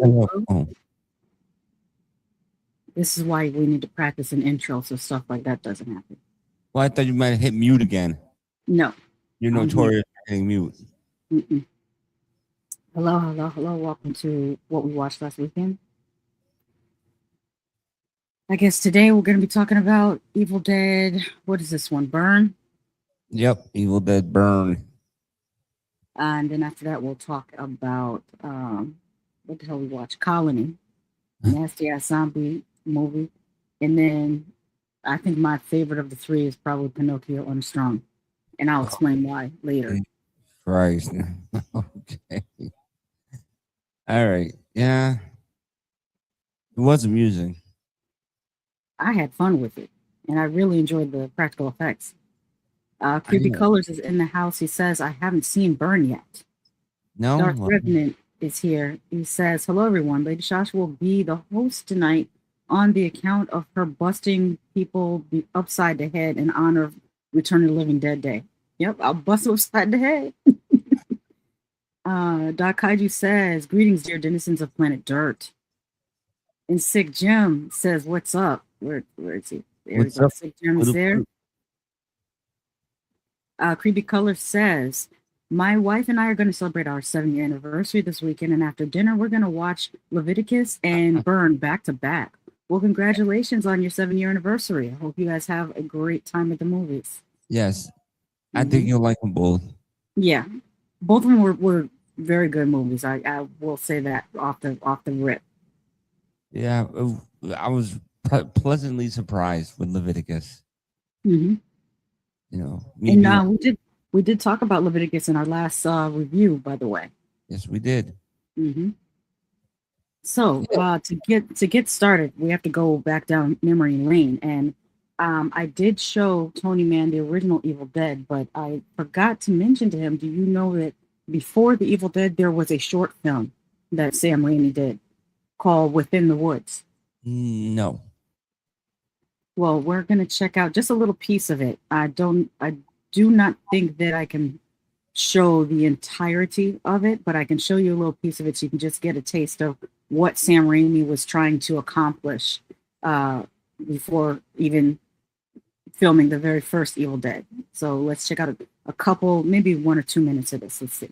Oh, This is why we need to practice an intro so stuff like that doesn't happen. well, I thought you might have hit mute again. No, You're I'm here. notorious for hitting mute. Mm-mm. Hello, hello, hello. Welcome to what we watched last weekend. I guess today we're going to be talking about Evil Dead. What is this one? Burn. Yep, Evil Dead Burn. And then after that, we'll talk about what the hell we watched? Colony, nasty ass zombie movie. And then I think my favorite of the three is probably Pinocchio Unstrung. And I'll explain why later. Christ. Okay. All right. Yeah. It was amusing. I had fun with it, and I really enjoyed the practical effects. I Creepy know. Colors is in the house. He says, I haven't seen Burn yet. No? Darth Revenant is here. He says, hello, everyone. Lady Shasha will be the host tonight on the account of her busting people upside the head in honor of Return of the Living Dead Day. Yep, I'll bust them upside the head. Doc Kaiju says, greetings, dear denizens of planet Dirt. And Sick Jim says, what's up? Where is he? There What's we go. up? Sick Jim is there. Creepy Color says, my wife and I are going to celebrate our 7-year anniversary this weekend, and after dinner, we're going to watch Leviticus and Burn back to back. Well, congratulations on your 7-year anniversary. I hope you guys have a great time at the movies. Yes. I think you'll like them both. Yeah. Both of them were very good movies. I will say that off the rip. Yeah. I was pleasantly surprised with Leviticus. Mm-hmm. You know, and we did talk about Leviticus in our last review, by the way. Yes, we did. Mm-hmm. So to get started, we have to go back down memory lane, and I did show Tonyman the original Evil Dead, but I forgot to mention to him. Do you know that before the Evil Dead, there was a short film that Sam Raimi did called Within the Woods? No. Well, we're gonna check out just a little piece of it. I do not think that I can show the entirety of it, but I can show you a little piece of it so you can just get a taste of what Sam Raimi was trying to accomplish before even filming the very first Evil Dead. So let's check out a couple, maybe 1 or 2 minutes of this. Let's see.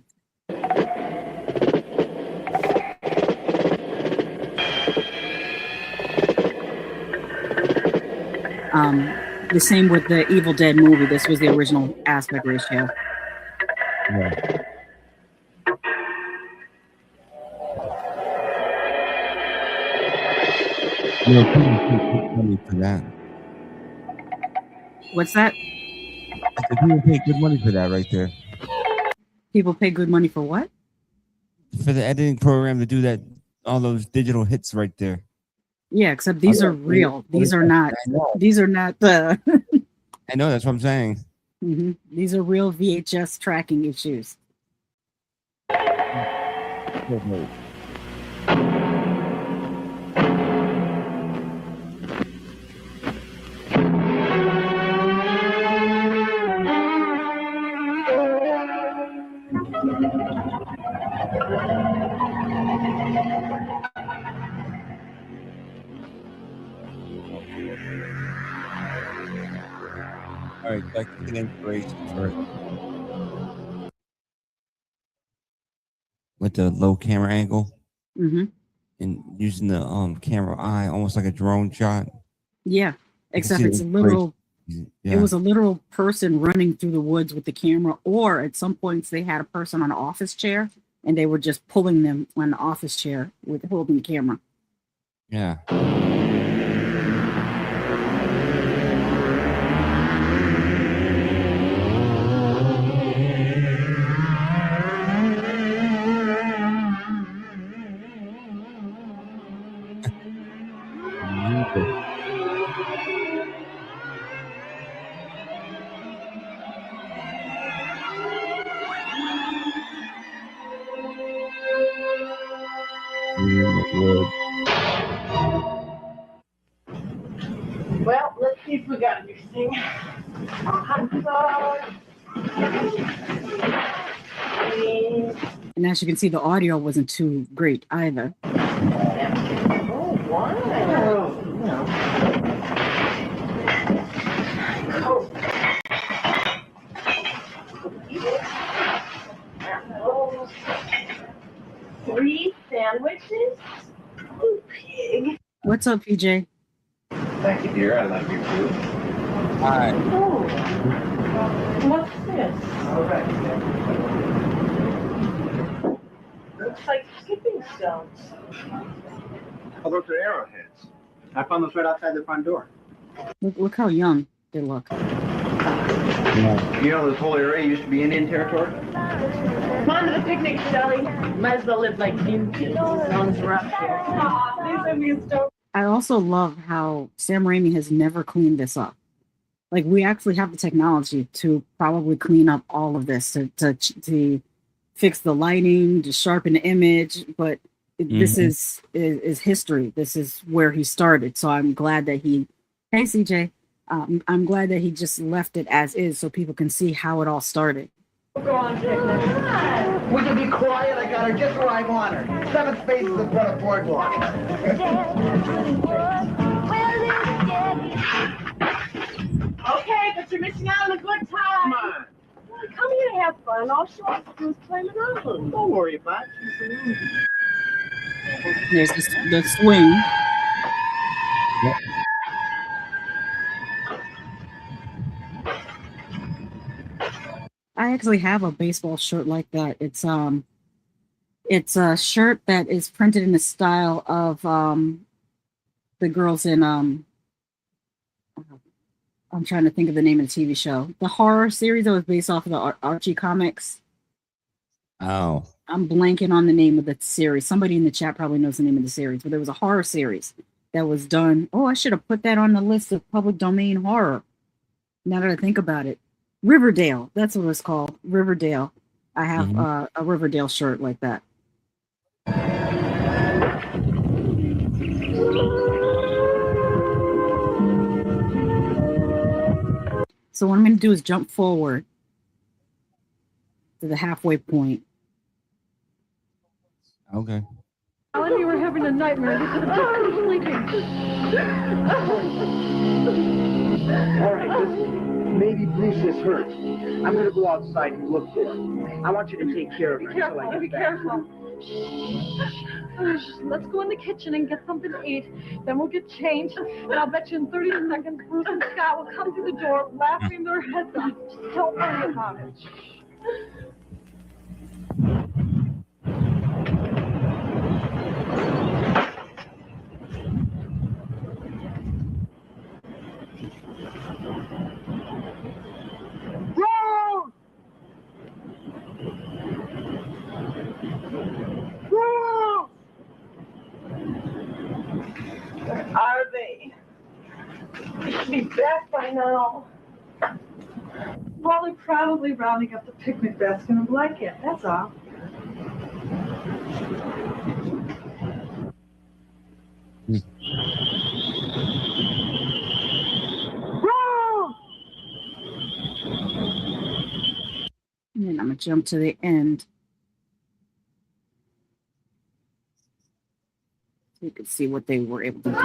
The same with the Evil Dead movie. This was the original aspect ratio. Yeah. You know, people pay good money for that. What's that? People pay good money for that right there. People pay good money for what? For the editing program to do that, all those digital hits right there. Yeah, except these are real. These are not. These are not the. I know, that's what I'm saying. Mm-hmm. These are real VHS tracking issues. All right, like the inspiration for it. With the low camera angle and using the camera eye almost like a drone shot. Yeah, except it's a literal. Yeah. It was a literal person running through the woods with the camera, or at some points they had a person on an office chair and they were just pulling them on the office chair with holding the camera. Yeah. Well, let's see if we got anything. And as you can see, the audio wasn't too great either. Three sandwiches? You pig. What's up, PJ? Thank you, dear. I love you too. Hi. Oh. What's this? All right. Looks like skipping stones. Oh, those are arrowheads. I found those right outside the front door. Look how young they look. Yeah. You know, this whole area used to be Indian territory? Come on to the picnic, Shelly. Might as well live like Mutant. As long as we're up here. I also love how Sam Raimi has never cleaned this up. Like, we actually have the technology to probably clean up all of this, to fix the lighting, to sharpen the image, but this is history. This is where he started. So I'm glad that he, hey CJ, I'm glad that he just left it as is so people can see how it all started. Go on, picnic. Would you be quiet? I got her just where I want her. 7 spaces in front of boardwalk. Okay, but you're missing out on a good time. Come on. Come here and have fun. All she wants to do is play Monopoly. Don't worry about it. There's the swing. Yep. I actually have a baseball shirt like that. It's a shirt that is printed in the style of the girls in I'm trying to think of the name of the TV show. The horror series that was based off of the Archie comics. Oh. I'm blanking on the name of the series. Somebody in the chat probably knows the name of the series, but there was a horror series that was done. Oh, I should have put that on the list of public domain horror. Now that I think about it. Riverdale. That's what it's called. Riverdale. I have a Riverdale shirt like that. So what I'm going to do is jump forward to the halfway point. Okay. Alan, you were having a nightmare. You could have just been sleeping. All right, listen. Maybe Bruce is hurt. I'm going to go outside and look for him. I want you to take care of him. Be careful. Be careful. Let's go in the kitchen and get something to eat. Then we'll get changed. And I'll bet you in 30 seconds, Bruce and Scott will come through the door laughing their heads off. Just don't worry about it. Are they? They should be back by now. Well, they're probably rounding up the picnic basket in a blanket, that's all. And then I'm going to jump to the end. So you can see what they were able to do.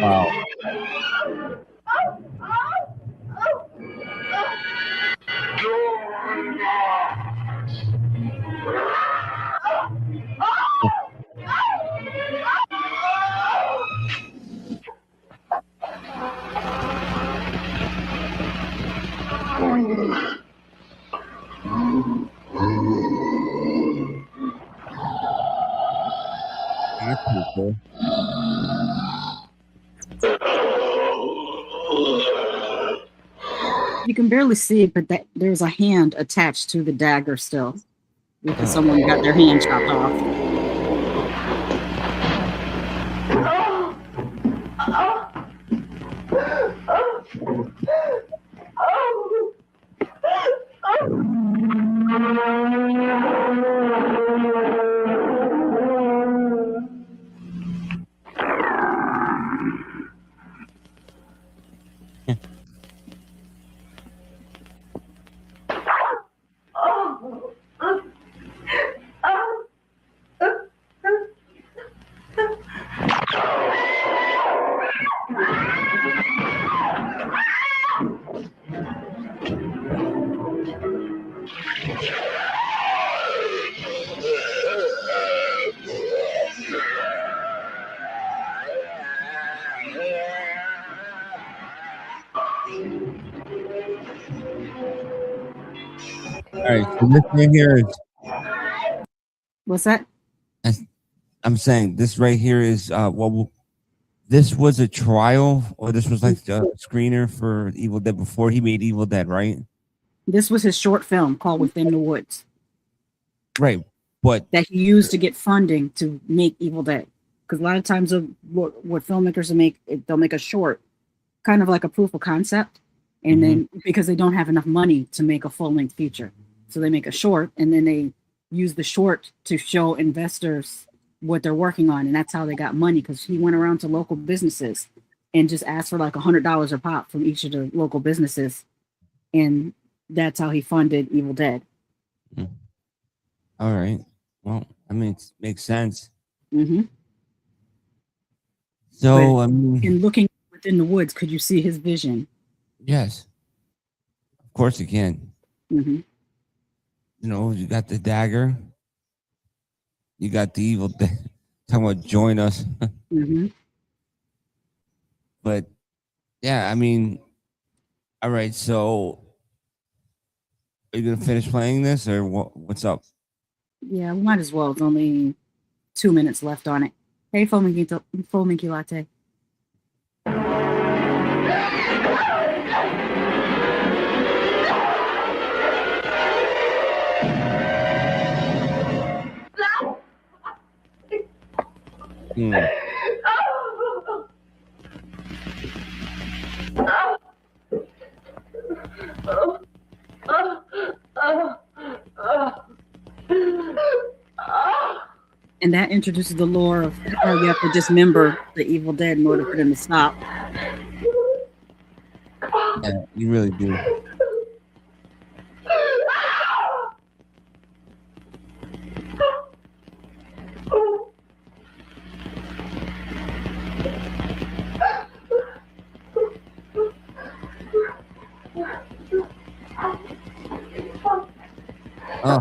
Wow. That's pretty cool. You can barely see it, but there's a hand attached to the dagger still. Because someone got their hand chopped off. All right, so this right here is. What's that? I'm saying this right here is this was a trial, or this was like a screener for Evil Dead before he made Evil Dead, right? This was his short film called Within the Woods. Right, but that he used to get funding to make Evil Dead. Because a lot of times, what filmmakers will make, they'll make a short, kind of like a proof of concept, and then because they don't have enough money to make a full length feature, so they make a short, and then they use the short to show investors what they're working on, and that's how they got money. Because he went around to local businesses and just asked for like $100 a pop from each of the local businesses, and that's how he funded Evil Dead. All right. Well, I mean, it makes sense. So, I mean, in looking within the woods, could you see his vision? Yes, of course you can. You know, you got the dagger. You got the Evil Dead. Talking about join us. But yeah, I mean, all right. So, are you gonna finish playing this, or what's up? Yeah, we might as well. It's only 2 minutes left on it. Hey, full Minky Latte. And that introduces the lore of how you have to dismember the Evil Dead in order for them to stop. Yeah, you really do. Oh.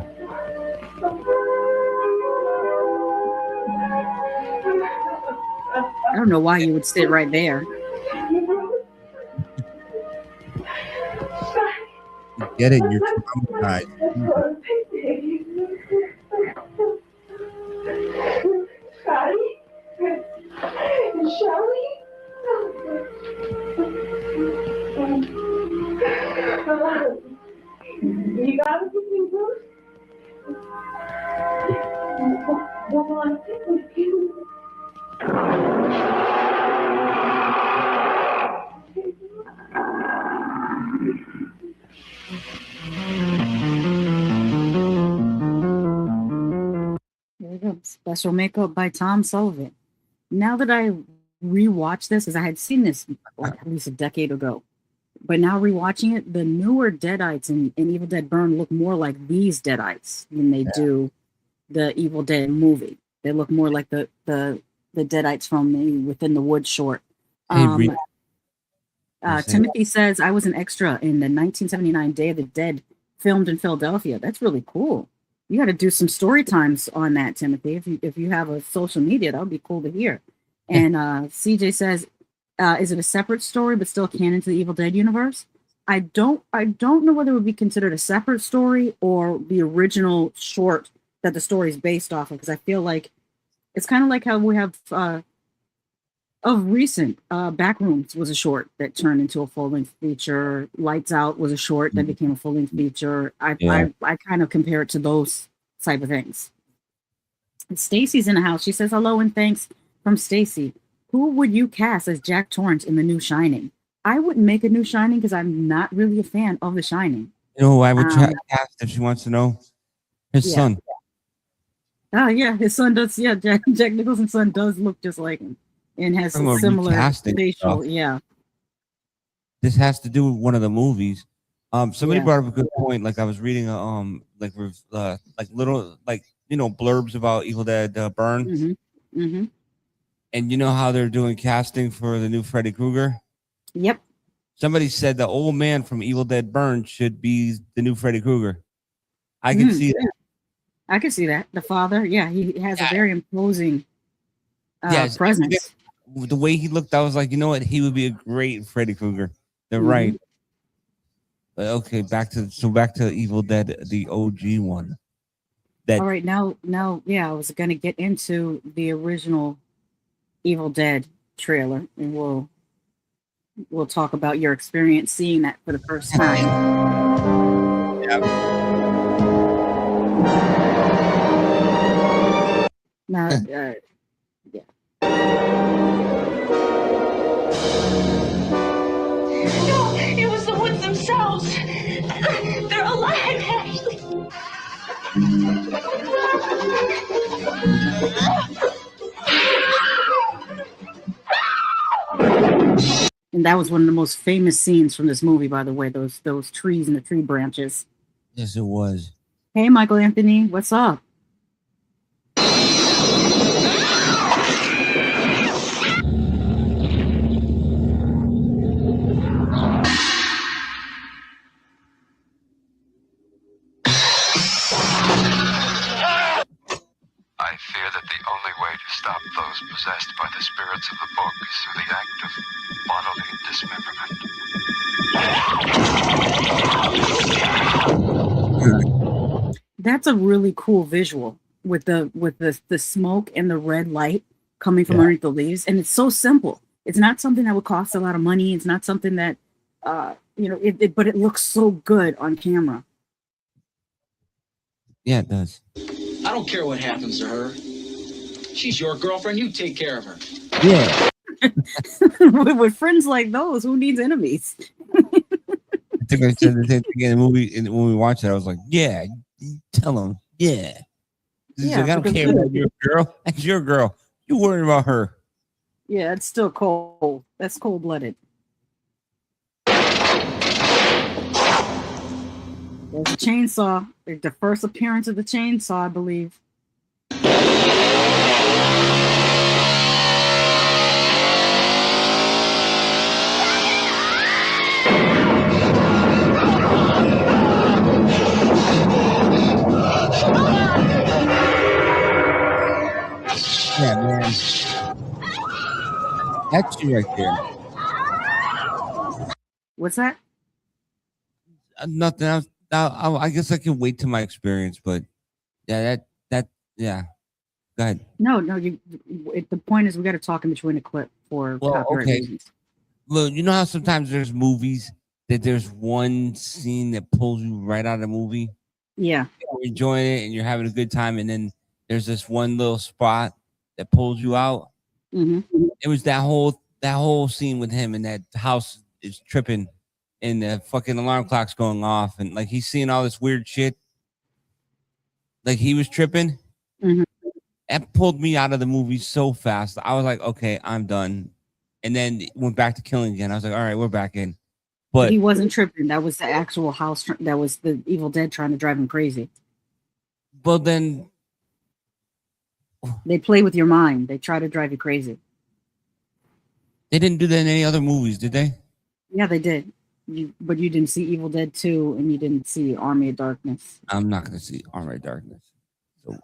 I don't know why you would sit right there. You get it, you're traumatized. You got it, There you go. Special makeup by Tom Sullivan. Now that I rewatched this, because I had seen this like at least a decade ago, but now rewatching it, the newer Deadites in Evil Dead Burn look more like these Deadites than they do the Evil Dead movie. They look more like the Deadites from the Within the Woods short. Timothy says, I was an extra in the 1979 Day of the Dead filmed in Philadelphia. That's really cool. You got to do some story times on that, Timothy. If you have a social media, that would be cool to hear. And CJ says, is it a separate story but still canon to the Evil Dead universe? I don't know whether it would be considered a separate story or the original short that the story is based off of, because I feel like it's kind of like how we have of recent Backrooms was a short that turned into a full-length feature. Lights Out was a short that became a full-length feature. I kind of compare it to those type of things. Stacy's in the house. She says hello and thanks from Stacy. Who would you cast as Jack Torrance in the new Shining? I wouldn't make a new Shining because I'm not really a fan of the Shining. You know who I would cast if she wants to know? His son. Oh yeah, his son does. Yeah, Jack Nicholson's son does look just like him and has a similar facial. Yeah. This has to do with one of the movies. Somebody brought up a good point. Like I was reading like little blurbs about Evil Dead Burn. And you know how they're doing casting for the new Freddy Krueger? Yep. Somebody said the old man from Evil Dead Burn should be the new Freddy Krueger. I can see that. I can see that. The father, he has a very imposing presence. The way he looked, I was like, you know what? He would be a great Freddy Krueger. They're right. Okay, back to Evil Dead, the OG one. All right, now, yeah, I was gonna get into the original Evil Dead trailer, and we'll talk about your experience seeing that for the first time. Now, yeah. No, it was the woods themselves. They're alive, Ashley. And that was one of the most famous scenes from this movie, by the way. Those trees and the tree branches. Yes, it was. Hey, Michael Anthony, what's up? I fear that the only way to stop those possessed by the spirits of the book is through the act of bodily dismemberment. That's a really cool visual with the smoke and the red light coming from underneath the leaves, and it's so simple. It's not something that would cost a lot of money. It's not something that but it looks so good on camera. Yeah, it does. I don't care what happens to her. She's your girlfriend. You take care of her. Yeah. with friends like those, who needs enemies? I think I said the same thing in the movie. And when we watched it, I was like, "Yeah, tell him, yeah." He's like, I don't care about your girl. That's your girl. You worried about her. Yeah, it's still cold. That's cold-blooded. There's a chainsaw. The first appearance of the chainsaw, I believe. Yeah, man. That's you right there. What's that? Nothing else. I guess I can wait to my experience, but yeah, yeah. Go ahead. No. The point is, we got to talk in between a clip for copyright reasons. Look, you know how sometimes there's movies that there's one scene that pulls you right out of the movie. Yeah, you're enjoying it and you're having a good time, and then there's this one little spot that pulls you out. Mm-hmm. It was that whole scene with him, and that house is tripping. And the fucking alarm clock's going off, and like he's seeing all this weird shit. Like he was tripping. Mm-hmm. That pulled me out of the movie so fast. I was like, okay, I'm done. And then went back to killing again. I was like, all right, we're back in. But he wasn't tripping. That was the actual house. That was the Evil Dead trying to drive him crazy. But then they play with your mind. They try to drive you crazy. They didn't do that in any other movies, did they? Yeah, they did. But you didn't see Evil Dead 2, and you didn't see Army of Darkness. I'm not going to see Army of Darkness. So,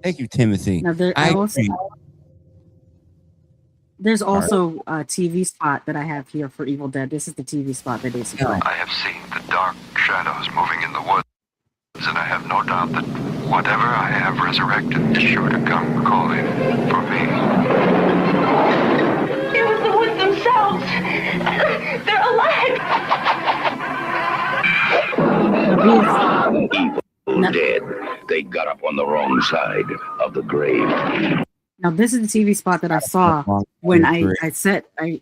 thank you, Timothy. Now, there's also a TV spot that I have here for Evil Dead. This is the TV spot that is. I have seen the dark shadows moving in the woods, and I have no doubt that whatever I have resurrected is sure to come calling for me. It was the woods themselves. They're alive. Evil Dead. They got up on the wrong side of the grave. Now, this is the TV spot that I saw when I decided I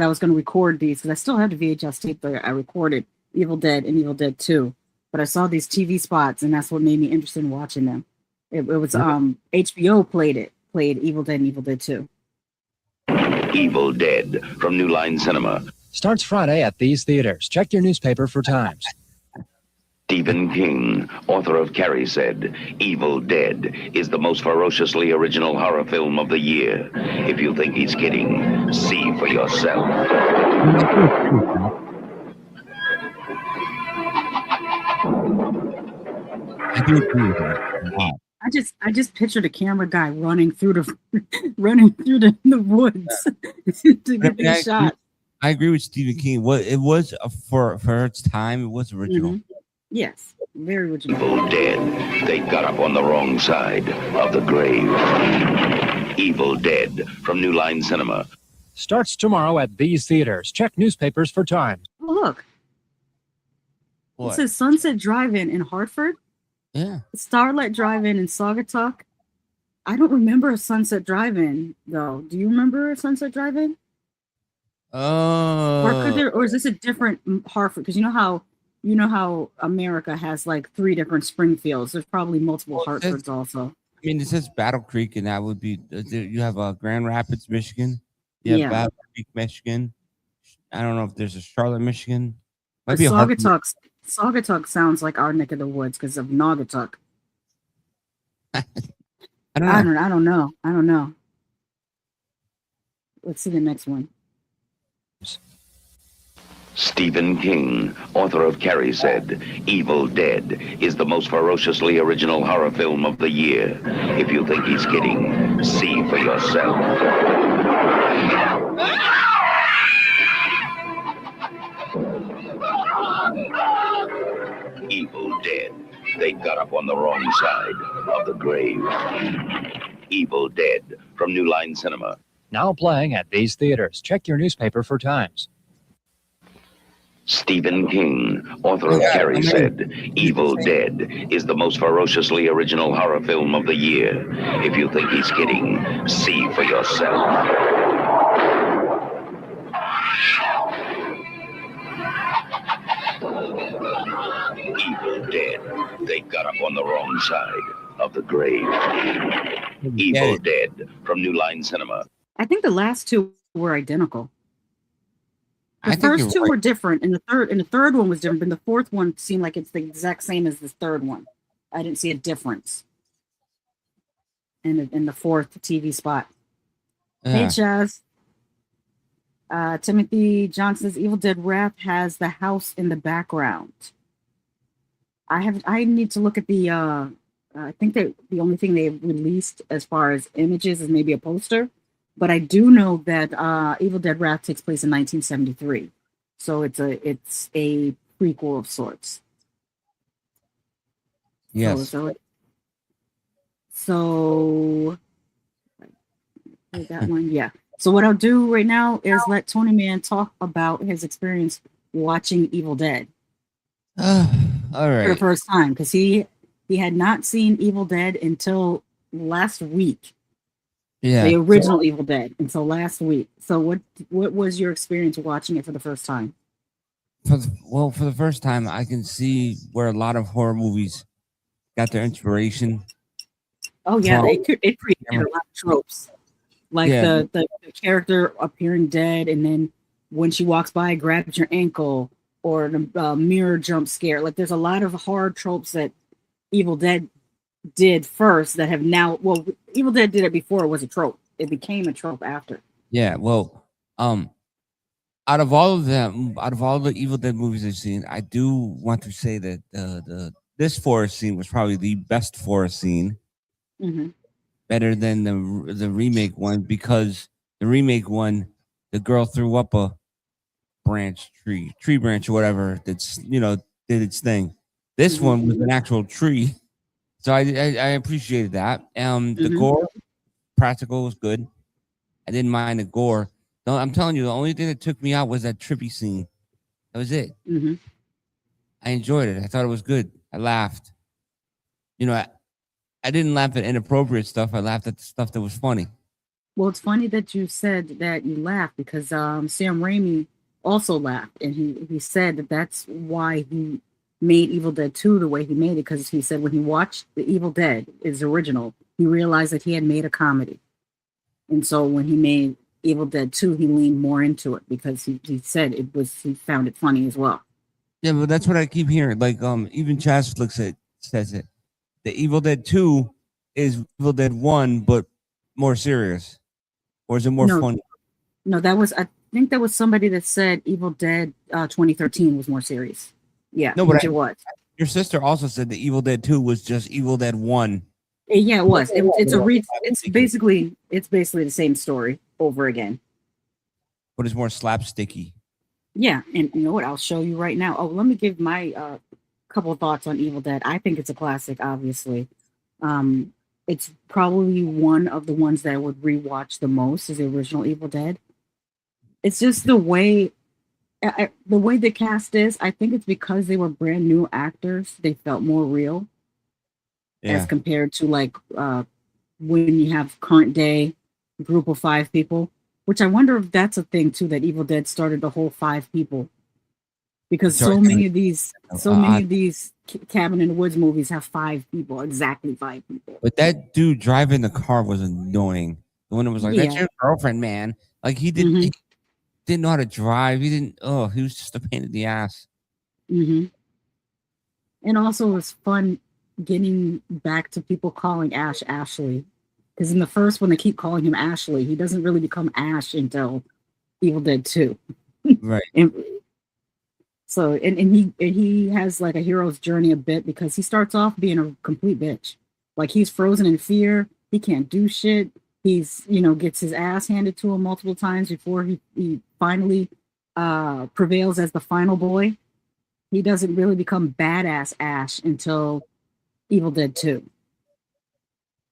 was going to record these, because I still had the VHS tape there. I recorded Evil Dead and Evil Dead 2. But I saw these TV spots, and that's what made me interested in watching them. It was HBO played Evil Dead and Evil Dead 2. Evil Dead from New Line Cinema. Starts Friday at these theaters. Check your newspaper for times. Stephen King, author of Carrie, said, Evil Dead is the most ferociously original horror film of the year. If you think he's kidding, see for yourself. I do agree with that. Wow. I I just pictured a camera guy running through the woods to get these shots. I agree with Stephen King. What it was for its time, it was original. Mm-hmm. Yes, very original. Evil Dead. They got up on the wrong side of the grave. Evil Dead from New Line Cinema. Starts tomorrow at these theaters. Check newspapers for times. Oh, look. What? It says Sunset Drive-In in Hartford. Yeah. Starlight Drive-In in Saugatuck. I don't remember a Sunset Drive-In though. Do you remember a Sunset Drive-In? Or is this a different Hartford? Because you know how America has like 3 different Springfields. There's probably multiple Hartfords also. I mean, it says Battle Creek, and that would be you have Grand Rapids, Michigan. You have Battle Creek, Michigan. I don't know if there's a Charlotte, Michigan. Might be Saugatuck sounds like our neck of the woods because of Naugatuck. I don't know. I don't know. Let's see the next one. Stephen King, author of Carrie, said, Evil Dead is the most ferociously original horror film of the year. If you think he's kidding, see for yourself. Evil Dead. They got up on the wrong side of the grave. Evil Dead from New Line Cinema. Now playing at these theaters. Check your newspaper for times. Stephen King, author of Carrie, said, Evil Dead is the most ferociously original horror film of the year. If you think he's kidding, see for yourself. Evil Dead. They got up on the wrong side of the grave. Evil Dead from New Line Cinema. I think the last 2 were identical. The first 2 were different, and the third one was different, but the fourth one seemed like it's the exact same as the third one. I didn't see a difference in the fourth TV spot. Hey, Chaz. Timothy Johnson's Evil Dead Wrath has the house in the background. I need to look at the I think that the only thing they've released as far as images is maybe a poster, but I do know that Evil Dead Wrath takes place in 1973, so it's a prequel of sorts. Yes. So that one, yeah. So what I'll do right now is let Tonyman talk about his experience watching Evil Dead. All right. For the first time, because he had not seen Evil Dead until last week. Yeah. The original Evil Dead until last week. So what was your experience watching it for the first time? For the first time, I can see where a lot of horror movies got their inspiration. Oh yeah, it created a lot of tropes. Like the character appearing dead, and then when she walks by, grabs your ankle, or the mirror jump scare. Like there's a lot of horror tropes that Evil Dead did first that have now. Well, Evil Dead did it before it was a trope. It became a trope after. Yeah. Well, out of all the Evil Dead movies I've seen, I do want to say that this forest scene was probably the best forest scene. Mm-hmm. Better than the remake one, because the remake one, the girl threw up a tree branch or whatever that's did its thing. This one was an actual tree, so I appreciated that. The gore practical was good. I didn't mind the gore. No, I'm telling you, the only thing that took me out was that trippy scene. That was it. Mm-hmm. I enjoyed it. I thought it was good. I laughed. I didn't laugh at inappropriate stuff. I laughed at the stuff that was funny. Well, it's funny that you said that you laughed, because Sam Raimi also laughed, and he said that that's why he made Evil Dead 2 the way he made it, because he said when he watched the Evil Dead, his original, he realized that he had made a comedy. And so when he made Evil Dead 2, he leaned more into it, because he said he found it funny as well. Yeah, but that's what I keep hearing. Like even Chaz says it. The Evil Dead 2 is Evil Dead 1, but more serious. Or is it more funny? No, I think that was somebody that said Evil Dead 2013 was more serious. Yeah, no, but it was. Your sister also said the Evil Dead 2 was just Evil Dead 1. Yeah, it was. It's basically the same story over again. But it's more slapsticky. Yeah, and you know what? I'll show you right now. Oh, let me give my couple of thoughts on Evil Dead. I think it's a classic, obviously. It's probably one of the ones that I would rewatch the most is the original Evil Dead. It's just the way the cast is. I think it's because they were brand new actors. They felt more real as compared to like when you have current day group of 5 people. Which I wonder if that's a thing too, that Evil Dead started the whole 5 people, because so many of these Cabin in the Woods movies have 5 people, exactly 5 people. But that dude driving the car was annoying. The one that was like, "That's your girlfriend, man." Like he didn't know how to drive. He didn't. Oh, he was just a pain in the ass. And also, it was fun getting back to people calling Ash Ashley. Because in the first one, they keep calling him Ashley. He doesn't really become Ash until Evil Dead 2. Right. And he has like a hero's journey a bit, because he starts off being a complete bitch. Like he's frozen in fear. He can't do shit. He's, gets his ass handed to him multiple times before he finally prevails as the final boy. He doesn't really become badass Ash until Evil Dead 2.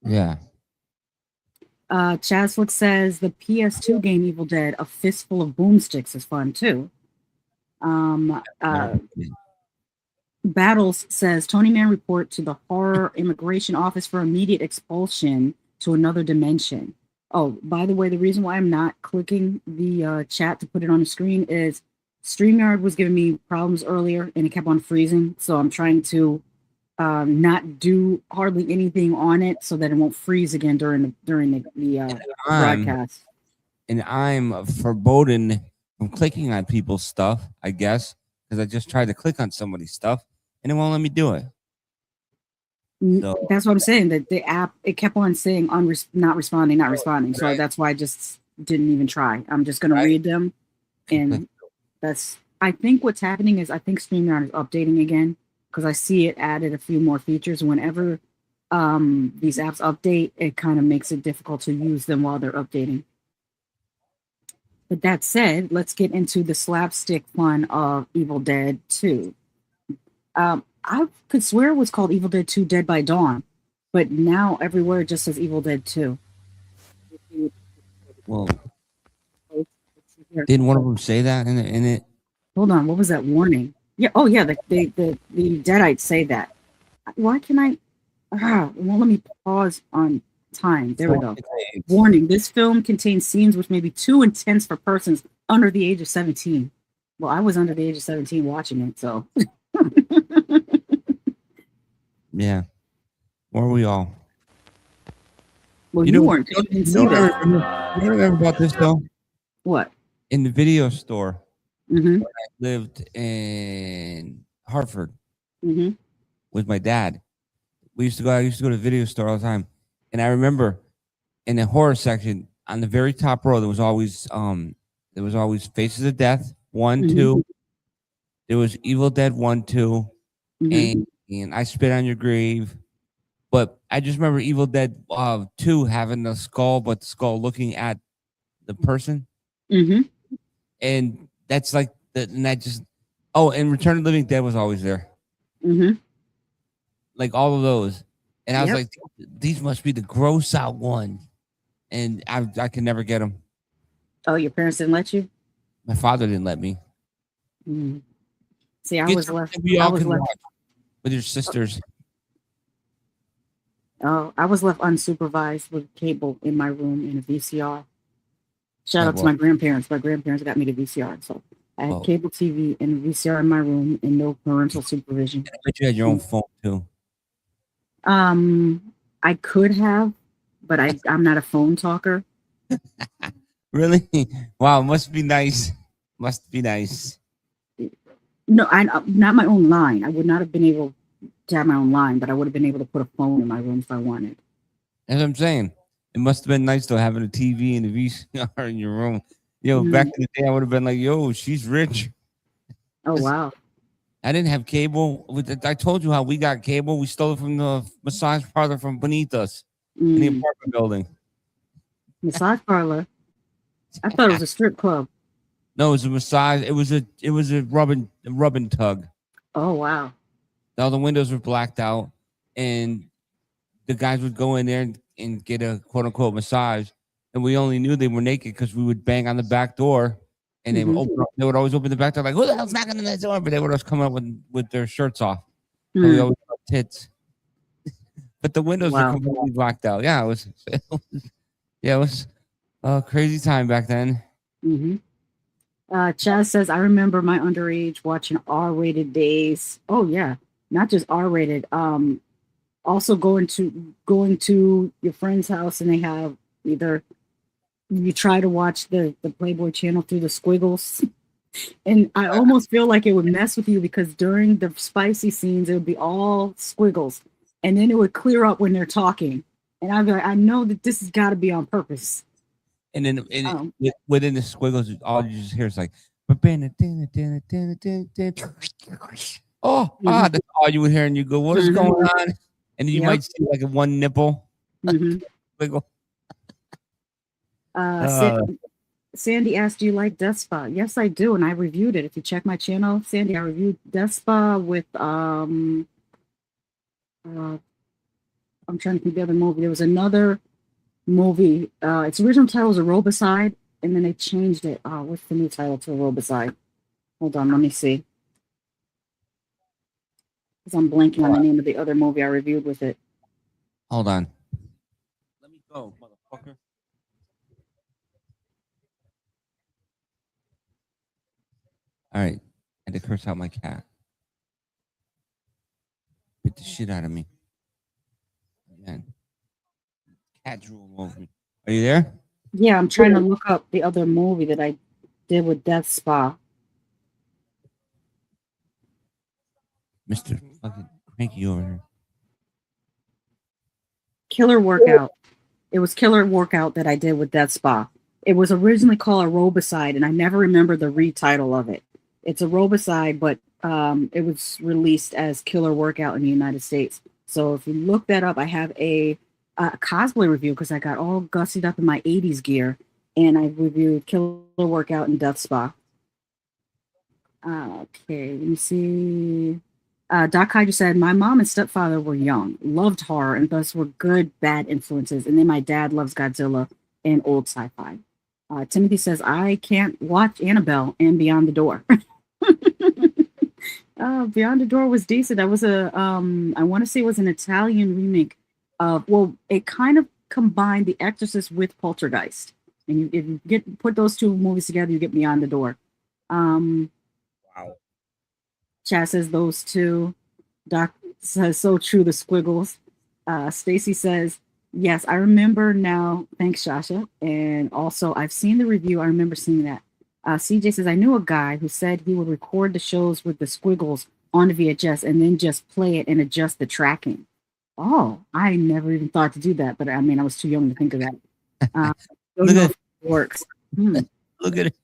Yeah. Chasflick says the PS2 game Evil Dead, A Fistful of Boomsticks, is fun too. Battles says Tonyman report to the horror immigration office for immediate expulsion to another dimension. Oh, by the way, the reason why I'm not clicking the chat to put it on the screen is StreamYard was giving me problems earlier and it kept on freezing. So I'm trying to not do hardly anything on it so that it won't freeze again during the broadcast. And I'm forbidden from clicking on people's stuff, I guess, because I just tried to click on somebody's stuff and it won't let me do it. So, that's what I'm saying, that the app, it kept on saying not responding. So that's why I just didn't even try. I'm just going to read them. And I think what's happening is I think StreamYard is updating again, because I see it added a few more features. Whenever these apps update, it kind of makes it difficult to use them while they're updating. But that said, let's get into the slapstick fun of Evil Dead 2. I could swear it was called Evil Dead 2 Dead by Dawn, but now everywhere it just says Evil Dead 2. Well, didn't one of them say that in it? Hold on, what was that warning? Yeah, oh yeah, the Deadites say that. Why can I? Well, let me pause on time. There we go. Warning: this film contains scenes which may be too intense for persons under the age of 17. Well, I was under the age of 17 watching it, so. Yeah. Were we all? Well, you weren't. You remember about this though? What? In the video store. Mm-hmm. When I lived in Hartford mm-hmm. with my dad. I used to go to the video store all the time. And I remember in the horror section on the very top row, there was always Faces of Death 1, mm-hmm. 2. There was Evil Dead 1, 2, mm-hmm. and I Spit on Your Grave. But I just remember Evil Dead 2 having the skull, but the skull looking at the person. Mm-hmm. And that's like and Return of the Living Dead was always there. Mm-hmm. Like all of those. And I was like, these must be the gross out one. And I could never get them. Oh, your parents didn't let you? My father didn't let me. Mm. See, I was left with your sisters. Oh, I was left unsupervised with cable in my room in a VCR. Shout out to my grandparents. My grandparents got me the VCR. So I had cable TV and a VCR in my room and no parental supervision. I bet you had your own phone too. I could have, but I'm not a phone talker. Really? Wow, must be nice. Must be nice. No, not my own line. I would not have been able to have my own line, but I would have been able to put a phone in my room if I wanted. That's what I'm saying. It must have been nice though, having a TV and a VCR in your room. Back in the day, I would have been like, "Yo, she's rich." Oh wow! I didn't have cable. I told you how we got cable. We stole it from the massage parlor from beneath us in the apartment building. Massage parlor. I thought it was a strip club. No, it was a massage. It was a rubbing tug. Oh wow. All the windows were blacked out, and the guys would go in there and get a quote unquote massage, and we only knew they were naked because we would bang on the back door, and they would they would always open the back door like, who the hell's knocking on that door? But they would always come up with their shirts off. So we always had tits. But the windows were completely blacked out. Yeah, it was a crazy time back then. Chaz says, I remember my underage watching R-rated days. Oh yeah, not just R-rated. Also going to your friend's house and they have either you try to watch the Playboy channel through the squiggles. And I almost feel like it would mess with you because during the spicy scenes, it would be all squiggles. And then it would clear up when they're talking. And I'd be like, I know that this has got to be on purpose. And then within the squiggles, all you just hear is like, that's all you would hear. And you go, what is going on? And then you might see like one nipple. Squiggle. Sandy asked, do you like Death Spa? Yes, I do. And I reviewed it. If you check my channel, Sandy, I reviewed Death Spa with, I'm trying to think of the other movie. There was another movie. Its original title was Aerobicide, and then they changed it. What's the new title to Aerobicide? Hold on, let me see. Because I'm blanking on the name of the other movie I reviewed with it. Hold on. Let me go, motherfucker. All right. I had to curse out my cat. Bit the shit out of me. Man. Cat drool over me. Are you there? Yeah, I'm trying to look up the other movie that I did with Death Spa. Mr. fucking cranky over here. Killer Workout. It was Killer Workout that I did with Death Spa. It was originally called Aerobicide, and I never remember the retitle of it. It's Aerobicide, but it was released as Killer Workout in the United States. So if you look that up, I have a cosplay review because I got all gussied up in my 80s gear, and I reviewed Killer Workout and Death Spa. Okay, let me see. Doc Hyder said, my mom and stepfather were young, loved horror, and thus were good, bad influences. And then my dad loves Godzilla and old sci-fi. Timothy says, I can't watch Annabelle and Beyond the Door. Beyond the Door was decent. That was I want to say it was an Italian remake of, it kind of combined The Exorcist with Poltergeist. And if you put those two movies together, you get Beyond the Door. Wow. Chad says those two. Doc says so true, the squiggles. Stacy says, yes, I remember now. Thanks, Shasha. And also, I've seen the review. I remember seeing that. CJ says, I knew a guy who said he would record the shows with the squiggles on the VHS and then just play it and adjust the tracking. Oh, I never even thought to do that, but I mean, I was too young to think of that. Look at it works. Look at it.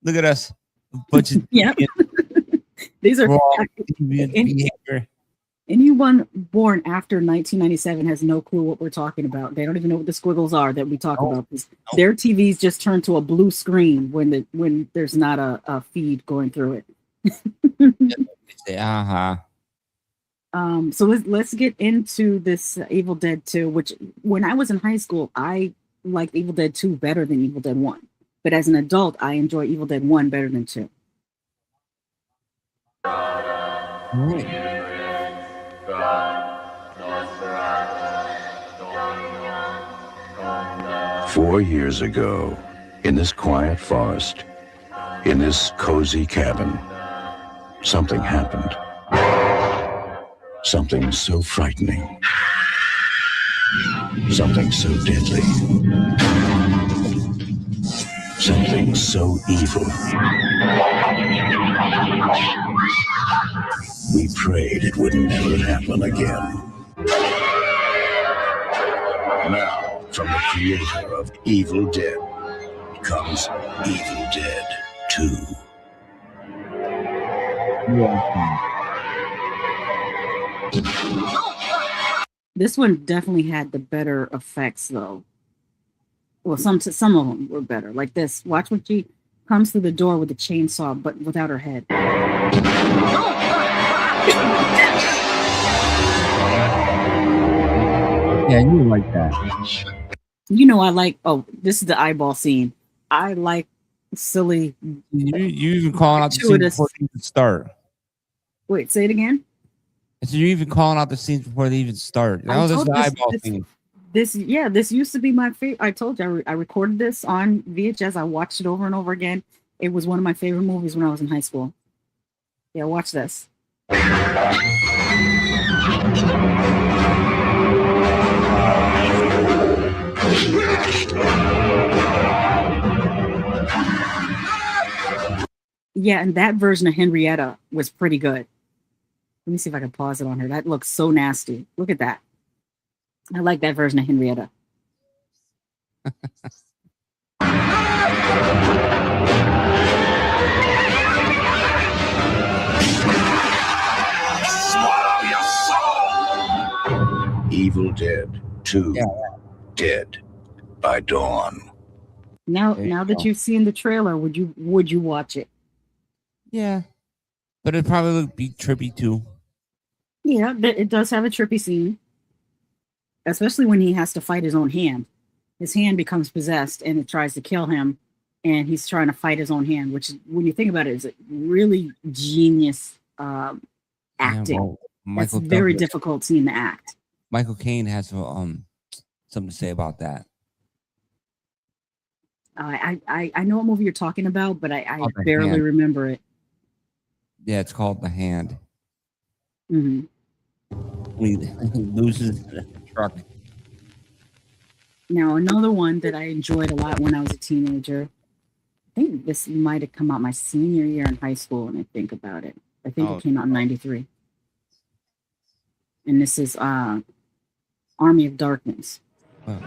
Look at us. A bunch of these are anyone born after 1997 has no clue what we're talking about. They don't even know what the squiggles are that we talk about. Their TVs just turn to a blue screen when there's not a feed going through it. So let's get into this Evil Dead 2, which when I was in high school, I liked Evil Dead 2 better than Evil Dead 1. But as an adult, I enjoy Evil Dead 1 better than 2. Right. 4 years ago, in this quiet forest, in this cozy cabin, something happened. Something so frightening. Something so deadly. Something so evil. We prayed it would never happen again. Now, from the creator of Evil Dead comes Evil Dead 2. This one definitely had the better effects, though. Well, some of them were better. Like this. Watch when she comes through the door with the chainsaw, but without her head. Yeah, you like that. You know, I like. Oh, this is the eyeball scene. I like silly. You even calling out the scene before they even start. Wait, say it again. So you're even calling out the scenes before they even start. Now this is the eyeball scene. This used to be my favorite. I told you I recorded this on VHS. I watched it over and over again. It was one of my favorite movies when I was in high school. Yeah, watch this. Yeah, and that version of Henrietta was pretty good. Let me see if I can pause it on her. That looks so nasty. Look at that. I like that version of Henrietta. Evil Dead 2. Yeah. Dead by Dawn. Now that you've seen the trailer, would you watch it? Yeah. But it probably would be trippy too. Yeah, it does have a trippy scene. Especially when he has to fight his own hand. His hand becomes possessed and it tries to kill him. And he's trying to fight his own hand, which, when you think about it, is a really genius acting. It's a very difficult scene to act. Michael Caine has something to say about that. I know what movie you're talking about, but I barely remember it. Yeah, it's called The Hand. Mm-hmm. He loses the truck. Now, another one that I enjoyed a lot when I was a teenager. I think this might have come out my senior year in high school when I think about it. I think it came out in 93. And this is Army of Darkness. Wow.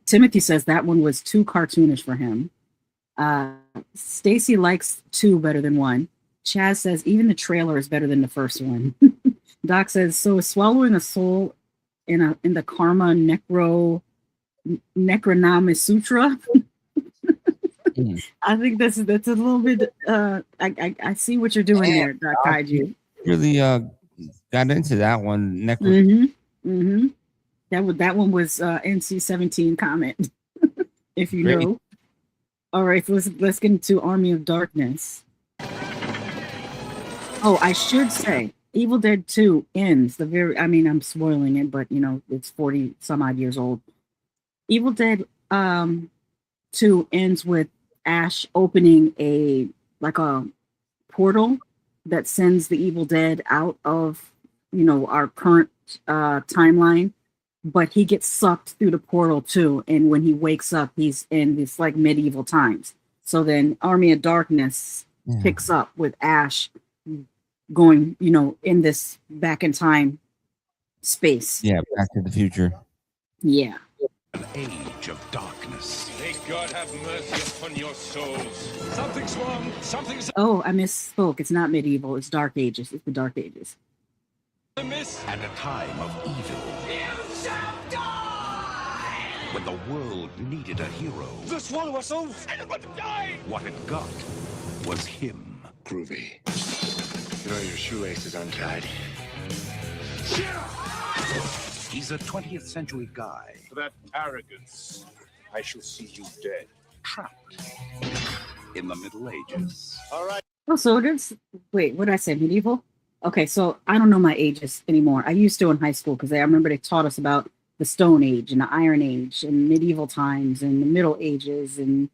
Timothy says that one was too cartoonish for him. Stacy likes 2 better than 1. Chaz says even the trailer is better than the first one. Doc says, so is swallowing a soul in the Karma Necronomy Sutra? I think that's a little bit. I see what you're doing there, Doc Kaiju. Really got into that one. That one was NC-17 comment, if you know. All right, so let's get into Army of Darkness. Oh, I should say, Evil Dead 2 ends I'm spoiling it, but it's 40 some odd years old. Evil Dead 2 ends with Ash opening a portal that sends the Evil Dead out of our current timeline, but he gets sucked through the portal too, and when he wakes up he's in this medieval times. So then Army of Darkness picks up with Ash going in this back in time space. Yeah, Back to the Future. Yeah. An age of darkness. May God have mercy upon your souls. Something's wrong. Something's... Oh, I misspoke. It's not medieval. It's Dark Ages. It's the Dark Ages. And a time of evil. You shall die! When the world needed a hero. The swallow us all. Anyone die! What it got was him. Groovy. You know your shoelace is untied. He's a 20th century guy. For that arrogance, I shall see you dead. Trapped in the Middle Ages. All right. Oh, so it is. Wait, what did I say? Medieval? Okay, so I don't know my ages anymore. I used to in high school because I remember they taught us about the Stone Age and the Iron Age and medieval times and the Middle Ages and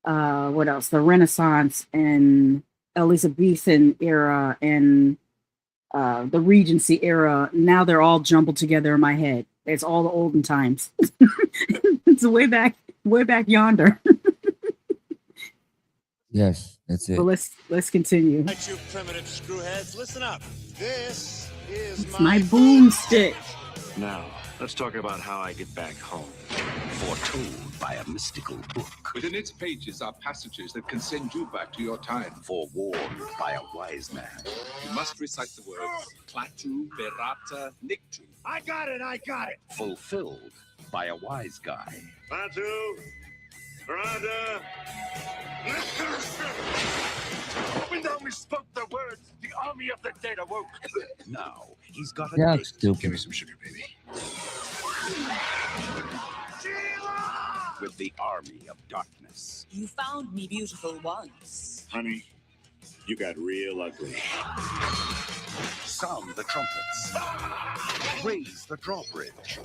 what else? The Renaissance and Elizabethan era and the Regency era. Now they're all jumbled together in my head. It's all the olden times. It's way back yonder. Yes, that's it. Well, let's continue. Right, you primitive screwheads, listen up. This is my boomstick. Now, Let's talk about how I get back home. Foretold by a mystical book. Within its pages are passages that can send you back to your time. Forewarned by a wise man. You must recite the words Klaatu, Berata, Niktu. I got it! Fulfilled by a wise guy. Klaatu, Berata. When we spoke the words, the army of the dead awoke. Now, he's got a Yeah, date. stupid. Give me some sugar, baby. With the army of darkness. You found me beautiful once. Honey, you got real ugly. Sound the trumpets. Raise the drawbridge.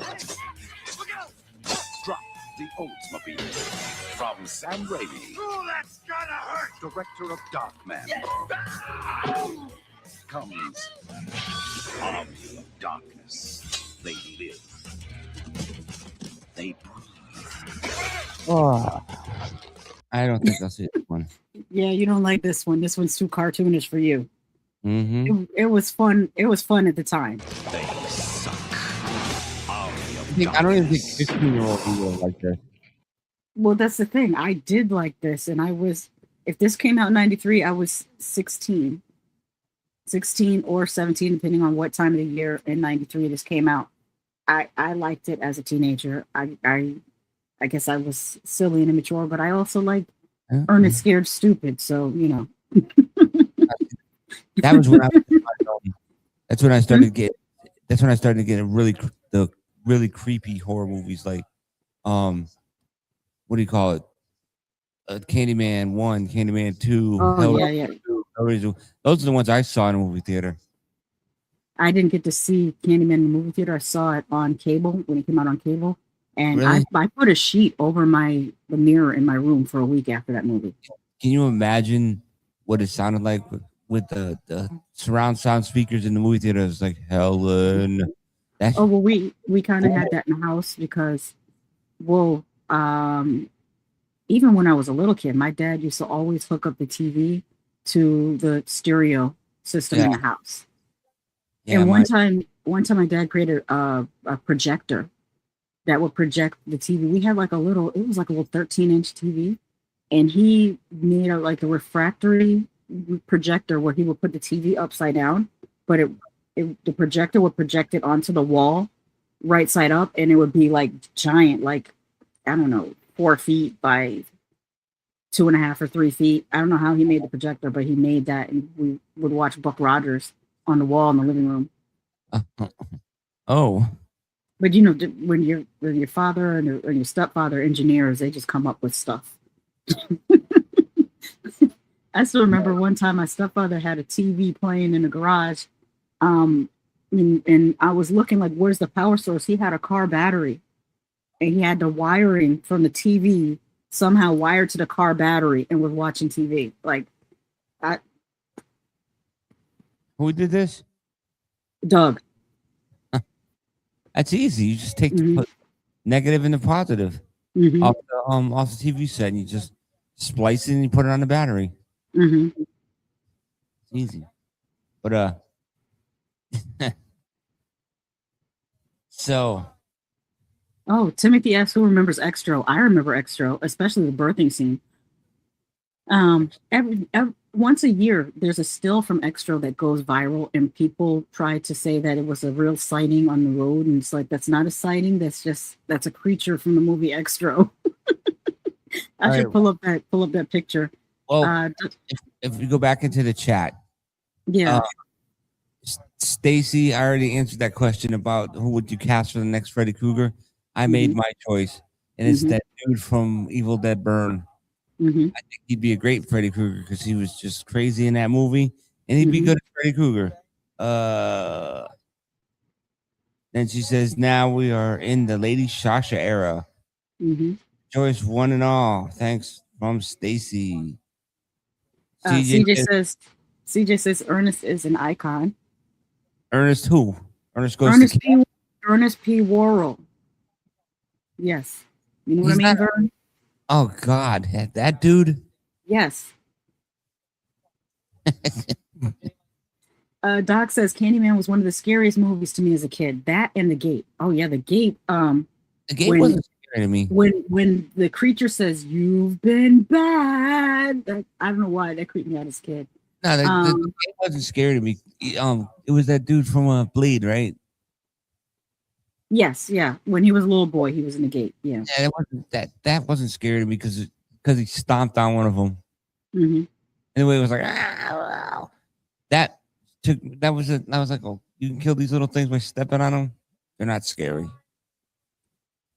Drop the Oldsmobile. From Sam Raimi. Oh, that's gonna hurt! Director of Darkman. Comes Army of Darkness. They live. They breathe. Oh, I don't think I'll see this one. Yeah, you don't like this one. This one's too cartoonish for you. Mm-hmm. It was fun. It was fun at the time. They suck. Army of I don't even think Darkness. 15-year-old people like this. Well, that's the thing. I did like this, and I was. If this came out in '93, I was 16 or 17, depending on what time of the year in '93 this came out. I liked it as a teenager. I guess I was silly and immature, but I also liked Ernest Scared Stupid. So That was when that's when I started getting. That's when I started getting the really creepy horror movies like, what do you call it? Candyman 1, Candyman 2. Oh, yeah. Hellraiser. Those are the ones I saw in a movie theater. I didn't get to see Candyman in the movie theater. I saw it on cable when it came out on cable, and Really? I put a sheet over the mirror in my room for a week after that movie. Can you imagine what it sounded like with the surround sound speakers in the movie theater? It was like Helen. Oh well, we kind of had that in the house because, even when I was a little kid, my dad used to always hook up the TV to the stereo system in the house. Yeah, and one time my dad created a projector that would project the TV. We had it was like a little 13-inch TV, and he made a refractory projector where he would put the TV upside down, but the projector would project it onto the wall right side up, and it would be like giant, like, I don't know, 4 feet by 2.5 or 3 feet. I don't know how he made the projector, but he made that, and we would watch Buck Rogers on the wall in the living room. Oh. But when your father and your stepfather are engineers, they just come up with stuff. I still remember one time my stepfather had a TV playing in the garage, and I was looking like, where's the power source? He had a car battery, and he had the wiring from the TV somehow wired to the car battery, and was watching TV. Who did this? Doug. That's easy. You just take the negative and the positive off the TV set, and you just splice it and you put it on the battery. Mm-hmm. It's easy. But so. Oh, Timothy asks who remembers Extro. I remember Extro, especially the birthing scene. Every once a year, there's a still from Extro that goes viral, and people try to say that it was a real sighting on the road, and it's like, that's not a sighting. That's a creature from the movie Extro. I should pull up that picture. Well, if we go back into the chat, yeah. Stacy, I already answered that question about who would you cast for the next Freddy Krueger. I made my choice, and it's that dude from Evil Dead Burn. I think he'd be a great Freddy Krueger because he was just crazy in that movie, and he'd be good at Freddy Krueger. Then she says, now we are in the Lady Shasha era. Choice one and all. Thanks from Stacy. CJ says Ernest is an icon. Ernest who? Ernest P. Worrell. Yes. You know what I mean, Vern? Oh, God. That dude? Yes. Doc says Candyman was one of the scariest movies to me as a kid. That and The Gate. Oh yeah, The Gate. The Gate wasn't scary to me. When the creature says "You've been bad," I don't know why that creeped me out as a kid. No, the Gate wasn't scary to me. It was that dude from Blade, right? Yes, yeah. When he was a little boy, he was in The Gate. Yeah. Yeah, that wasn't scary to me because he stomped on one of them. Mm-hmm. Anyway, it was like wow. I was like, oh, you can kill these little things by stepping on them. They're not scary.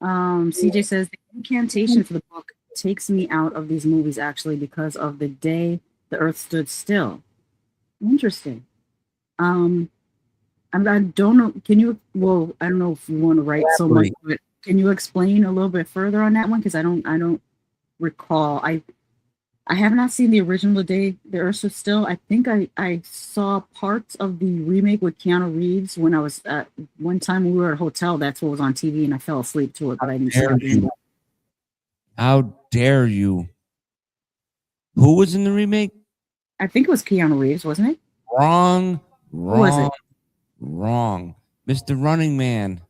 CJ says the incantation for the book takes me out of these movies actually because of the day the earth stood still. Interesting. I don't know. Can you? Well, I don't know if you want to write so much, but can you explain a little bit further on that one? Because I don't recall. I have not seen the original The Day the Earth Stood Still. I think I saw parts of the remake with Keanu Reeves when I was one time when we were at a hotel. That's what was on TV, and I fell asleep to it, but I didn't see it. How dare you? Who was in the remake? I think it was Keanu Reeves, wasn't it? Wrong. Was it? Wrong. Mr. Running Man.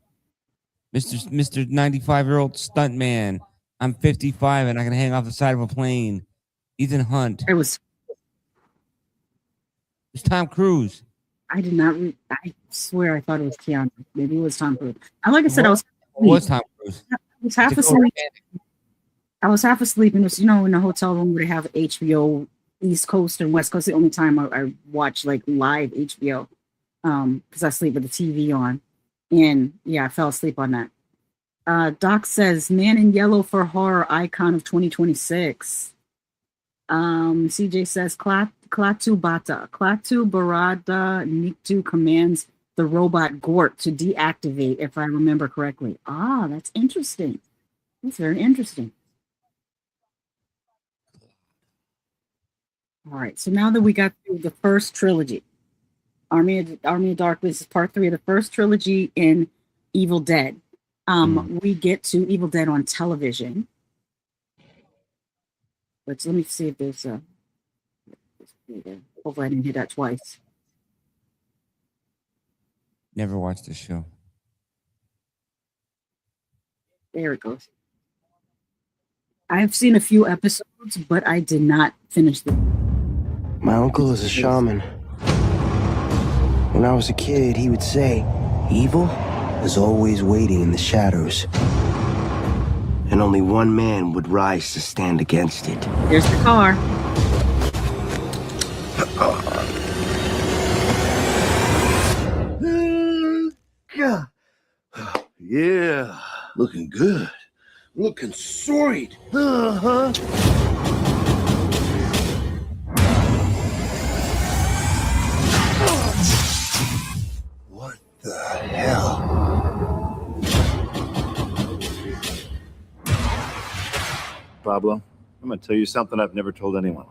Mr. 95-year-old stunt man. I'm 55 and I can hang off the side of a plane. Ethan Hunt. It's Tom Cruise. I did not. I swear I thought it was Keanu. Maybe it was Tom Cruise. Like I said, It was Tom Cruise. I was half asleep. I was half asleep, and it was, in the hotel room where they have HBO East Coast and West Coast. The only time I watch like live HBO, because I sleep with the TV on, and yeah, I fell asleep on that. Doc says, "Man in Yellow for horror icon of 2026." CJ says, Klaatu Barada Niktu commands the robot Gort to deactivate, if I remember correctly. Ah, that's interesting. That's very interesting. All right, so now that we got through the first trilogy, Army of Darkness is part 3 of the first trilogy in Evil Dead. We get to Evil Dead on television. Let me see if there's a. Hopefully, I didn't do that twice. Never watched the show. There it goes. I've seen a few episodes, but I did not finish them. My uncle is a shaman. When I was a kid, he would say, "Evil is always waiting in the shadows. And only one man would rise to stand against it." There's the car. Yeah, looking good. Looking sweet. Uh-huh. What the hell? Pablo, I'm going to tell you something I've never told anyone.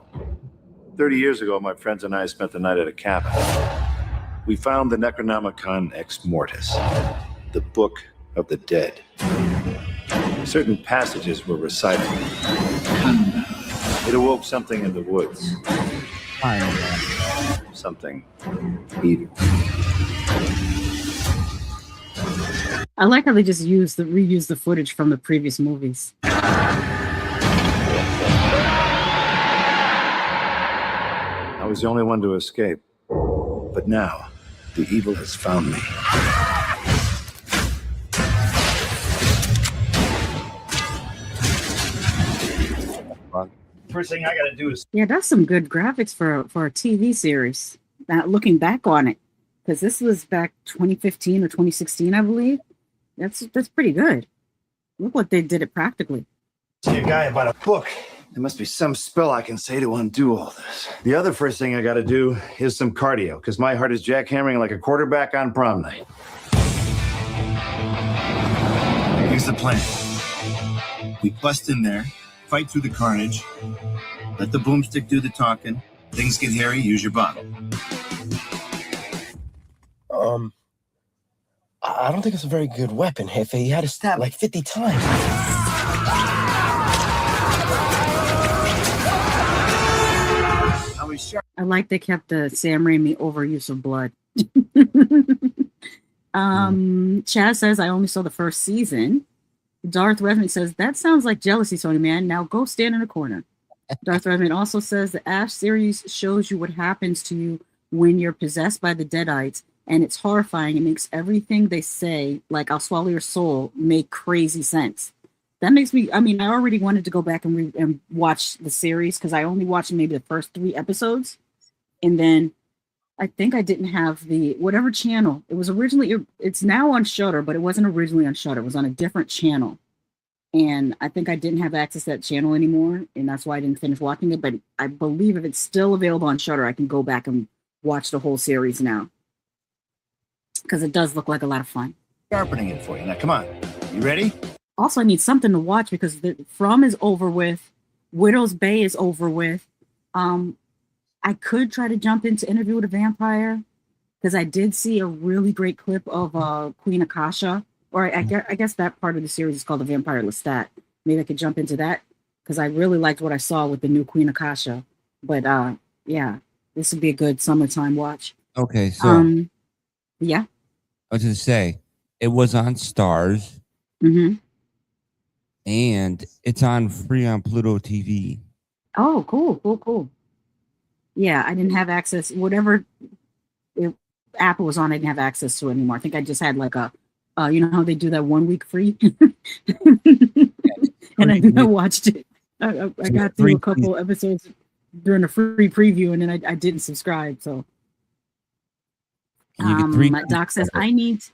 30 years ago, my friends and I spent the night at a cabin. We found the Necronomicon Ex Mortis, the Book of the Dead. Certain passages were recited. It awoke something in the woods. Something evil. I like how they just reuse the footage from the previous movies. I was the only one to escape. But now, the evil has found me. First thing I gotta do is... Yeah, that's some good graphics for a TV series. Now, looking back on it, because this was back 2015 or 2016, I believe. That's pretty good. Look what they did it practically. See a guy about a book. There must be some spell I can say to undo all this. The other first thing I gotta do is some cardio, because my heart is jackhammering like a quarterback on prom night. Here's the plan. We bust in there, fight through the carnage, let the boomstick do the talking. Things get hairy, use your bottle. I don't think it's a very good weapon, Jefe. He had to stab like 50 times. How we sharp? I like they kept the Sam Raimi overuse of blood. Chaz says, I only saw the first season. Darth Redmond says, that sounds like jealousy, Tonyman. Now go stand in a corner. Darth Redmond also says the Ash series shows you what happens to you when you're possessed by the Deadites, and it's horrifying. It makes everything they say, like I'll swallow your soul, make crazy sense. That makes me, I mean, I already wanted to go back and watch the series because I only watched maybe the first 3 episodes. And then I think I didn't have the whatever channel. It was originally, it's now on Shudder, but it wasn't originally on Shudder. It was on a different channel. And I think I didn't have access to that channel anymore. And that's why I didn't finish watching it. But I believe if it's still available on Shudder, I can go back and watch the whole series now. Because it does look like a lot of fun. Sharpening it for you. Now, come on. You ready? Also, I need something to watch because the From is over with. Widow's Bay is over with. I could try to jump into Interview with a Vampire because I did see a really great clip of Queen Akasha, or I guess that part of the series is called The Vampire Lestat. Maybe I could jump into that because I really liked what I saw with the new Queen Akasha. But yeah, this would be a good summertime watch. Okay, so yeah, I was going to say it was on Stars, and it's on free on Pluto TV. Oh, cool. Yeah, I didn't have access. Whatever Apple was on, I didn't have access to it anymore. I think I just had like a, you know how they do that 1 week free? And I watched it. I got through a couple episodes during a free preview, and then I didn't subscribe. So Doc says, I need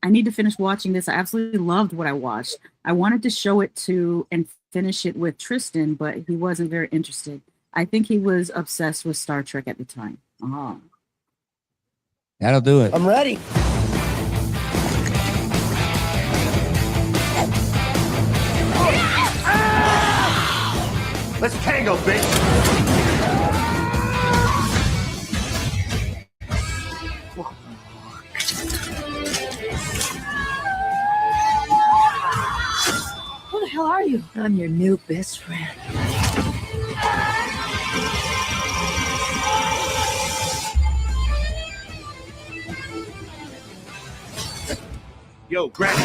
to finish watching this. I absolutely loved what I watched. I wanted to show it to and finish it with Tristan, but he wasn't very interested. I think he was obsessed with Star Trek at the time. That'll do it. I'm ready. Let's tango, bitch. Who the hell are you? I'm your new best friend. Yo, grab it.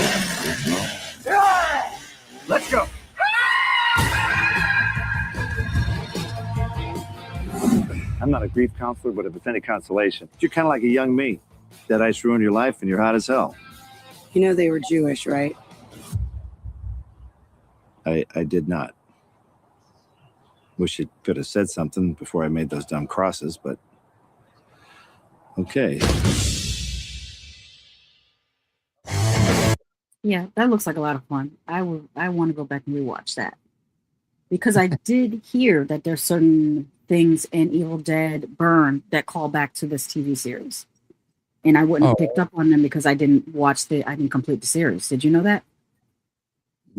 Let's go. I'm not a grief counselor, but if it's any consolation, you're kind of like a young me. That ice ruined your life, and you're hot as hell. You know they were Jewish, right? I did not. Wish you could have said something before I made those dumb crosses, but okay. Yeah, that looks like a lot of fun. I want to go back and rewatch that because I did hear that there's certain things in Evil Dead Burn that call back to this TV series, and I wouldn't have picked up on them because I didn't complete the series. Did you know that?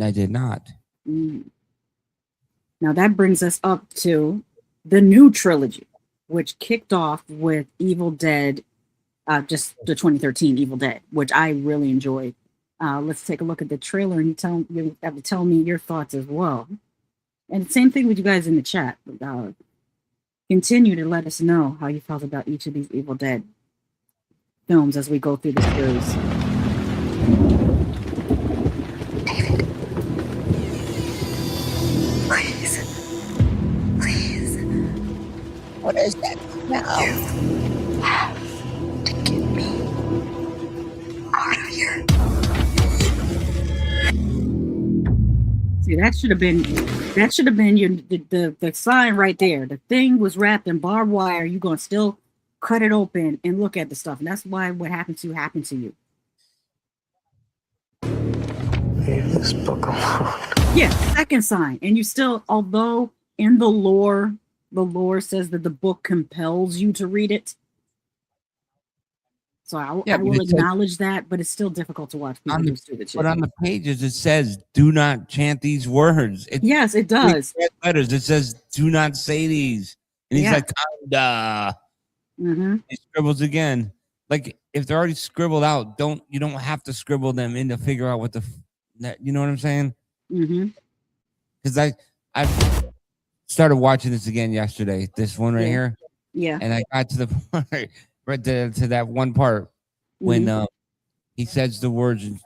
I did not. Now that brings us up to the new trilogy, which kicked off with Evil Dead, just the 2013 Evil Dead, which I really enjoyed. Let's take a look at the trailer, and you have to tell me your thoughts as well. And same thing with you guys in the chat. Continue to let us know how you felt about each of these Evil Dead films as we go through the series. David. Please. What is that now? You have to get me out of here. See, that should have been the sign right there. The thing was wrapped in barbed wire. You're gonna still cut it open and look at the stuff, and that's why what happened to you happened to you. Leave this book alone. Yeah, second sign, and you still, although in the lore says that the book compels you to read it. So I will acknowledge that, but it's still difficult to watch people do stupid shit. But on the pages, it says, do not chant these words. Yes, it does. Letters. It says, do not say these. And he's like, kinda. He scribbles again. Like, if they're already scribbled out, you don't have to scribble them in to figure out what you know what I'm saying? Because I started watching this again yesterday. This one right here. Yeah. And I got to the part, right to that one part when he says the words, and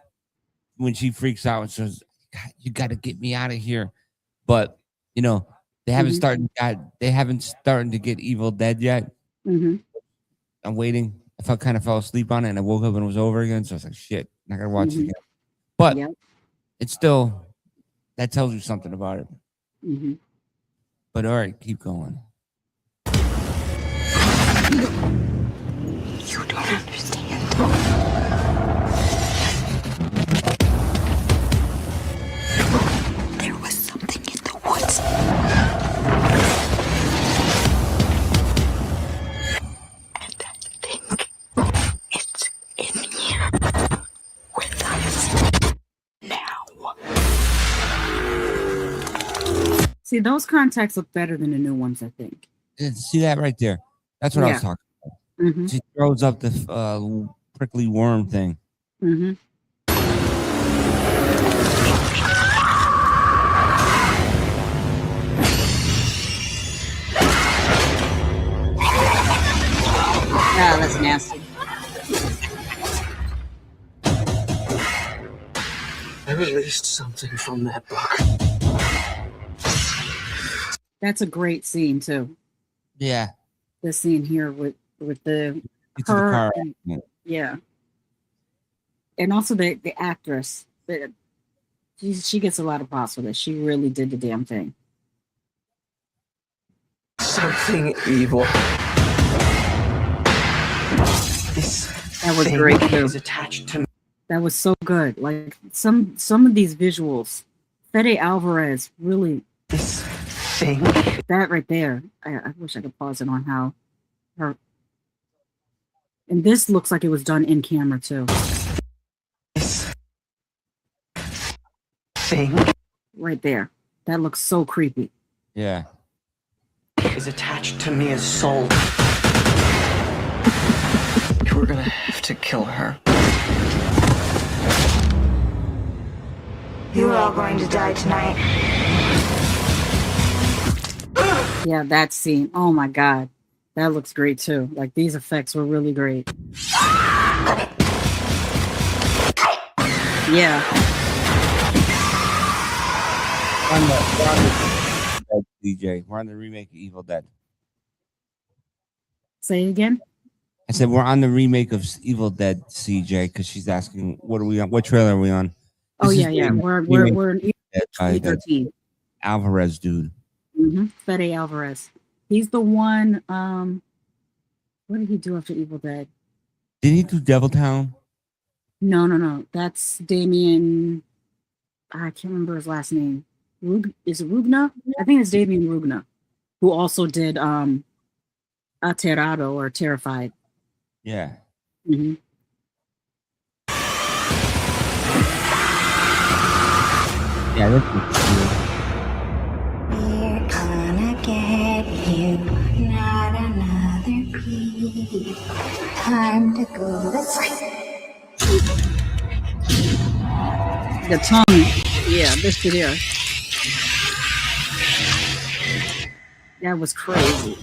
when she freaks out and says, God, you got to get me out of here. But, you know, they haven't started to get Evil Dead yet. Mm-hmm. I'm waiting. I kind of fell asleep on it, and I woke up and it was over again. So I was like, shit, I'm not going to watch it again. But it's still, that tells you something about it. Mm-hmm. But all right, keep going. You don't understand. There was something in the woods. And I think it's in here with us now. See, those contacts look better than the new ones, I think. See that right there? That's what I was talking about. Mm-hmm. She throws up the prickly worm thing. Mm-hmm. Ah, that's nasty. I released something from that book. That's a great scene too. Yeah. The scene here with the It's the car and, accident. yeah, and also the actress. She gets a lot of props for this. She really did the damn thing. Something evil. That was great too. Attached to me. That was so good. Like some of these visuals, Fede Alvarez really. This thing. That right there. I wish I could pause it on how her. And this looks like it was done in camera too. This thing. Right there. That looks so creepy. Yeah. Is attached to Mia's soul. We're gonna have to kill her. You are all going to die tonight. Yeah, that scene. Oh my god. That looks great too. Like these effects were really great. Yeah. DJ. We're on the remake of Evil Dead. Say it again. I said we're on the remake of Evil Dead, CJ, because she's asking what are we on? What trailer are we on? Oh yeah. We're in Evil Dead 2013. Alvarez dude. Mm-hmm. Fede Alvarez. He's the one. What did he do after Evil Dead? Did he do Devil Town? No. That's Damien. I can't remember his last name. Is it Rugna? I think it's Damien Rugna, who also did Aterrado or Terrified. Yeah. Mm-hmm. Yeah, that's cool. We're gonna get you, not another piece. Time to go to sleep. The tongue. Yeah, this shit here. That was crazy.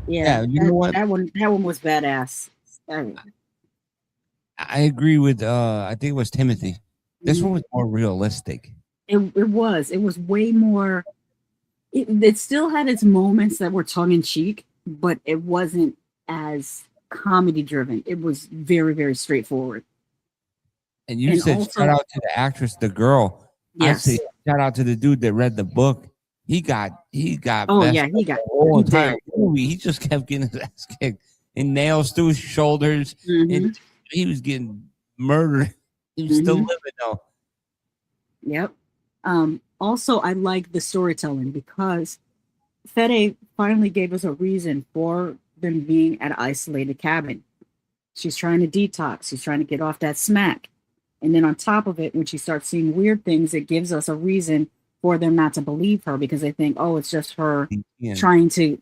Yeah, you know what? That one was badass. I agree with I think it was Timothy. This one was more realistic. It was way more. It still had its moments that were tongue in cheek, but it wasn't as comedy driven. It was very, very straightforward. And you said also, shout out to the actress, the girl. Yes. I say shout out to the dude that read the book. He got. Oh yeah, he got the whole entire movie. He just kept getting his ass kicked and nails through his shoulders, and he was getting murdered. He was still living though. Yep. Also, I like the storytelling because Fede finally gave us a reason for them being at an isolated cabin. She's trying to detox. She's trying to get off that smack. And then on top of it, when she starts seeing weird things, it gives us a reason for them not to believe her because they think, oh, it's just her trying to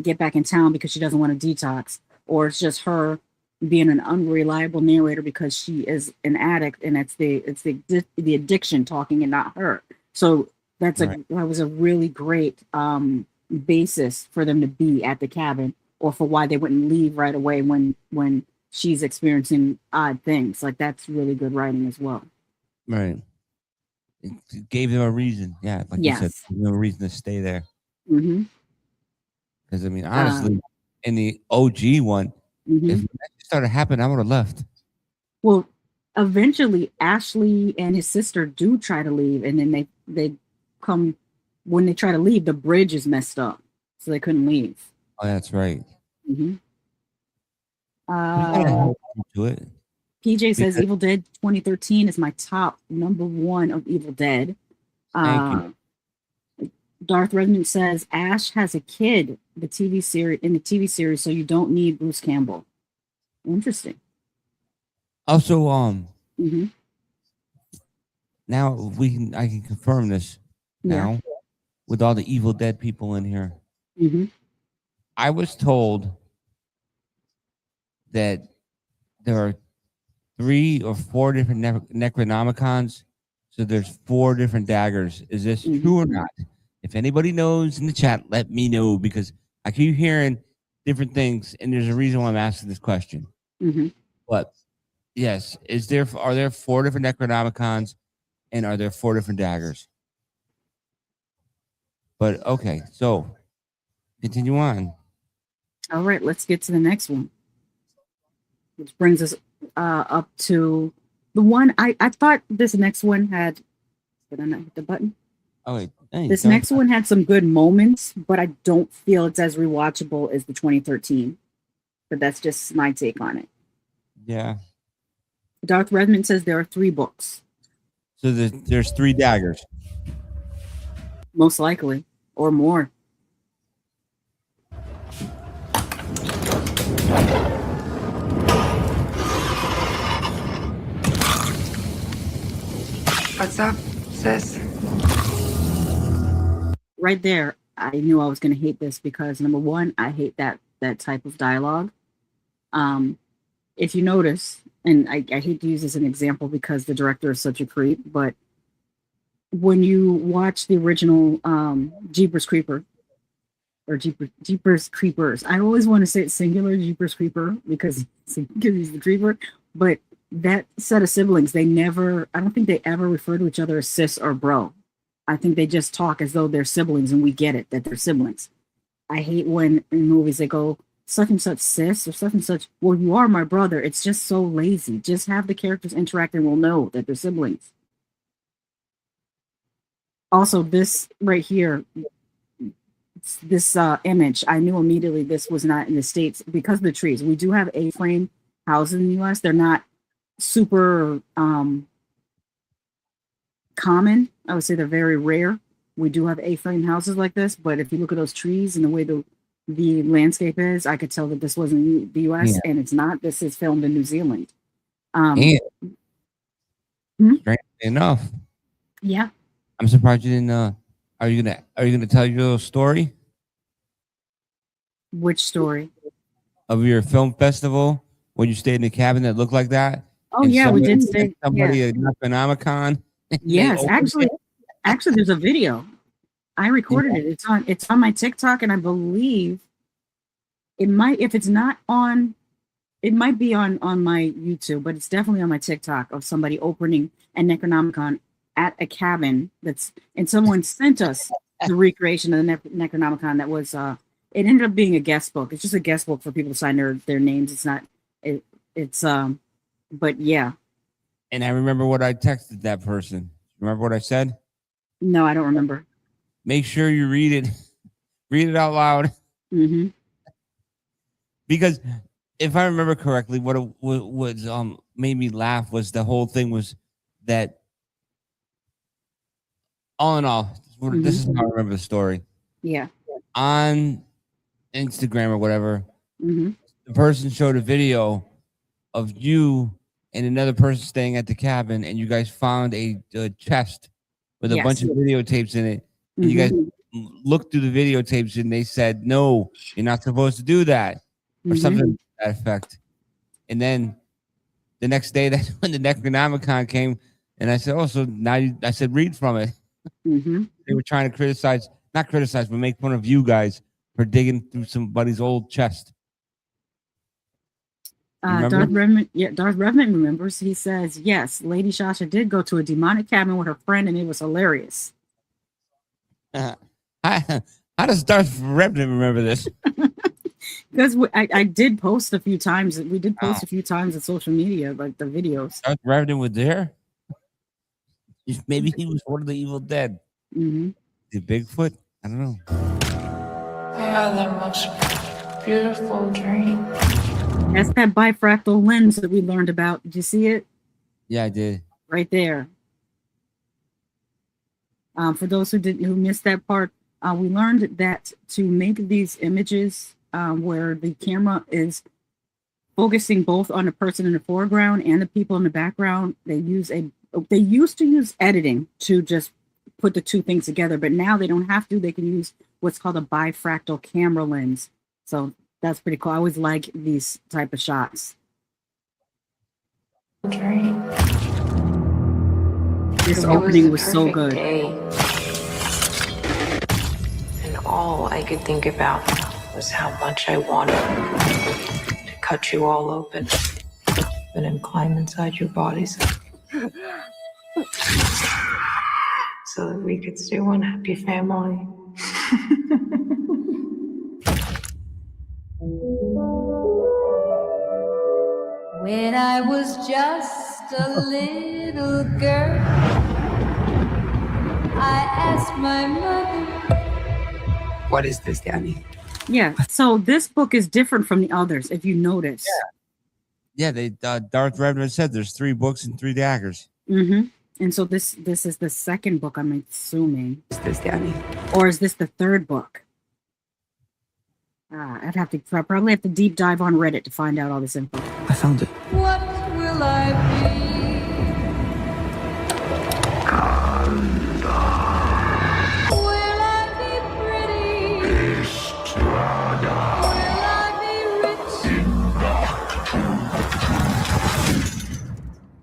get back in town because she doesn't want to detox, or it's just her being an unreliable narrator because she is an addict and it's the addiction talking and not her. So That was a really great basis for them to be at the cabin, or for why they wouldn't leave right away when she's experiencing odd things. Like, that's really good writing as well. Right. It gave them a reason. Yeah, like you said, no reason to stay there. Mm-hmm. Because I mean, honestly, in the OG one, if that started happening, I would have left. Well, eventually, Ashley and his sister do try to leave, and then they come when they try to leave. The bridge is messed up, so they couldn't leave. Oh, that's right. Mm-hmm. To it. PJ says Evil Dead 2013 is my top number 1 of Evil Dead. Thank you. Darth Redmond says Ash has a kid in the TV series, so you don't need Bruce Campbell. Interesting. Also, now I can confirm this now with all the Evil Dead people in here. Mm-hmm. I was told that there are 3 or 4 different Necronomicons, so there's 4 different daggers. Is this true or not? If anybody knows in the chat, let me know, because I keep hearing different things, and there's a reason why I'm asking this question. Mm-hmm. But yes, are there 4 different Necronomicons, and are there 4 different daggers? But okay, so continue on. All right, let's get to the next one, which brings us up to the one I thought this next one had. Did I not hit the button? Oh wait, this next one had some good moments, but I don't feel it's as rewatchable as the 2013. But that's just my take on it. Yeah. Darth Redmond says there are 3 books. So there's 3 daggers. Most likely, or more. What's up, sis? Right there, I knew I was going to hate this because, number 1, I hate that type of dialogue. If you notice, and I hate to use this as an example because the director is such a creep, but when you watch the original Jeepers Creepers, I always want to say it's singular Jeepers Creeper because he's the creeper, but that set of siblings, I don't think they ever refer to each other as sis or bro. I think they just talk as though they're siblings, and we get it that they're siblings. I hate when in movies they go, such and such sis or such and such, well, you are my brother. It's just so lazy. Just have the characters interact and we'll know that they're siblings. Also, this right here, this image, I knew immediately this was not in the States because of the trees. We do have A-frame houses in the US. They're not super common. I would say they're very rare. We do have A-frame houses like this, but if you look at those trees and the way the landscape is, I could tell that this wasn't the US, and it's not. This is filmed in New Zealand. Strangely enough. Yeah. I'm surprised you didn't are you gonna tell your little story? Which story? Of your film festival when you stayed in the cabin that looked like that? Oh yeah, we did stay. Somebody a Necronomicon. Yes, actually there's a video. I recorded it. It's on my TikTok, and I believe it might, if it's not on, it might be on my YouTube, but it's definitely on my TikTok of somebody opening a Necronomicon at a cabin and someone sent us the recreation of the Necronomicon that was it ended up being a guest book. It's just a guest book for people to sign their names. It's not but yeah. And I remember what I texted that person. Remember what I said? No, I don't remember. Make sure you read it. Read it out loud. Mm-hmm. Because if I remember correctly, what made me laugh was the whole thing was that all in all, this is how I remember the story. Yeah. On Instagram or whatever, the person showed a video of you and another person staying at the cabin, and you guys found a chest with a bunch of videotapes in it. And you guys looked through the videotapes and they said, no, you're not supposed to do that, or something to that effect. And then the next day, that's when the Necronomicon came, and I said, oh, so now I said, read from it. Mm-hmm. They were trying to not criticize, but make fun of you guys for digging through somebody's old chest. Darth Revenant remembers. He says, yes, Lady Shasha did go to a demonic cabin with her friend, and it was hilarious. How does Darth Revenant remember this? Because I did post a few times. We did post a few times on social media, like the videos. Darth Revenant was there? Maybe he was one of the Evil Dead. Mm-hmm. The Bigfoot? I don't know. I had the most beautiful dream. That's that bifractal lens that we learned about. Did you see it? Yeah, I did. Right there. For those who missed that part, we learned that to make these images where the camera is focusing both on the person in the foreground and the people in the background, they used to use editing to just put the two things together, but now they don't have to. They can use what's called a bifractal camera lens. So that's pretty cool. I always like these type of shots. This opening was so good. And all I could think about was how much I wanted to cut you all open and then climb inside your bodies so that we could stay one happy family. When I was just a little girl, I asked my mother. What is this, Danny? Yeah, so this book is different from the others, if you notice. Yeah, they Darth Revenant said there's 3 books and 3 daggers. Mm-hmm. And so this is the second book, I'm assuming. Is this Danny? Or is this the third book? I'd have to probably have to deep dive on Reddit to find out all this info. I found it. What will I be? Will I be pretty? Will I be rich?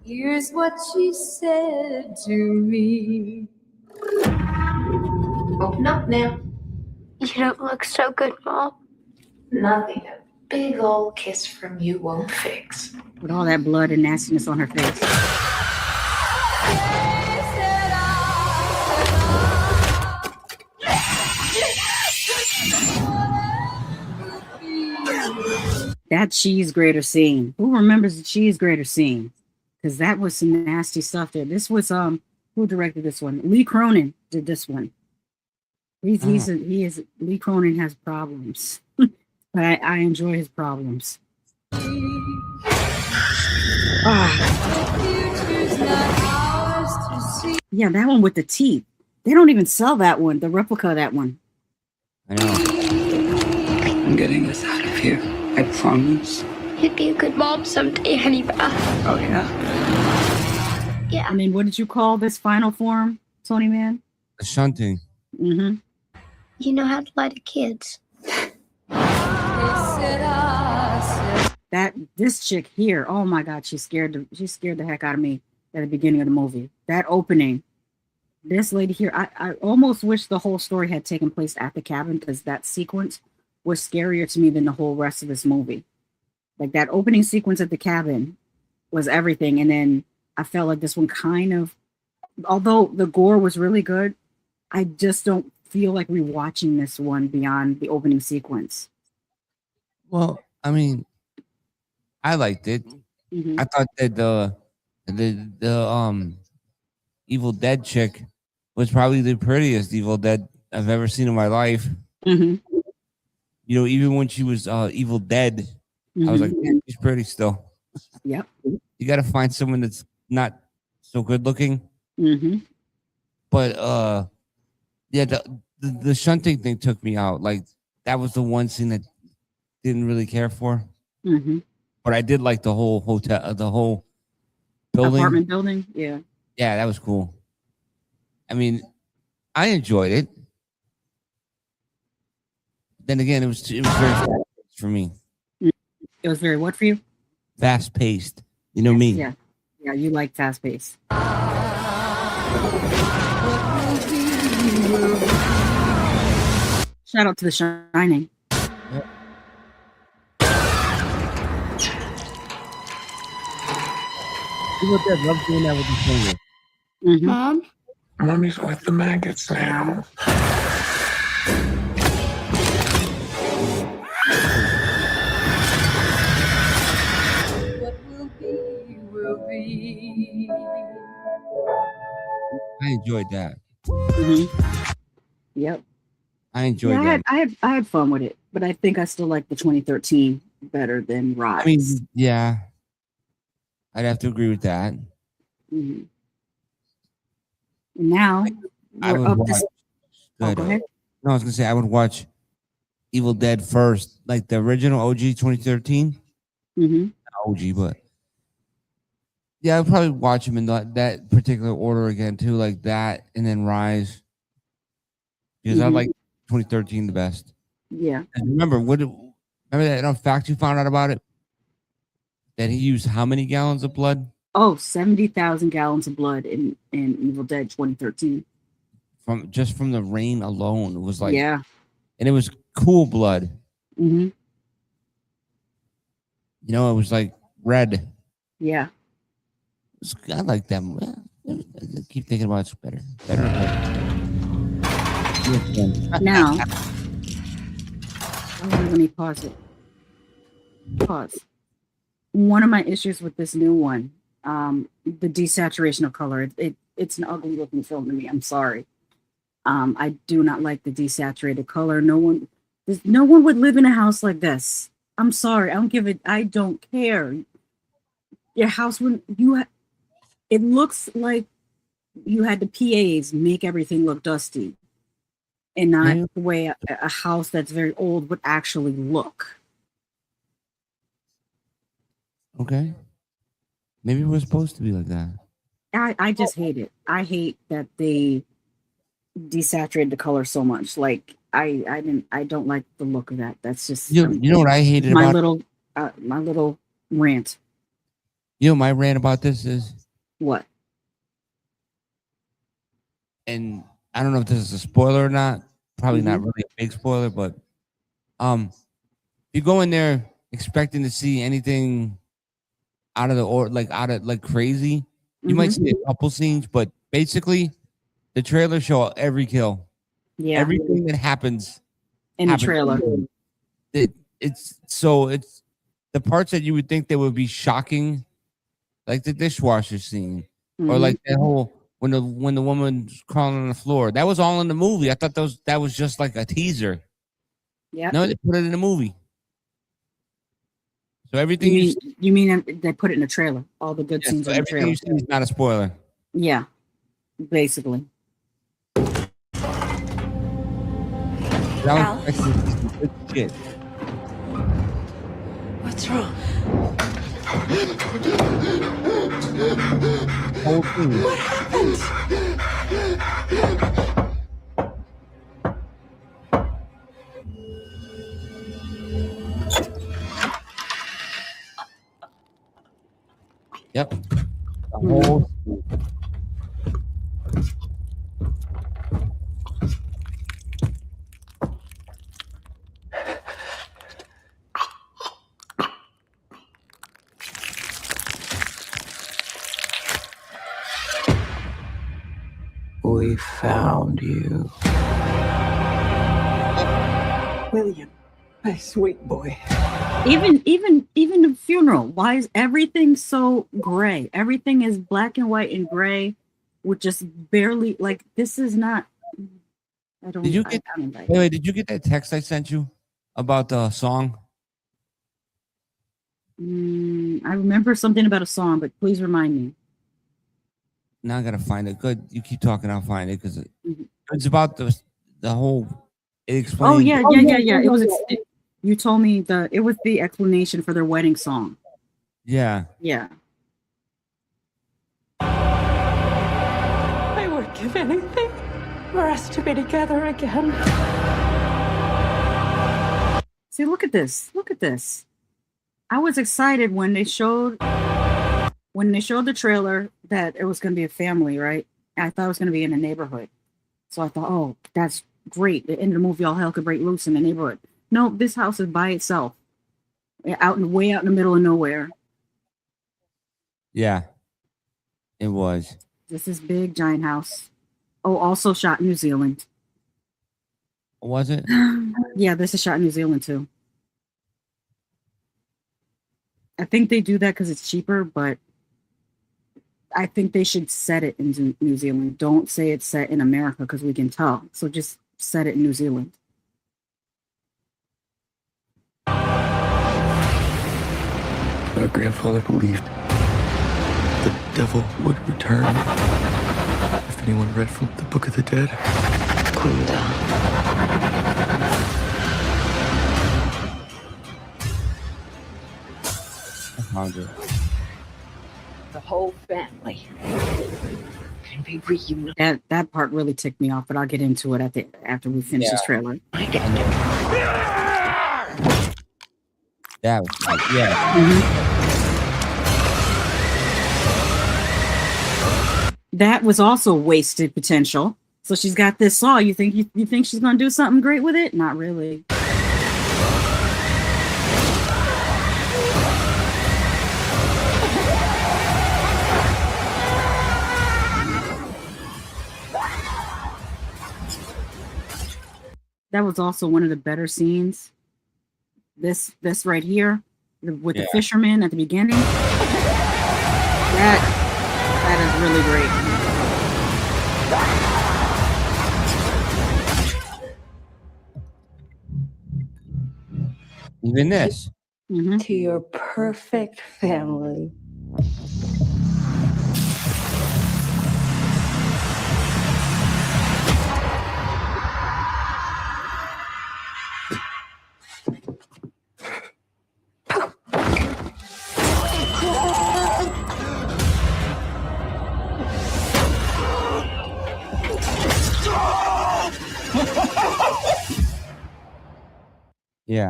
Here's what she said to me. Open up now. You don't look so good, Mom. Nothing a big old kiss from you won't fix. With all that blood and nastiness on her face. That cheese grater scene. Who remembers the cheese grater scene? Because that was some nasty stuff there. This was who directed this one? Lee Cronin did this one. Lee Cronin has problems, but I enjoy his problems. Yeah, that one with the teeth. They don't even sell that one, the replica of that one. I know. I'm getting us out of here. I promise. You'd be a good mom someday, honey bear. Oh, yeah? Yeah. I mean, what did you call this final form, Tonyman? The shunting. Mm-hmm. You know how to lie to kids. This chick here, oh my God, she scared the heck out of me at the beginning of the movie. That opening, this lady here, I almost wish the whole story had taken place at the cabin, because that sequence was scarier to me than the whole rest of this movie. Like that opening sequence at the cabin was everything, and then I felt like this one kind of, although the gore was really good, I just don't feel like rewatching this one beyond the opening sequence. Well, I mean, I liked it. Mm-hmm. I thought that the Evil Dead chick was probably the prettiest Evil Dead I've ever seen in my life. Mm-hmm. You know, even when she was Evil Dead, I was like, man, she's pretty still. Yep. You got to find someone that's not so good looking. Mm-hmm. But yeah, the shunting thing took me out. Like that was the one scene that didn't really care for. Mm-hmm. But I did like the whole hotel, the whole building, apartment building. Yeah. Yeah, that was cool. I mean, I enjoyed it. Then again, it was very fast-paced for me. It was very what for you? Fast paced. You know me. Yeah. Yeah, you like fast paced. What will be Shout out to The Shining. People that love doing that with the finger. Mom? Mommy's with the maggots now. What will be, will be. I enjoyed that. Yep. I enjoyed that. I had fun with it, but I think I still like the 2013 better than Rise. I mean, yeah, I'd have to agree with that. Now we're up this. Good. Go ahead. No, I was gonna say I would watch Evil Dead first, like the original OG 2013. OG, but yeah, I'd probably watch them in that particular order again too, like that, and then Rise, because I like 2013 the best. Yeah. And remember that fact you found out about it? That he used how many gallons of blood? Oh, 70,000 gallons of blood in Evil Dead 2013. From the rain alone. It was like, yeah. And it was cool blood. Mm-hmm. You know, it was like red. Yeah. I like them. I keep thinking about it's better. Now, let me pause it. Pause. One of my issues with this new one, the desaturation of color, it's an ugly looking film to me. I'm sorry. I do not like the desaturated color. No one would live in a house like this. I'm sorry. I don't care. Your house it looks like you had the PAs make everything look dusty, and not the way a house that's very old would actually look. Okay. Maybe it was supposed to be like that. I just hate it. I hate that they desaturated the color so much. Like I don't like the look of that. That's just you know what I hated my about my little rant. You know my rant about this is what? And I don't know if this is a spoiler or not. Probably not really a big spoiler, but if you go in there expecting to see anything out of crazy, you might see a couple scenes, but basically the trailers show every kill. Yeah. Everything that happens in the trailer. It's the parts that you would think that would be shocking, like the dishwasher scene, or like that whole when the woman's crawling on the floor. That was all in the movie. I thought that was just like a teaser. Yeah. No, they put it in the movie. So everything you mean they put it in the trailer? All the good scenes in the trailer. Everything you see is not a spoiler. Yeah, basically. That was good shit. What's wrong? Whole thing. What happened? Yep. The whole We found you. William, my sweet boy. Even the funeral. Why is everything so gray? Everything is black and white and gray, with just barely this is not. I don't. Did you get? Wait, did you get that text I sent you about the song? I remember something about a song, but please remind me. Now I gotta find it. Good, you keep talking. I'll find it because it's about the whole. It explains. Oh yeah. It was. You told me it was the explanation for their wedding song. Yeah. Yeah. I would give anything for us to be together again. See, look at this. Look at this. I was excited when they showed the trailer that it was going to be a family, right? I thought it was going to be in a neighborhood. So I thought, oh, that's great. The end of the movie, all hell could break loose in the neighborhood. No, this house is by itself, way out in the middle of nowhere. Yeah, it was. This is big, giant house. Oh, also shot in New Zealand. Was it? Yeah, this is shot in New Zealand too. I think they do that because it's cheaper, but I think they should set it in New Zealand. Don't say it's set in America because we can tell. So just set it in New Zealand. My grandfather believed the devil would return. If anyone read from the Book of the Dead. I found it. The whole family can be reunited. That part really ticked me off, but I'll get into it after we finish this trailer. That was yeah. That was also wasted potential. So she's got this saw. You think she's gonna do something great with it? Not really. That was also one of the better scenes. This right here with the fisherman at the beginning. That is really great. Even this. To your perfect family.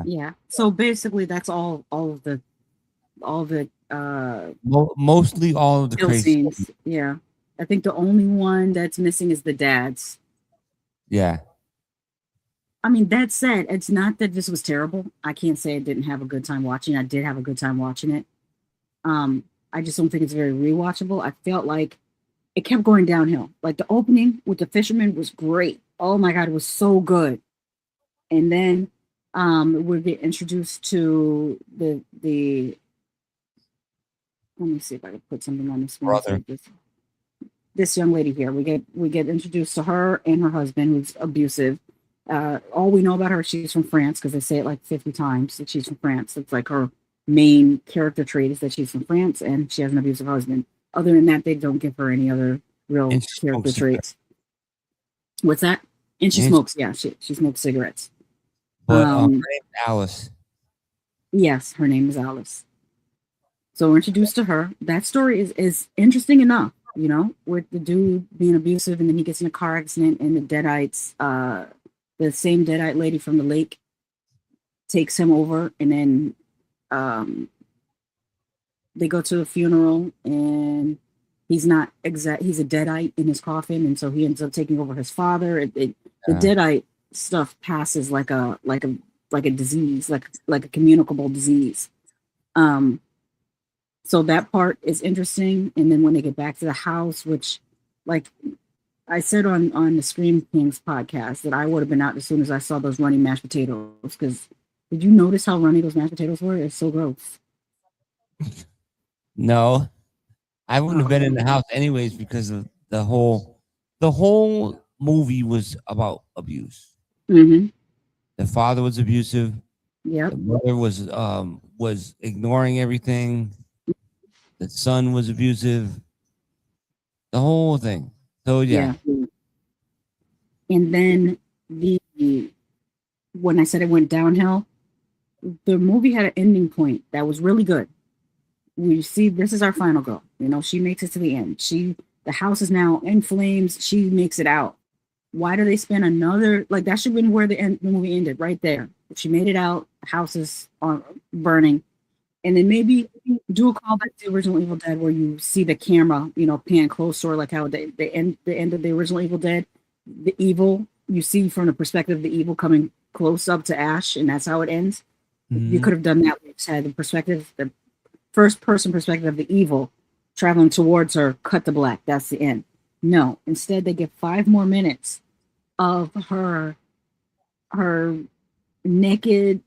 Yeah. So basically, that's all of the mostly all of the kill crazy scenes. Yeah. I think the only one that's missing is the dad's. Yeah. I mean, that said, it's not that this was terrible. I can't say I didn't have a good time watching. I did have a good time watching it. I just don't think it's very rewatchable. I felt like it kept going downhill. Like the opening with the fisherman was great. Oh my God, it was so good. And then we get introduced to the let me see if I can put something on the screen. This young lady here. We get introduced to her and her husband, who's abusive. All we know about her, she's from France, because they say it like 50 times that she's from France. It's like her main character trait is that she's from France and she has an abusive husband. Other than that, they don't give her any other real character traits. What's that? And she smokes. Yeah, she smokes cigarettes. But her name's Alice. Yes, her name is Alice. So we're introduced to her. That story is interesting enough, you know, with the dude being abusive and then he gets in a car accident and the Deadites, the same Deadite lady from the lake takes him over, and then they go to a funeral and he's not he's a Deadite in his coffin, and so he ends up taking over his father. The Deadite stuff passes like a disease, like a communicable disease. So that part is interesting. And then when they get back to the house, which, like I said on the Scream Kings podcast, that I would have been out as soon as I saw those runny mashed potatoes. Because did you notice how runny those mashed potatoes were? It's so gross. No, I wouldn't have been in the house anyways, because of the whole movie was about abuse. Mm-hmm. The father was abusive. Yep. The mother was ignoring everything. The son was abusive. The whole thing. So yeah. And then when I said it went downhill, the movie had an ending point that was really good. We see this is our final girl. You know, she makes it to the end. The house is now in flames. She makes it out. Why do they spend another, like, that should have been where the movie ended, right there. If she made it out, houses are burning. And then maybe do a callback to the original Evil Dead where you see the camera, you know, pan closer, like how the end of the original Evil Dead, the evil you see from the perspective of the evil coming close up to Ash, and that's how it ends. You could have done that. We just had the first person perspective of the evil traveling towards her, cut to black. That's the end. No, instead they get 5 more minutes of her naked,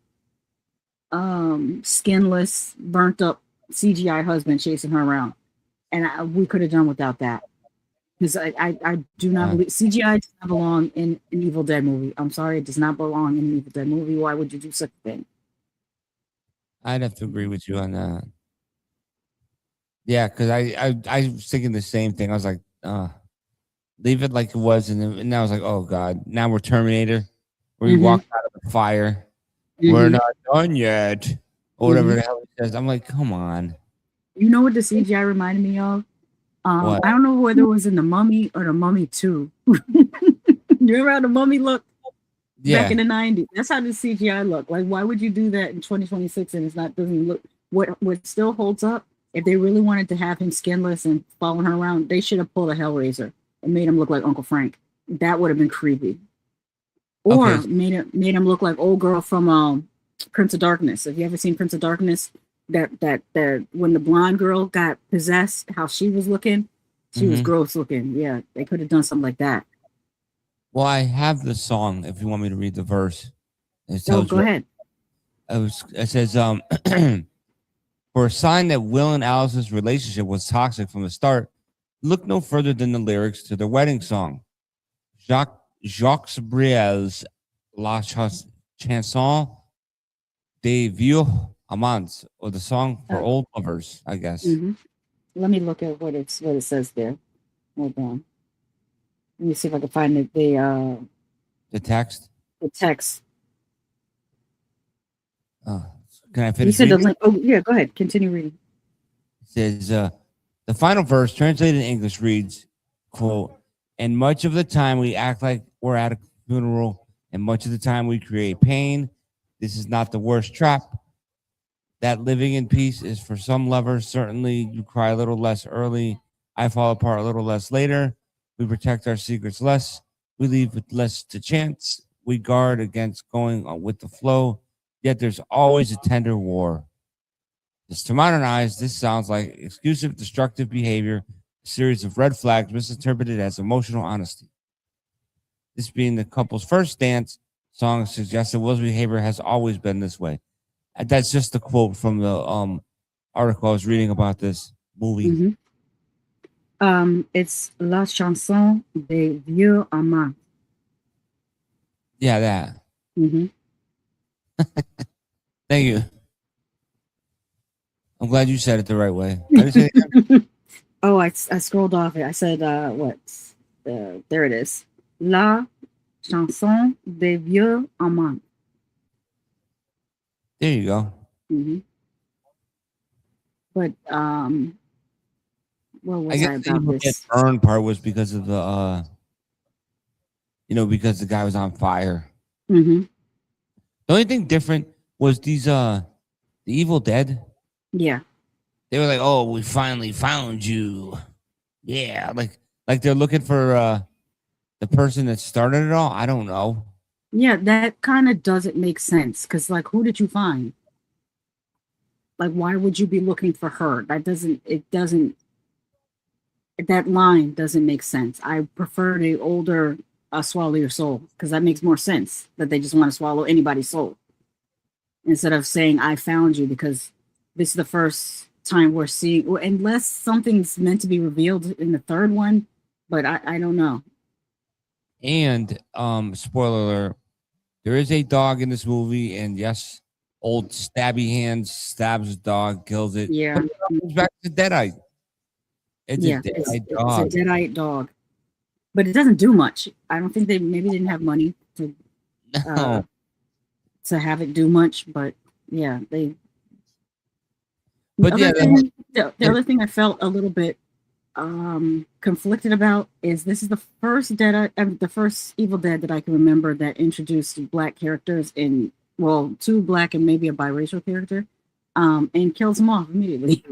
skinless, burnt up CGI husband chasing her around, and we could have done without that. Because I do not believe CGI does not belong in an Evil Dead movie. I'm sorry, it does not belong in an Evil Dead movie. Why would you do such a thing? I'd have to agree with you on that. Yeah, because I was thinking the same thing. I was like, leave it like it was, and I was like, oh god, now we're Terminator, where you walk out of the fire. We're not done yet, or whatever the hell he says. I'm like, come on. You know what the CGI reminded me of? What? I don't know whether it was in The Mummy or The Mummy 2. You remember how The Mummy looked back in the 90s? That's how the CGI looked. Like, why would you do that in 2026 and doesn't look what still holds up? If they really wanted to have him skinless and following her around, they should have pulled a Hellraiser and made him look like Uncle Frank. That would have been creepy. Or made him look like old girl from Prince of Darkness. Have you ever seen Prince of Darkness? That when the blonde girl got possessed, how she was looking, she was gross looking. Yeah, they could have done something like that. Well, I have the song. If you want me to read the verse, Go ahead. It says, for a sign that Will and Alice's relationship was toxic from the start, look no further than the lyrics to their wedding song. Jacques Brel's La Chanson des Vieux Amants, or the song for old lovers, I guess. Let me look at what it says there. Hold on. Let me see if I can find it. The text. The text. Can I finish? You said the link. Oh yeah, go ahead. Continue reading. It says the final verse, translated in English, reads, quote, and much of the time we act like we're at a funeral, and much of the time we create pain. This is not the worst trap. That living in peace is for some lovers. Certainly you cry a little less early. I fall apart a little less later. We protect our secrets less. We leave it less to chance. We guard against going with the flow. Yet there's always a tender war. Just to modern eyes, this sounds like exclusive, destructive behavior, a series of red flags misinterpreted as emotional honesty. This being the couple's first dance, song suggests that Will's behavior has always been this way. That's just a quote from the article I was reading about this movie. It's La Chanson des Vieux Amants. Yeah, that. Thank you. I'm glad you said it the right way. Oh, I scrolled off it. I said, there it is. La Chanson des Vieux Amants. There you go. But what was I guess the about this? burn part was because of the because the guy was on fire. The only thing different was these the Evil Dead. Yeah. They were like, oh, we finally found you. Yeah, like they're looking for the person that started it all. I don't know. Yeah, that kind of doesn't make sense because, like, who did you find? Like, why would you be looking for her? That line doesn't make sense. I prefer the older swallow your soul because that makes more sense that they just want to swallow anybody's soul instead of saying I found you, because this is the first time we're seeing, unless something's meant to be revealed in the third one, but I don't know. And spoiler alert, there is a dog in this movie, and yes, old stabby hands stabs a dog, kills it. Yeah. It's back to Deadite. It's a Deadite dog. It's a Deadite dog. But it doesn't do much. I don't think they didn't have money to have it do much, but yeah, they. The other thing I felt a little bit conflicted about is this is the first the first Evil Dead that I can remember that introduced black characters in, well, 2 black and maybe a biracial character, and kills them off immediately.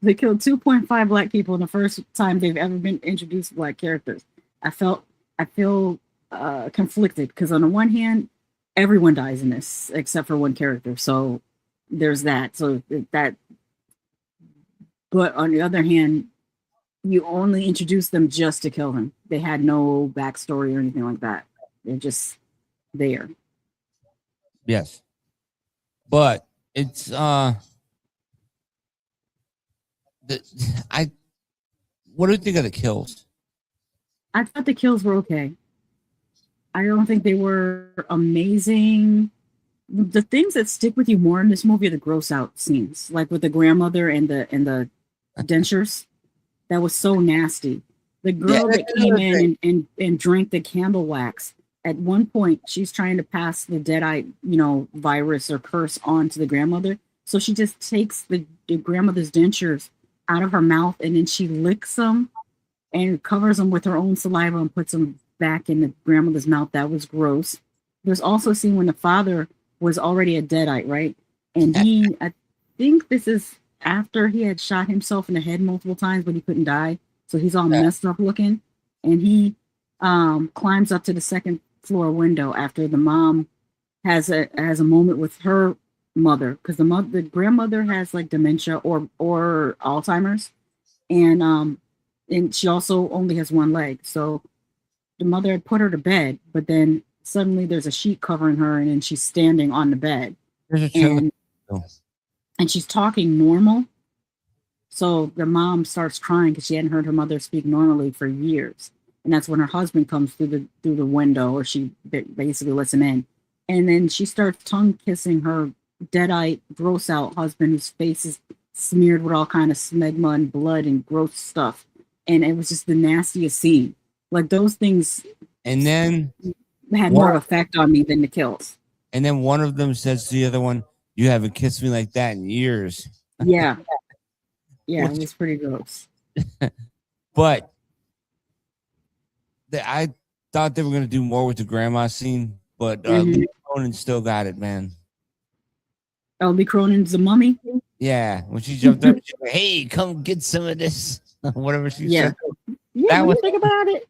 They killed 2.5 black people in the first time they've ever been introduced black characters. I feel conflicted because on the one hand, everyone dies in this except for one character. So there's that. But on the other hand, you only introduce them just to kill him. They had no backstory or anything like that. They're just there. Yes. But it's what do you think of the kills? I thought the kills were okay. I don't think they were amazing. The things that stick with you more in this movie are the gross out scenes, like with the grandmother and the dentures. That was so nasty. The girl that came in and drank the candle wax. At one point, she's trying to pass the deadite, virus or curse on to the grandmother. So she just takes the grandmother's dentures out of her mouth and then she licks them and covers them with her own saliva and puts them back in the grandmother's mouth. That was gross. There's also a scene when the father was already a deadite, right? And I think this is after he had shot himself in the head multiple times, but he couldn't die. So he's all messed up looking. And he climbs up to the second floor window after the mom has a moment with her mother, because the grandmother has like dementia or Alzheimer's, and she also only has one leg. So the mother had put her to bed, but then suddenly there's a sheet covering her, and then she's standing on the bed, and she's talking normal. So the mom starts crying because she hadn't heard her mother speak normally for years. And that's when her husband comes through the window, or she basically lets him in. And then she starts tongue kissing her deadite, gross out husband, whose face is smeared with all kind of smegma and blood and gross stuff. And it was just the nastiest scene. Like those things. And then had more effect on me than the kills. And then one of them says to the other one, "You haven't kissed me like that in years." Yeah. Yeah, it was pretty gross. But I thought they were going to do more with the grandma scene, but Lee Cronin still got it, man. Oh, Lee Cronin's the mummy? Yeah, when she jumped up, she was like, "Hey, come get some of this." Whatever she said. Yeah, when you think about it,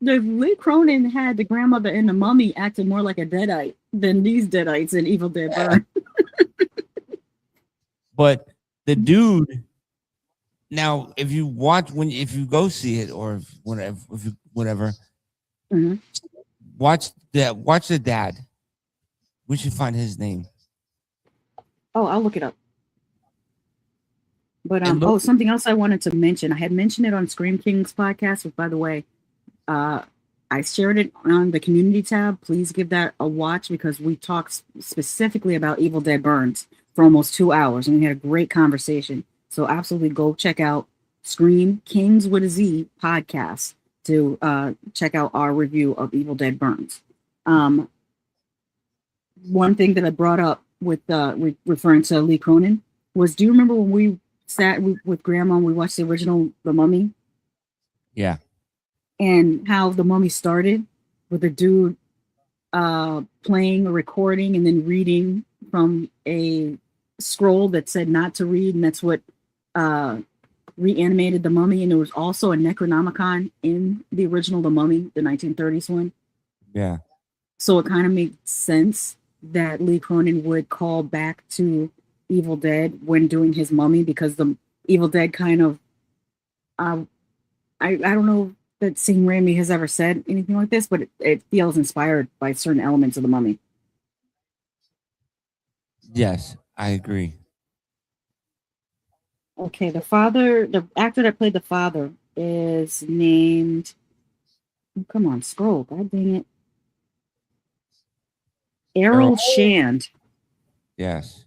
the Lee Cronin had the grandmother and the mummy acting more like a deadite than these deadites in Evil Dead Burn. But the dude, now if you go see it, or whatever, watch the dad. We should find his name. Oh, I'll look it up. But something else I wanted to mention. I had mentioned it on Scream Kings podcast, which, by the way, I shared it on the community tab. Please give that a watch, because we talked specifically about Evil Dead Burns for almost 2 hours, and we had a great conversation. So absolutely go check out Scream Kings with a Z podcast to check out our review of Evil Dead Burns. One thing that I brought up with referring to Lee Cronin was, do you remember when we sat with Grandma and we watched the original The Mummy? Yeah. And how The Mummy started with a dude playing or recording and then reading from a scroll that said not to read, and that's what reanimated The Mummy. And there was also a Necronomicon in the original The Mummy, the 1930s one. Yeah. So it kind of made sense that Lee Cronin would call back to Evil Dead when doing his Mummy, because the Evil Dead kind of I don't know that Sam Raimi has ever said anything like this, but it feels inspired by certain elements of The Mummy. Yes, I agree. Okay, the actor that played the father is named, come on, scroll, god dang it, Errol Shand. Yes.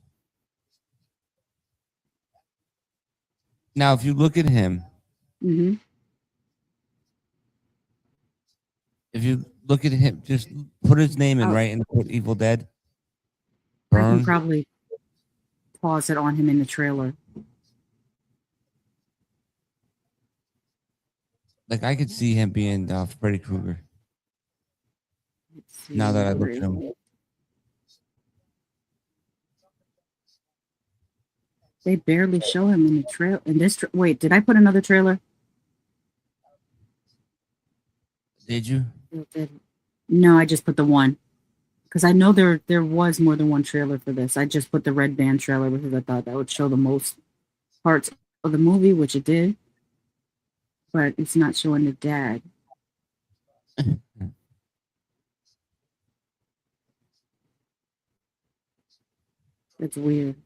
Now, if you look at him, if you look at him, just put his name in, right, and put Evil Dead. I can probably pause it on him in the trailer. Like, I could see him being Freddy Krueger. Now that I look at him. They barely show him in the trailer. Wait, did I put another trailer? Did you? No, I just put the one because I know there was more than one trailer for this. I just put the red band trailer because I thought that would show the most parts of the movie, which it did, but it's not showing the dad. It's weird.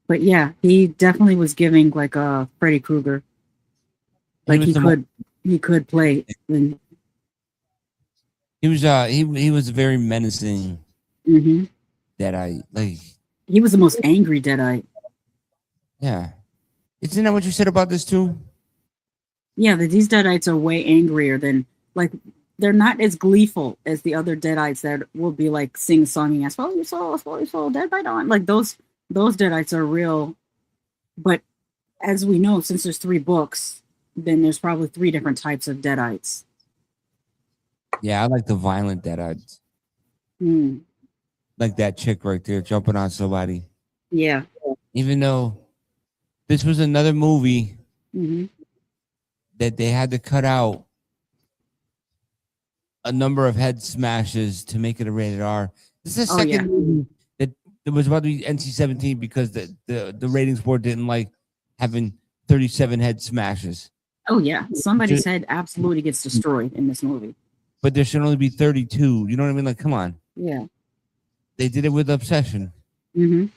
But yeah, he definitely was giving like a Freddy Krueger. Like he could play. And, he was very menacing. Deadite. Like he was the most angry Deadite. Yeah. Isn't that what you said about this too? Yeah, these Deadites are way angrier than like they're not as gleeful as the other Deadites that will be like sing-songing as follow your soul, dead by dawn. Like those Deadites are real. But as we know, since there's 3 books, then there's probably 3 different types of Deadites. Yeah, I like the violent Deadites. Like that chick right there jumping on somebody. Yeah. Even though this was another movie that they had to cut out a number of head smashes to make it a rated R. This is the second movie that was about to be NC-17 because the ratings board didn't like having 37 head smashes. Oh yeah, somebody's head absolutely gets destroyed in this movie. But there should only be 32. You know what I mean? Like, come on. Yeah. They did it with Obsession. It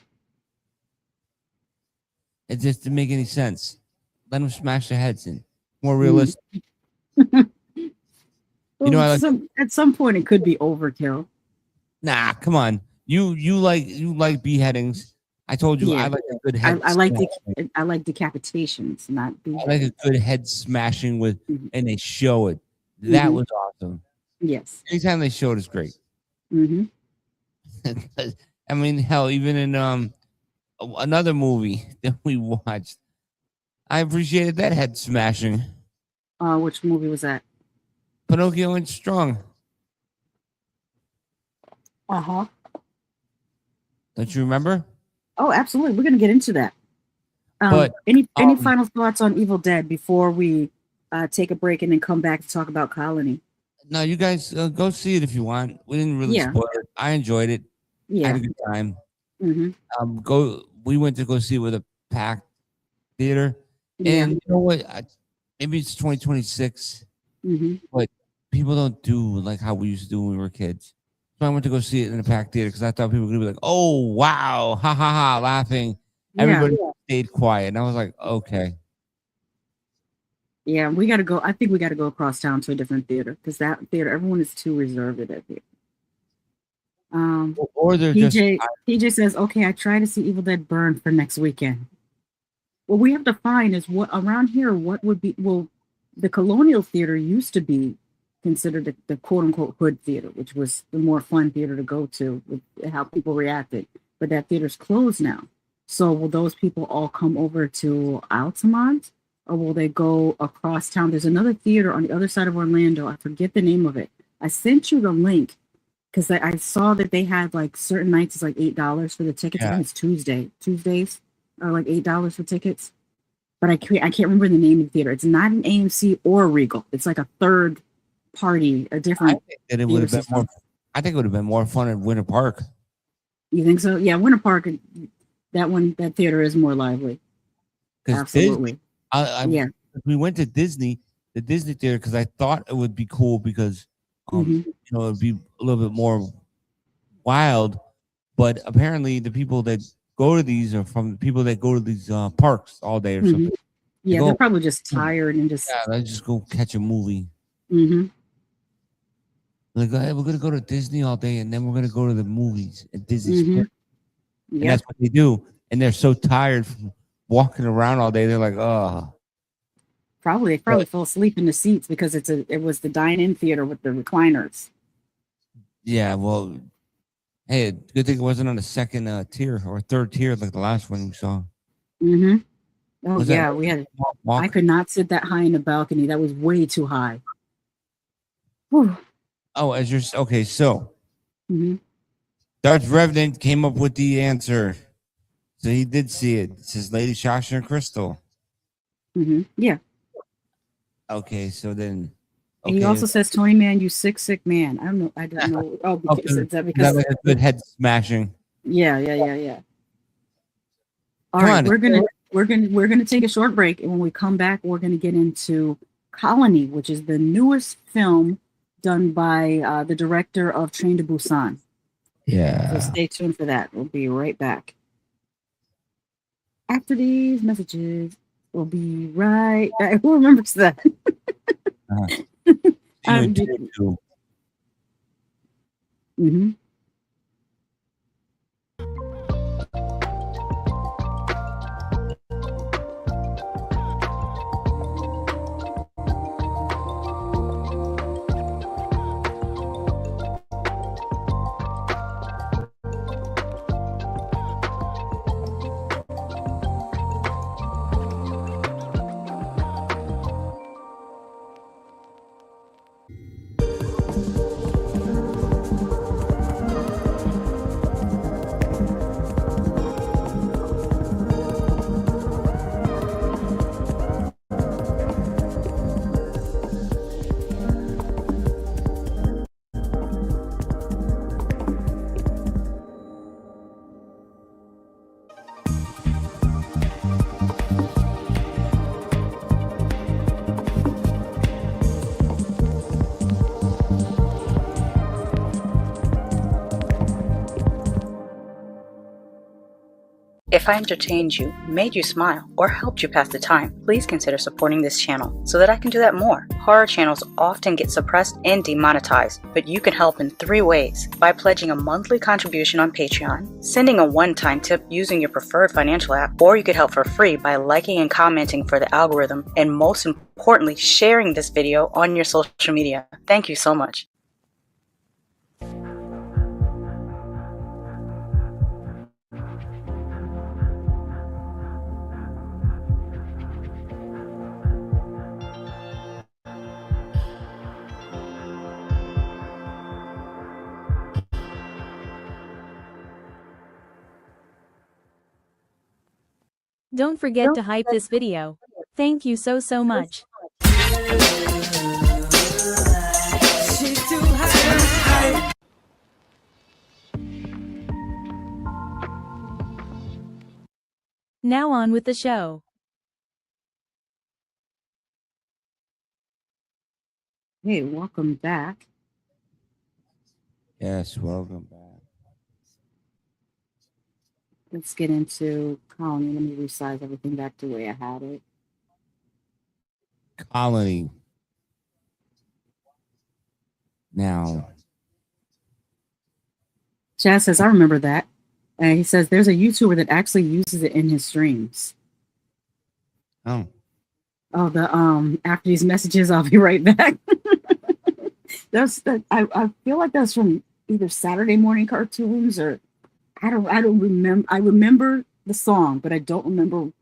just didn't make any sense. Let them smash their heads in. More realistic. Well, You know, at some point it could be overkill. Nah, come on. You like beheadings. I told you I like a good head. I like decapitations, not I like a good head smashing with, and they show it. That was awesome. Yes. Anytime they show it is great. I mean, hell, even in another movie that we watched, I appreciated that head smashing. Which movie was that? Pinocchio Unstrung. Uh-huh. Don't you remember? Oh, absolutely. We're gonna get into that. But any final thoughts on Evil Dead before we take a break and then come back to talk about Colony? No, you guys go see it if you want. We didn't really spoil it. I enjoyed it. I had a good time. We went to go see it with a packed theater. And you know what? Maybe it's 2026, but people don't do like how we used to do when we were kids. So I went to go see it in a packed theater because I thought people were gonna be like, "Oh wow, ha ha ha," laughing. Everybody stayed quiet, and I was like, "Okay." Yeah, we got to go. I think we got to go across town to a different theater because that theater, everyone is too reserved at that theater. Or they're PJ says, "Okay, I try to see Evil Dead burn for next weekend." What we have to find is what around here. What would be the Colonial Theater used to be considered the quote unquote hood theater, which was the more fun theater to go to with how people reacted. But that theater's closed now. So will those people all come over to Altamont? Or will they go across town? There's another theater on the other side of Orlando. I forget the name of it. I sent you the link because I saw that they had like certain nights it's like $8 for the tickets. I think it's Tuesdays are like $8 for tickets. But I can't remember the name of the theater. It's not an AMC or Regal. It's like a third party, a different. I think that it would have been more. I think it would have been more fun at Winter Park. You think so? Yeah, Winter Park. That theater is more lively. Absolutely. We went to Disney, the Disney theater, because I thought it would be cool because you know, it'd be a little bit more wild. But apparently, the people that go to these are from the people that go to these parks all day or something. Yeah, they're probably just tired and just they just go catch a movie. Like, hey, we're gonna go to Disney all day, and then we're gonna go to the movies at Disney. And that's what they do. And they're so tired from walking around all day. They're like, oh. They probably fell asleep in the seats because it was the dine-in theater with the recliners. Yeah, well, hey, good thing it wasn't on the second tier or third tier like the last one we saw. Oh yeah, we had. I could not sit that high in the balcony. That was way too high. Whew. Oh, as you're okay, so Darth Revenant came up with the answer. So he did see it. It says Lady Shasha and Crystal. Yeah. Okay, so then Okay. He also says, Tonyman, you sick man. I don't know. I don't know. Oh, because is that because like a good head smashing? Yeah. All right, we're gonna take a short break, and when we come back, we're gonna get into Colony, which is the newest film done by the director of Train to Busan. Yeah. So stay tuned for that. We'll be right back. After these messages, we'll be right back. Who remembers that? Mm-hmm. If I entertained you, made you smile, or helped you pass the time, please consider supporting this channel so that I can do that more. Horror channels often get suppressed and demonetized, but you can help in 3 ways: by pledging a monthly contribution on Patreon, sending a one-time tip using your preferred financial app, or you could help for free by liking and commenting for the algorithm, and most importantly, sharing this video on your social media. Thank you so much. Don't forget to hype this video. Thank you so much. Now on with the show. Hey, welcome back. Yes, welcome back. Let's get into Colony. Let me resize everything back to the way I had it. Colony. Now. Chaz says, I remember that. And he says there's a YouTuber that actually uses it in his streams. Oh. Oh, after these messages, I'll be right back. I feel like that's from either Saturday morning cartoons or I don't remember. I remember the song, but I don't remember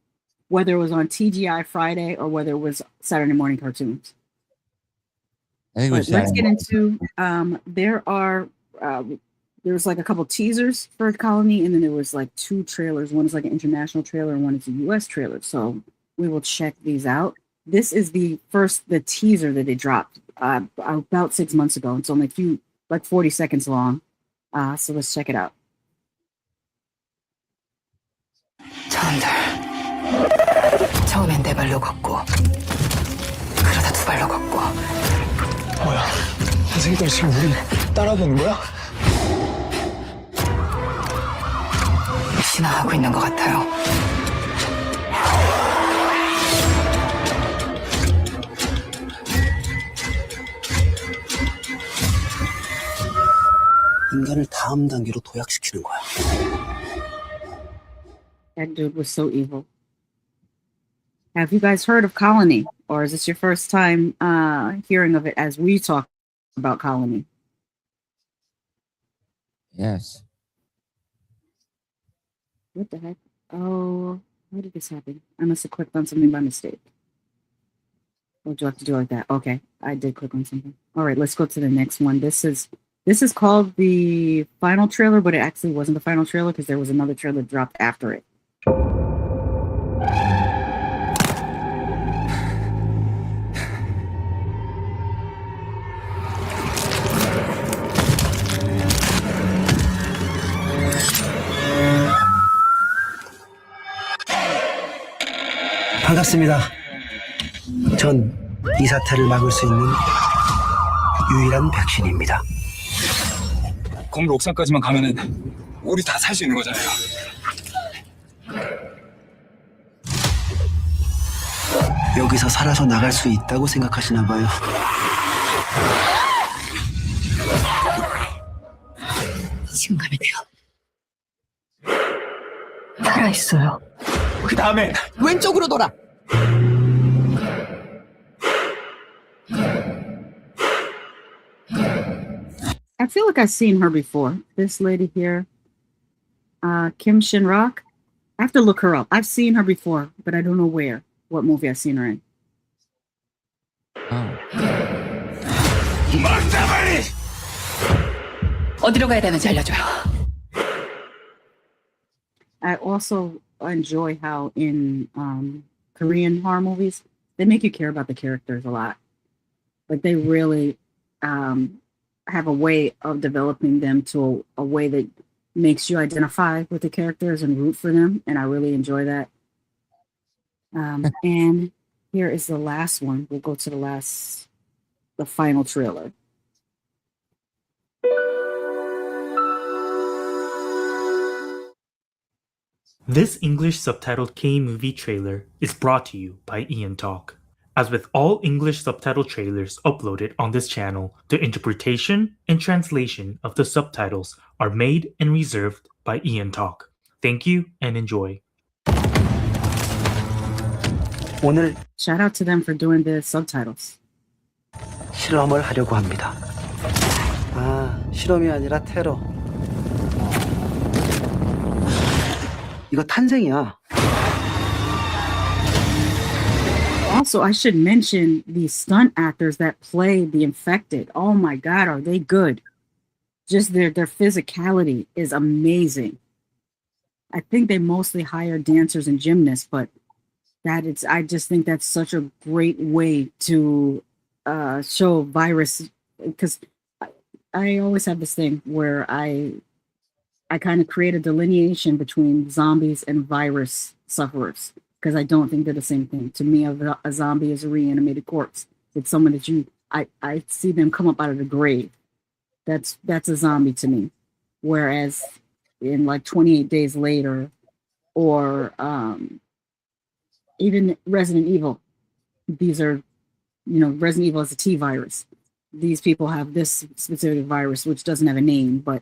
whether it was on TGI Friday or whether it was Saturday morning cartoons. I think it was let's get Saturday. into there's like a couple teasers for Colony, and then there was like 2 trailers. One is like an international trailer and one is a US trailer. So we will check these out. This is the teaser that they dropped about 6 months ago. It's only 40 seconds long. So let's check it out. 저놈들 처음엔 4발로 걷고 그러다 2발로 걷고 뭐야? 이 새끼들 지금 우리 따라보는 거야? 진화하고 있는 것 같아요. 인간을 다음 단계로 도약시키는 거야. That dude was so evil. Have you guys heard of Colony? Or is this your first time hearing of it as we talk about Colony? Yes. What the heck? Oh, how did this happen? I must have clicked on something by mistake. Or do I have to do it like that? Okay, I did click on something. All right, let's go to the next one. This is called the final trailer, but it actually wasn't the final trailer because there was another trailer dropped after it. 반갑습니다. 전 이 사태를 막을 수 있는 유일한 백신입니다. 건물 옥상까지만 가면은 우리 다 살 수 있는 거잖아요. 여기서 살아서 나갈 수 있다고 생각하시나 봐요. 지금 가면 돼요. 살아있어요. 그 다음에 왼쪽으로 돌아. I feel like I've seen her before. This lady here, Kim Shin-rock. I have to look her up. I've seen her before, but I don't know where. What movie I've seen her in. 어디로 가야 되는지 알려줘요. I also enjoy how in Korean horror movies, they make you care about the characters a lot. Like they really have a way of developing them to a way that makes you identify with the characters and root for them. And I really enjoy that. And here is the last one. We'll go to the final trailer. This English subtitled K-movie trailer is brought to you by Ian Talk. As with all English subtitle trailers uploaded on this channel, the interpretation and translation of the subtitles are made and reserved by Ian Talk. Thank you and enjoy. 오늘 Shout out to them for doing the subtitles. 실험을 하려고 합니다. 아, 실험이 아니라 테러. 이거 탄생이야. Also, I should mention the stunt actors that play the infected. Oh my God, are they good? Just their physicality is amazing. I think they mostly hire dancers and gymnasts, but I just think that's such a great way to show virus, because I always have this thing where I kind of create a delineation between zombies and virus sufferers, because I don't think they're the same thing. To me, a zombie is a reanimated corpse. It's someone that I see them come up out of the grave. That's a zombie to me. Whereas in like 28 Days Later or even Resident Evil, these are, Resident Evil is a T virus. These people have this specific virus, which doesn't have a name, but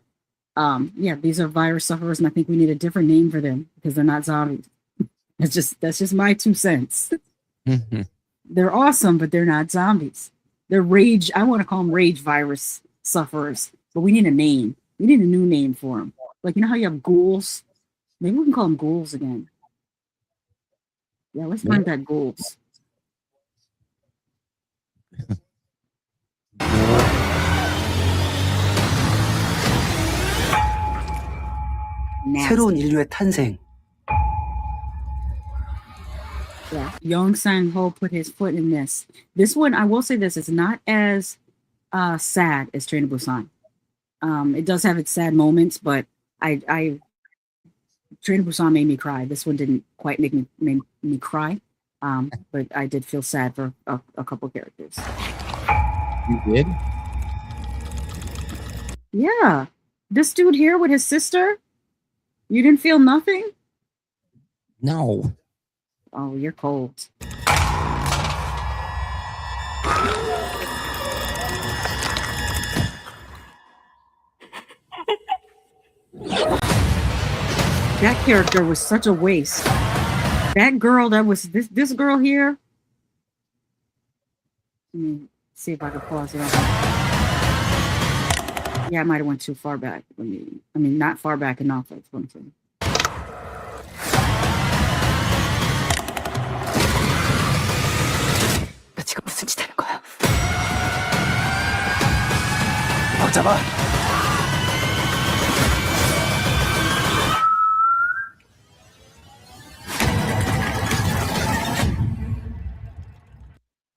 yeah, these are virus sufferers, and I think we need a different name for them because they're not zombies. That's just my 2 cents. Mm-hmm. They're awesome, but they're not zombies. They're rage. I want to call them rage virus sufferers, but we need a name. We need a new name for them. Like, you know how you have ghouls? Maybe we can call them ghouls again. Yeah, let's find that ghouls. 새로운 인류의 탄생. Yeah, Yong Sang-ho put his foot in this. This one, I will say this, is not as sad as Train to Busan. It does have its sad moments, but Train to Busan made me cry. This one didn't quite make me cry, but I did feel sad for a couple characters. You did? Yeah, this dude here with his sister, you didn't feel nothing? No. Oh, you're cold. That character was such a waste. That girl that was this girl here. Let me see if I can pause it. Yeah, I might have went too far back. I mean, not far back enough. That's what I'm saying. 너 지금 무슨 짓 하는 거야? 잡아.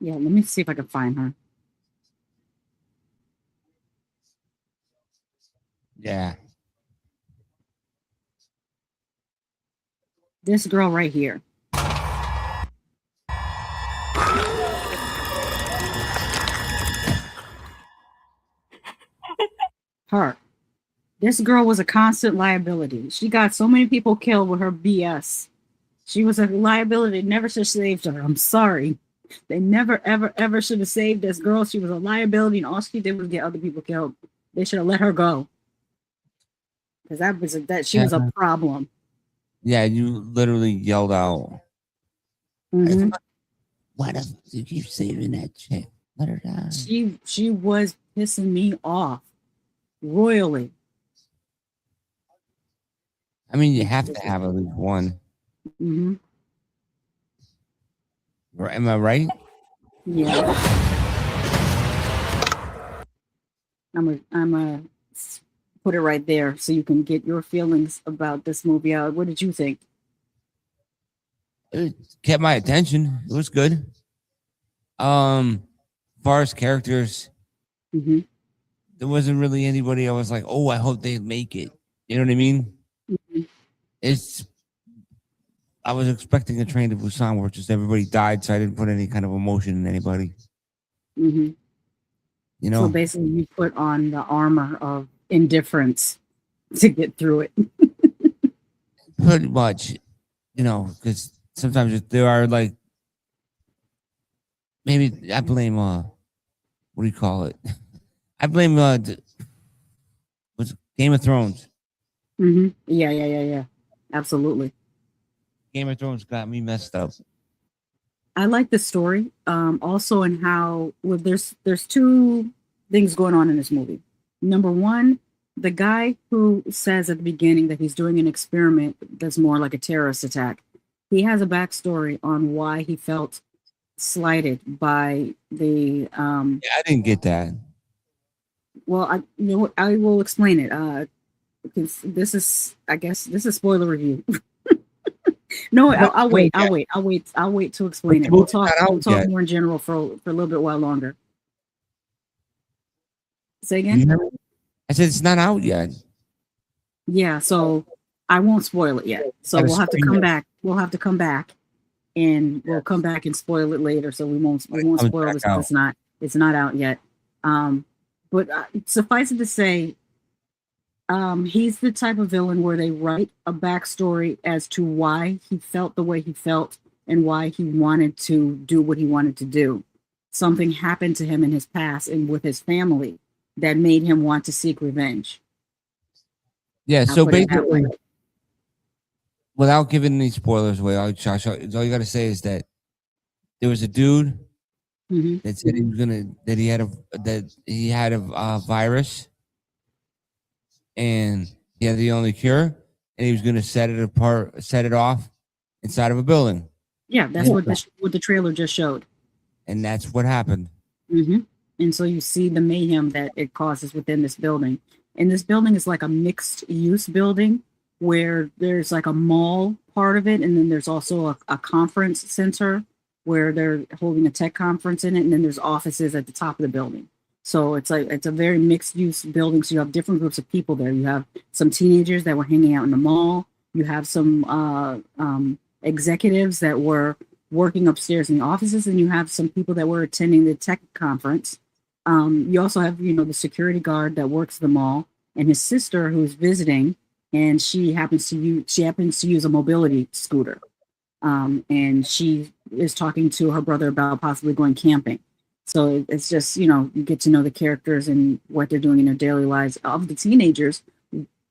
Yeah, let me see if I can find her. Yeah. This girl right here. her. This girl was a constant liability. She got so many people killed with her BS. She was a liability. They never should have saved her. I'm sorry. They never, ever, ever should have saved this girl. She was a liability, and all she did was get other people killed. They should have let her go. Because she was a problem. Yeah, you literally yelled out. Mm-hmm. Why does you keep saving that chick? Let her die. She was pissing me off royally. I mean, you have to have at least one. Mm-hmm. Am I right? Yeah. I'm a put it right there so you can get your feelings about this movie out. What did you think? It kept my attention. It was good. As far as characters, there wasn't really anybody I was like, oh, I hope they make it. You know what I mean? I was expecting a Train to Busan where just everybody died, so I didn't put any kind of emotion in anybody. Mm-hmm. You know? So basically, you put on the armor of indifference to get through it. Pretty much, you know, because sometimes there are like, maybe I blame, what do you call it? I blame, what's Game of Thrones. Mm-hmm. Yeah. Absolutely. Game of Thrones got me messed up. I like the story. Also, in how there's two things going on in this movie. Number one, the guy who says at the beginning that he's doing an experiment that's more like a terrorist attack. He has a backstory on why he felt slighted by the. Yeah, I didn't get that. Well, I will explain it. Because this is spoiler review. No, I'll wait to explain it. We'll talk more in general for a little bit while longer. Say again? I said it's not out yet. Yeah, so I won't spoil it yet. So we'll have to come back. We'll have to come back, and we'll come back and spoil it later. So we won't spoil this because it's not out yet. But suffice it to say, he's the type of villain where they write a backstory as to why he felt the way he felt and why he wanted to do what he wanted to do. Something happened to him in his past and with his family that made him want to seek revenge. Yeah, so basically, without giving any spoilers away, all you got to say is that there was a dude that said he had a virus. And he had the only cure, and he was going to set it off inside of a building. Yeah, that's what the trailer just showed. And that's what happened. Mm-hmm. And so you see the mayhem that it causes within this building. And this building is like a mixed-use building where there's like a mall part of it, and then there's also a conference center where they're holding a tech conference in it, and then there's offices at the top of the building. So it's a very mixed use building. So you have different groups of people there. You have some teenagers that were hanging out in the mall. You have some executives that were working upstairs in the offices, and you have some people that were attending the tech conference. You also have, the security guard that works the mall and his sister who's visiting, and she happens to use a mobility scooter. And she is talking to her brother about possibly going camping. So it's just, you get to know the characters and what they're doing in their daily lives. Of the teenagers,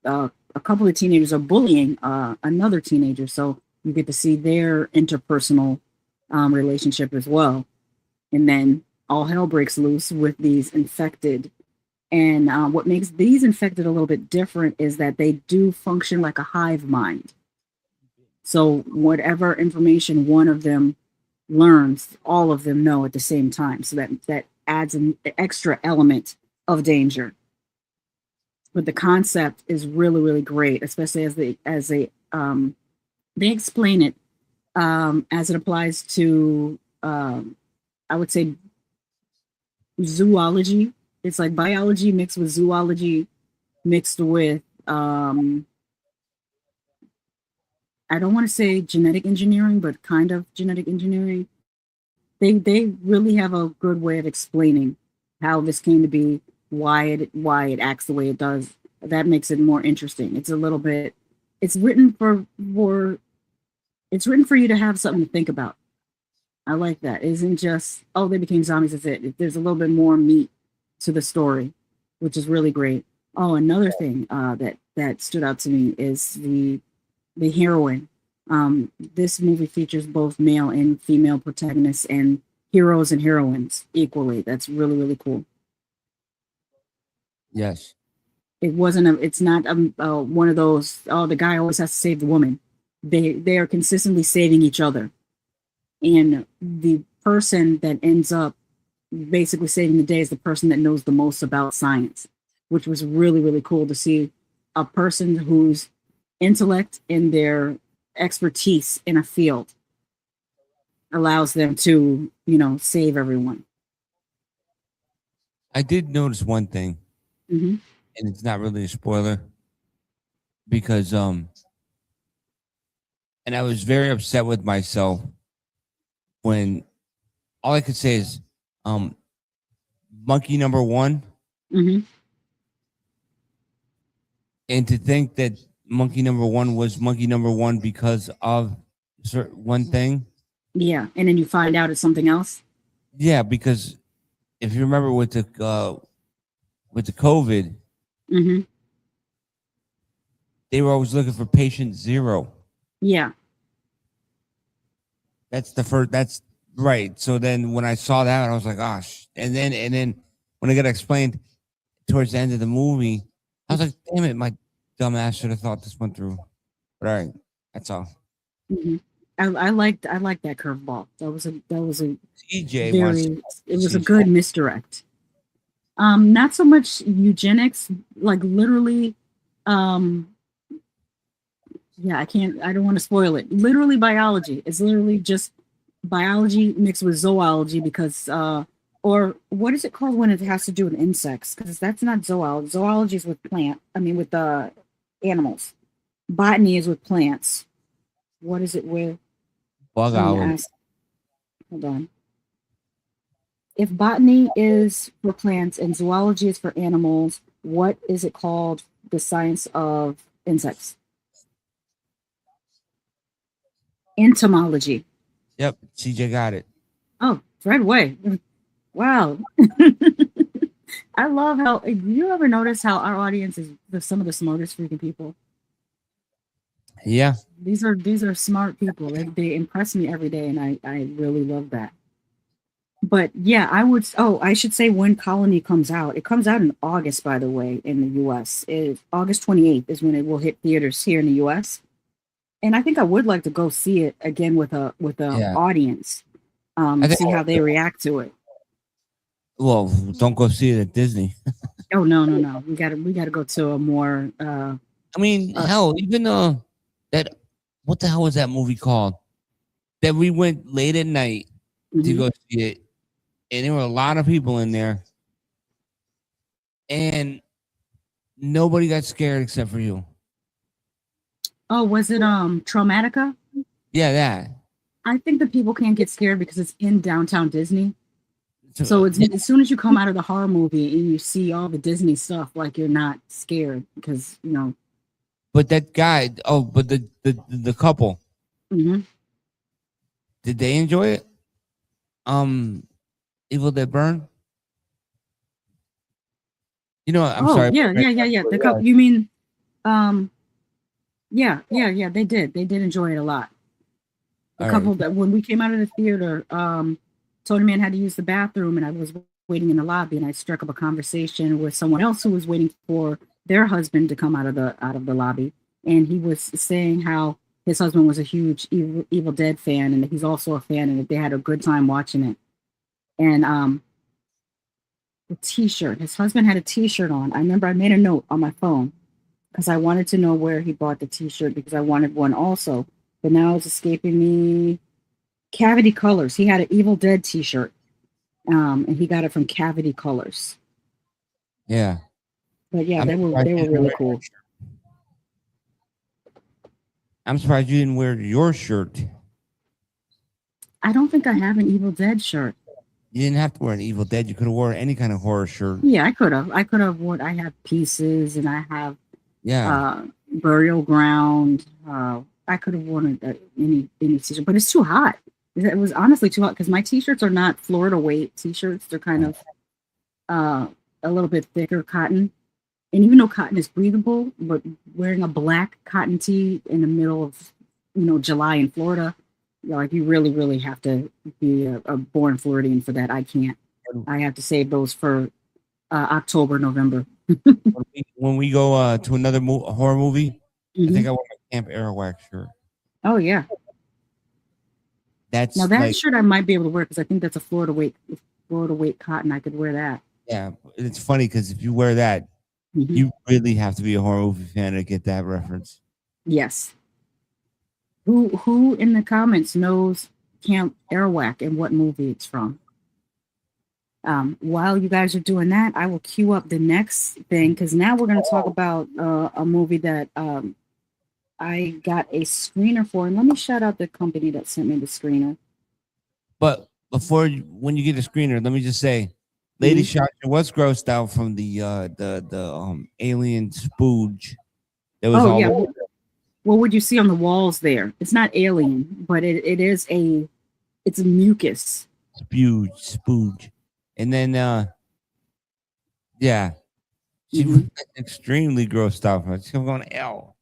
a couple of teenagers are bullying another teenager. So you get to see their interpersonal relationship as well. And then all hell breaks loose with these infected. And what makes these infected a little bit different is that they do function like a hive mind. So whatever information one of them learns, all of them know at the same time. So that adds an extra element of danger. But the concept is really, really great, especially as they explain it as it applies to I would say zoology. It's like biology mixed with zoology mixed with I don't want to say genetic engineering, but kind of genetic engineering. They really have a good way of explaining how this came to be why it acts the way it does. That makes it more interesting. It's a little bit. It's written for It's written for you to have something to think about. I like that. It isn't just, oh, they became zombies, that's it. There's a little bit more meat to the story, which is really great. Oh, another thing that stood out to me is the heroine. This movie features both male and female protagonists and heroes and heroines equally. That's really, really cool. Yes. It's not one of those, oh, the guy always has to save the woman. They are consistently saving each other. And the person that ends up basically saving the day is the person that knows the most about science, which was really, really cool to see a person whose intellect and their expertise in a field allows them to, save everyone. I did notice one thing, Mm-hmm. and it's not really a spoiler, because and I was very upset with myself when all I could say is monkey number one. Mm-hmm. And to think that monkey number one was monkey number one because of one thing. Yeah, and then you find out it's something else. Yeah, because if you remember with the COVID, mm-hmm. they were always looking for patient zero. Yeah. That's the first. That's right. So then when I saw that, I was like, "Gosh!" And then when I got explained towards the end of the movie, I was like, "Damn it, my dumb ass should have thought this one through." But all right, that's all. Mm-hmm. I liked that curveball. That was a TJ very. It was a good misdirect. Not so much eugenics, like literally. Yeah, I don't want to spoil it. Literally biology. It's literally just biology mixed with zoology because, or what is it called when it has to do with insects? Because that's not zoology. Zoology is with with animals. Botany is with plants. What is it with? Bugology. Hold on. If botany is for plants and zoology is for animals, what is it called? The science of insects. Entomology. Yep, CJ got it. Oh, right away. Wow. I love how, you ever notice how our audience is some of the smartest freaking people? Yeah. These are smart people. They impress me every day, and I really love that. But yeah, I should say when Colony comes out. It comes out in August, by the way, in the US. August 28th is when it will hit theaters here in the US. And I think I would like to go see it again with a audience, see how they react to it. Well, don't go see it at Disney. Oh no. We gotta go to a more. Hell, even that. What the hell was that movie called? That we went late at night to go see it, and there were a lot of people in there, and nobody got scared except for you. Oh, was it Traumatica? Yeah, that. I think the people can't get scared because it's in downtown Disney. So it's as soon as you come out of the horror movie and you see all the Disney stuff, like you're not scared because But that guy, but the couple, mm-hmm. Did they enjoy it? Evil Dead Burn. I'm sorry. Yeah. The couple. You mean, Yeah. They did enjoy it a lot. The couple that when we came out of the theater, Tonyman had to use the bathroom, and I was waiting in the lobby, and I struck up a conversation with someone else who was waiting for their husband to come out of the lobby, and he was saying how his husband was a huge Evil Dead fan, and that he's also a fan, and that they had a good time watching it. And the T-shirt, his husband had a T-shirt on. I remember I made a note on my phone because I wanted to know where he bought the T-shirt because I wanted one also. But now it's escaping me. Cavity Colors. He had an Evil Dead T-shirt, and he got it from Cavity Colors. Yeah. But yeah, they were really cool. I'm surprised you didn't wear your shirt. I don't think I have an Evil Dead shirt. You didn't have to wear an Evil Dead. You could have worn any kind of horror shirt. Yeah, I could have. I could have worn. I have Pieces, and I have Burial Ground. I could have worn any t-shirt, but it's too hot. It was honestly too hot because my t-shirts are not Florida weight t-shirts. They're kind of a little bit thicker cotton. And even though cotton is breathable, but wearing a black cotton tee in the middle of, July in Florida, you really, really have to be a born Floridian for that. I can't. I have to save those for October, November. When we go to another horror movie, I think I want my Camp Arawak shirt. Oh yeah. That's now that shirt I might be able to wear because I think that's a Florida weight cotton. I could wear that. Yeah, it's funny because if you wear that, you really have to be a horror movie fan to get that reference. Yes. Who in the comments knows Camp Arawak and what movie it's from? While you guys are doing that, I will queue up the next thing because now we're going to talk about a movie that I got a screener for. And let me shout out the company that sent me the screener. But when you get a screener, let me just say, Lady Shasha was grossed out from the alien spooge. It was all over. What would you see on the walls there? It's not alien, but it's a mucus. Spooge. And then she was extremely grossed out from it. She was going L,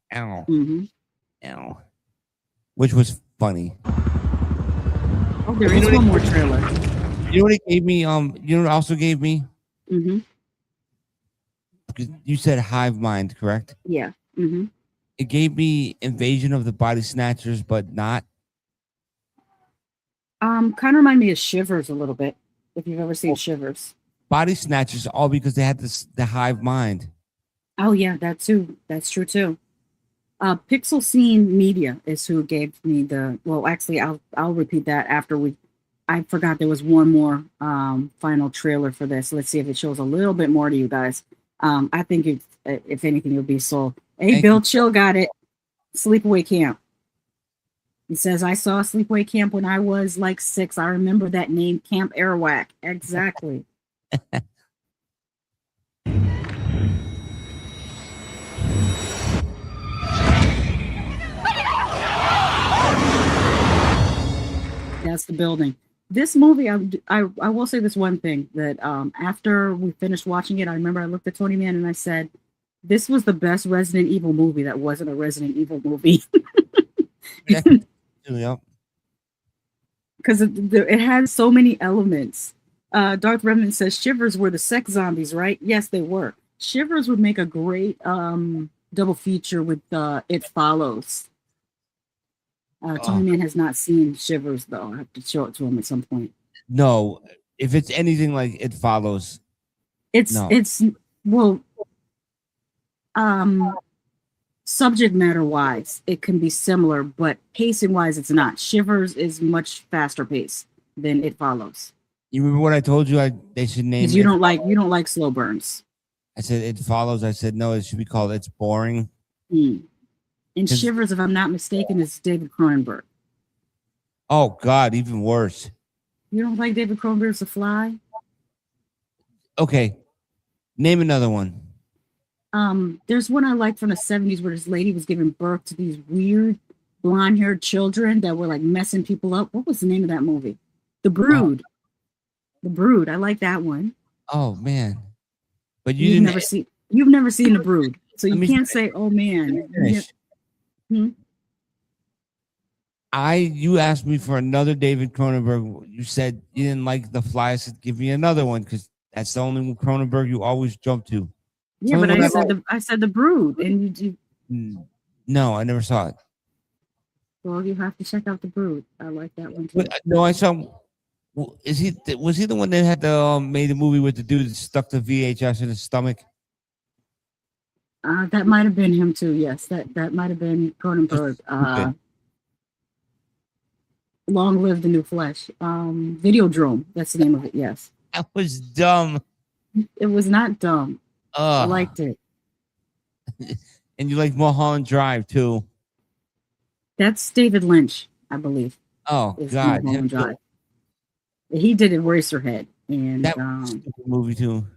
which was funny. Oh, there is one more trailer. You know what it gave me? You know what it also gave me? You said Hive Mind, correct? Yeah. It gave me Invasion of the Body Snatchers, but not. Kind of remind me of Shivers a little bit. If you've ever seen Shivers. Body Snatchers, all because they had the Hive Mind. Oh yeah, that too. That's true too. Pixel Scene Media is who gave me the. Well, actually, I'll repeat that after I forgot there was one more final trailer for this. Let's see if it shows a little bit more to you guys. I think if anything, it'll be sold. Hey, Bill Chill got it. Sleepaway Camp. He says, I saw Sleepaway Camp when I was like 6. I remember that name, Camp Arawak. Exactly. That's the building. This movie, I will say this one thing, that after we finished watching it, I remember I looked at Tonyman and I said, this was the best Resident Evil movie that wasn't a Resident Evil movie. Because it had so many elements. Darth Remnant says Shivers were the sex zombies, right? Yes, they were. Shivers would make a great double feature with It Follows. Tonyman has not seen Shivers, though. I have to show it to him at some point. No, if it's anything like It Follows, subject matter wise, it can be similar, but pacing wise, it's not. Shivers is much faster paced than It Follows. You remember what I told you? They should name it. You don't like slow burns. I said It Follows. I said no. It should be called It's Boring. And Shivers, if I'm not mistaken, is David Cronenberg. Oh God, even worse. You don't like David Cronenberg's The Fly? Okay, name another one. There's one I like from the 70s where this lady was giving birth to these weird blonde-haired children that were like messing people up. What was the name of that movie? The Brood. The Brood. I like that one. Oh man, but you've never seen The Brood, so you can't say, "Oh man." You asked me for another David Cronenberg. You said you didn't like The Fly. I said, give me another one because that's the only Cronenberg you always jump to. Yeah, but I said the Brood, and you. No, I never saw it. Well, you have to check out The Brood. I like that one too. But, no, I saw. Was he the one that had made the movie with the dude that stuck the VHS in his stomach? That might have been him too. Yes, that might have been Cronenberg. Long Live the New Flesh. Videodrome. That's the name of it. Yes. That was dumb. It was not dumb. I liked it. And you like Mulholland Drive too. That's David Lynch, I believe. Oh God. He did Eraserhead, and That was a stupid movie too.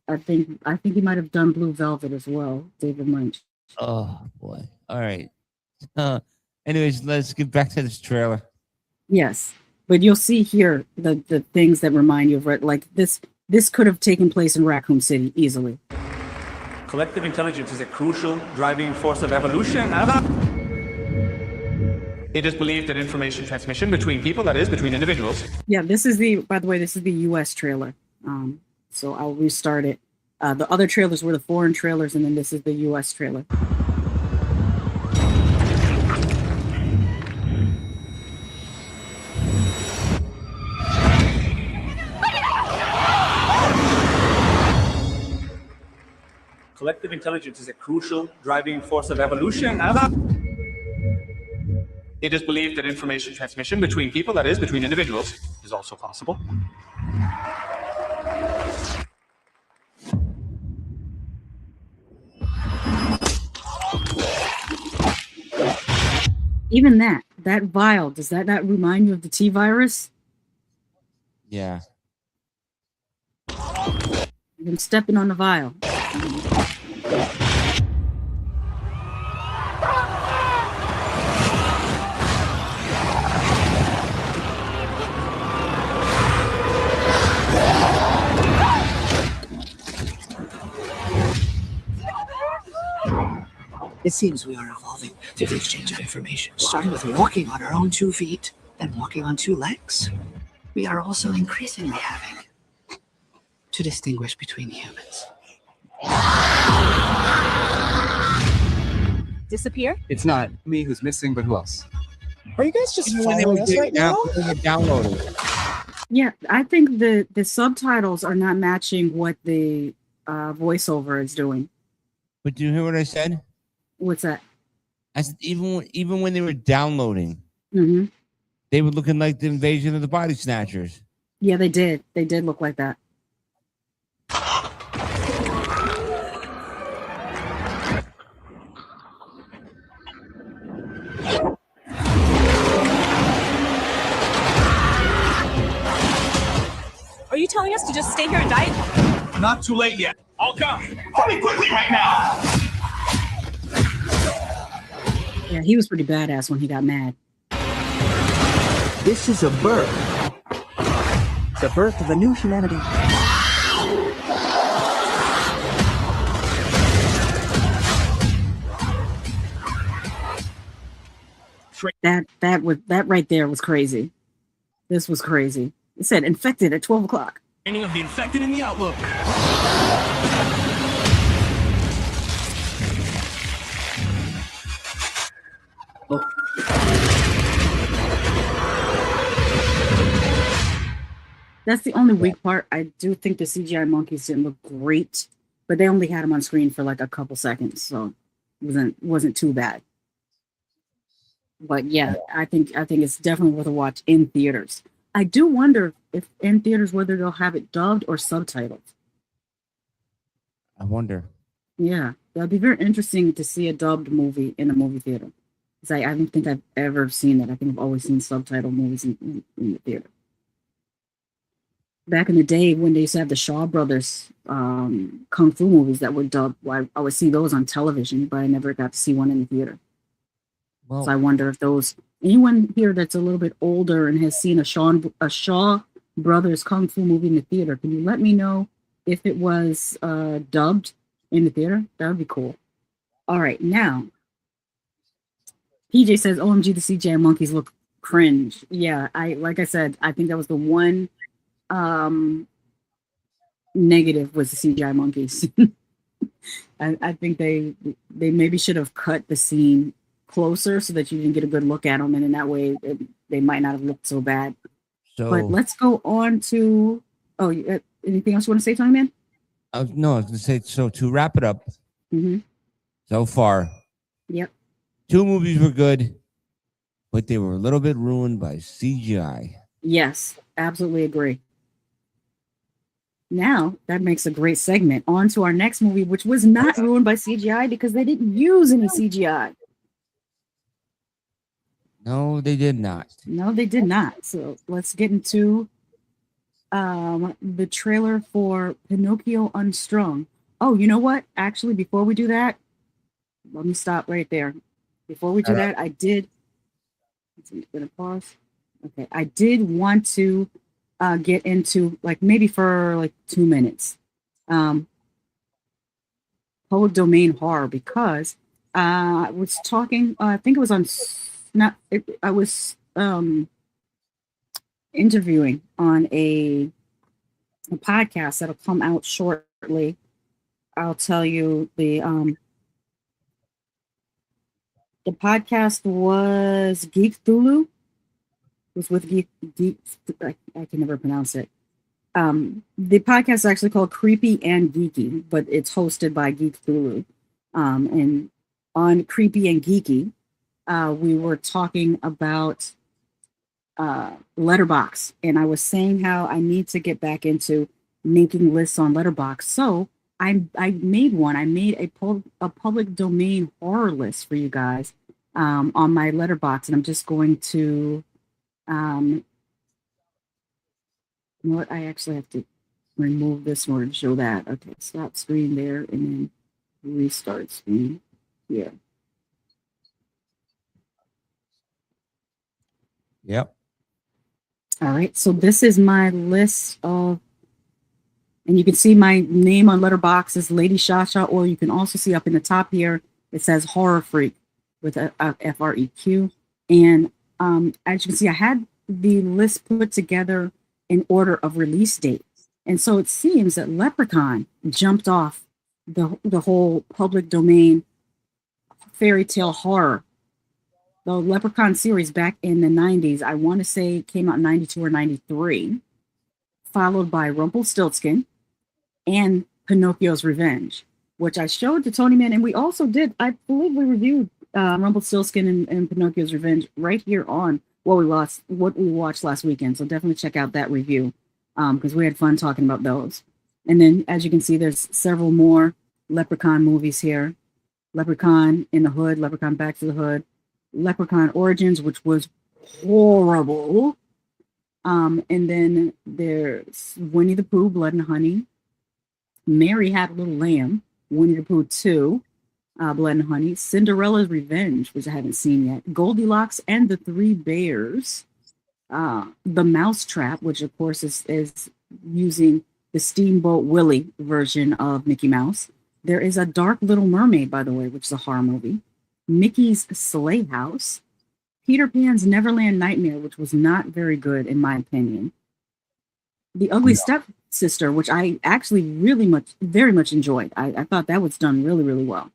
I think he might have done Blue Velvet as well, David Lynch. Oh boy! All right. Anyways, let's get back to this trailer. Yes, but you'll see here the things that remind you of it. Like this could have taken place in Raccoon City easily. Collective intelligence is a crucial driving force of evolution. It is believed that information transmission between people, that is, between individuals. Yeah, by the way, this is the US trailer. So I'll restart it. The other trailers were the foreign trailers, and then this is the US trailer. Collective intelligence is a crucial driving force of evolution. It is believed that information transmission between people, that is, between individuals, is also possible. Even that vial, does that not remind you of the T virus? Yeah. I'm stepping on the vial. It seems we are evolving through the exchange of information, starting with walking on our own 2 feet, then walking on 2 legs. We are also increasingly having to distinguish between humans. Disappear? It's not me who's missing, but who else? Are you guys just following us right now? Downloading. Yeah, I think the subtitles are not matching what the voiceover is doing. But do you hear what I said? What's that? I said even when they were downloading, Mm-hmm. they were looking like the Invasion of the Body Snatchers. Yeah, they did. They did look like that. Are you telling us to just stay here and die? Not too late yet. I'll come. Hurry quickly right now. Yeah, he was pretty badass when he got mad. This is a birth. The birth of a new humanity. That right there was crazy. This was crazy. It said infected at 12 o'clock. Training of the infected in the outlook. That's the only weak part. I do think the CGI monkeys didn't look great, but they only had them on screen for like a couple seconds, so it wasn't too bad. But yeah, I think it's definitely worth a watch in theaters. I do wonder if in theaters whether they'll have it dubbed or subtitled. I wonder. Yeah, that'd be very interesting to see a dubbed movie in a movie theater. Because I don't think I've ever seen that. I think I've always seen subtitled movies in the theater. Back in the day when they used to have the Shaw Brothers kung fu movies that were dubbed, I would see those on television, but I never got to see one in the theater. Well, so I wonder if anyone here that's a little bit older and has seen a Shaw Brothers kung fu movie in the theater, can you let me know if it was dubbed in the theater? That would be cool. All right, now PJ says, "OMG, the CGI monkeys look cringe." Yeah, like I said, I think that was the one negative was the CGI monkeys. I think they maybe should have cut the scene closer so that you can get a good look at them, and in that way they might not have looked so bad. But let's go on to anything else you want to say, Tonyman? No, I was going to say, so to wrap it up, so far, yep, 2 movies were good, but they were a little bit ruined by CGI. Yes, absolutely agree. Now, that makes a great segment. On to our next movie, which was not ruined by CGI because they didn't use any CGI. No, they did not. No, they did not. So let's get into the trailer for Pinocchio Unstrung. Oh, you know what? Actually, before we do that, let me stop right there. Before we do that, I did. I'm gonna pause. Okay, I did want to get into like maybe for like 2 minutes, public domain horror because I was talking. I think it was on. I was interviewing on a podcast that'll come out shortly. I'll tell you the podcast was Geek Thulu. It was with Geek I can never pronounce it. The podcast is actually called Creepy and Geeky, but it's hosted by Geek Thulu. And on Creepy and Geeky, we were talking about Letterboxd, and I was saying how I need to get back into making lists on Letterboxd. So I made one. I made a public domain horror list for you guys on my Letterboxd, and I'm just going to you know what? I actually have to remove this in order to show that. Okay, stop screen there, and then restart screen here. Yep. All right, so this is my list of, and you can see my name on Letterboxd is Lady Shasha, or you can also see up in the top here, it says HorrorFreq with a FREQ. And as you can see, I had the list put together in order of release date. And so it seems that Leprechaun jumped off the whole public domain Fairytale horror. The Leprechaun series back in the 90s, I want to say it came out in 92 or 93, followed by Rumpelstiltskin and Pinocchio's Revenge, which I showed to Tonyman, and we also did, I believe we reviewed Rumpelstiltskin and Pinocchio's Revenge right here on what we watched last weekend. So definitely check out that review because we had fun talking about those. And then, as you can see, there's several more Leprechaun movies here. Leprechaun in the Hood, Leprechaun Back to the Hood, Leprechaun Origins, which was horrible. And then there's Winnie the Pooh, Blood and Honey. Mary Had a Little Lamb, Winnie the Pooh 2, Blood and Honey. Cinderella's Revenge, which I haven't seen yet. Goldilocks and the Three Bears. The Mousetrap, which of course is using the Steamboat Willie version of Mickey Mouse. There is a Dark Little Mermaid, by the way, which is a horror movie. Mickey's Sleigh House. Peter Pan's Neverland Nightmare, which was not very good in my opinion. The Ugly Stepsister, which I actually very much enjoyed. I thought that was done really, really well.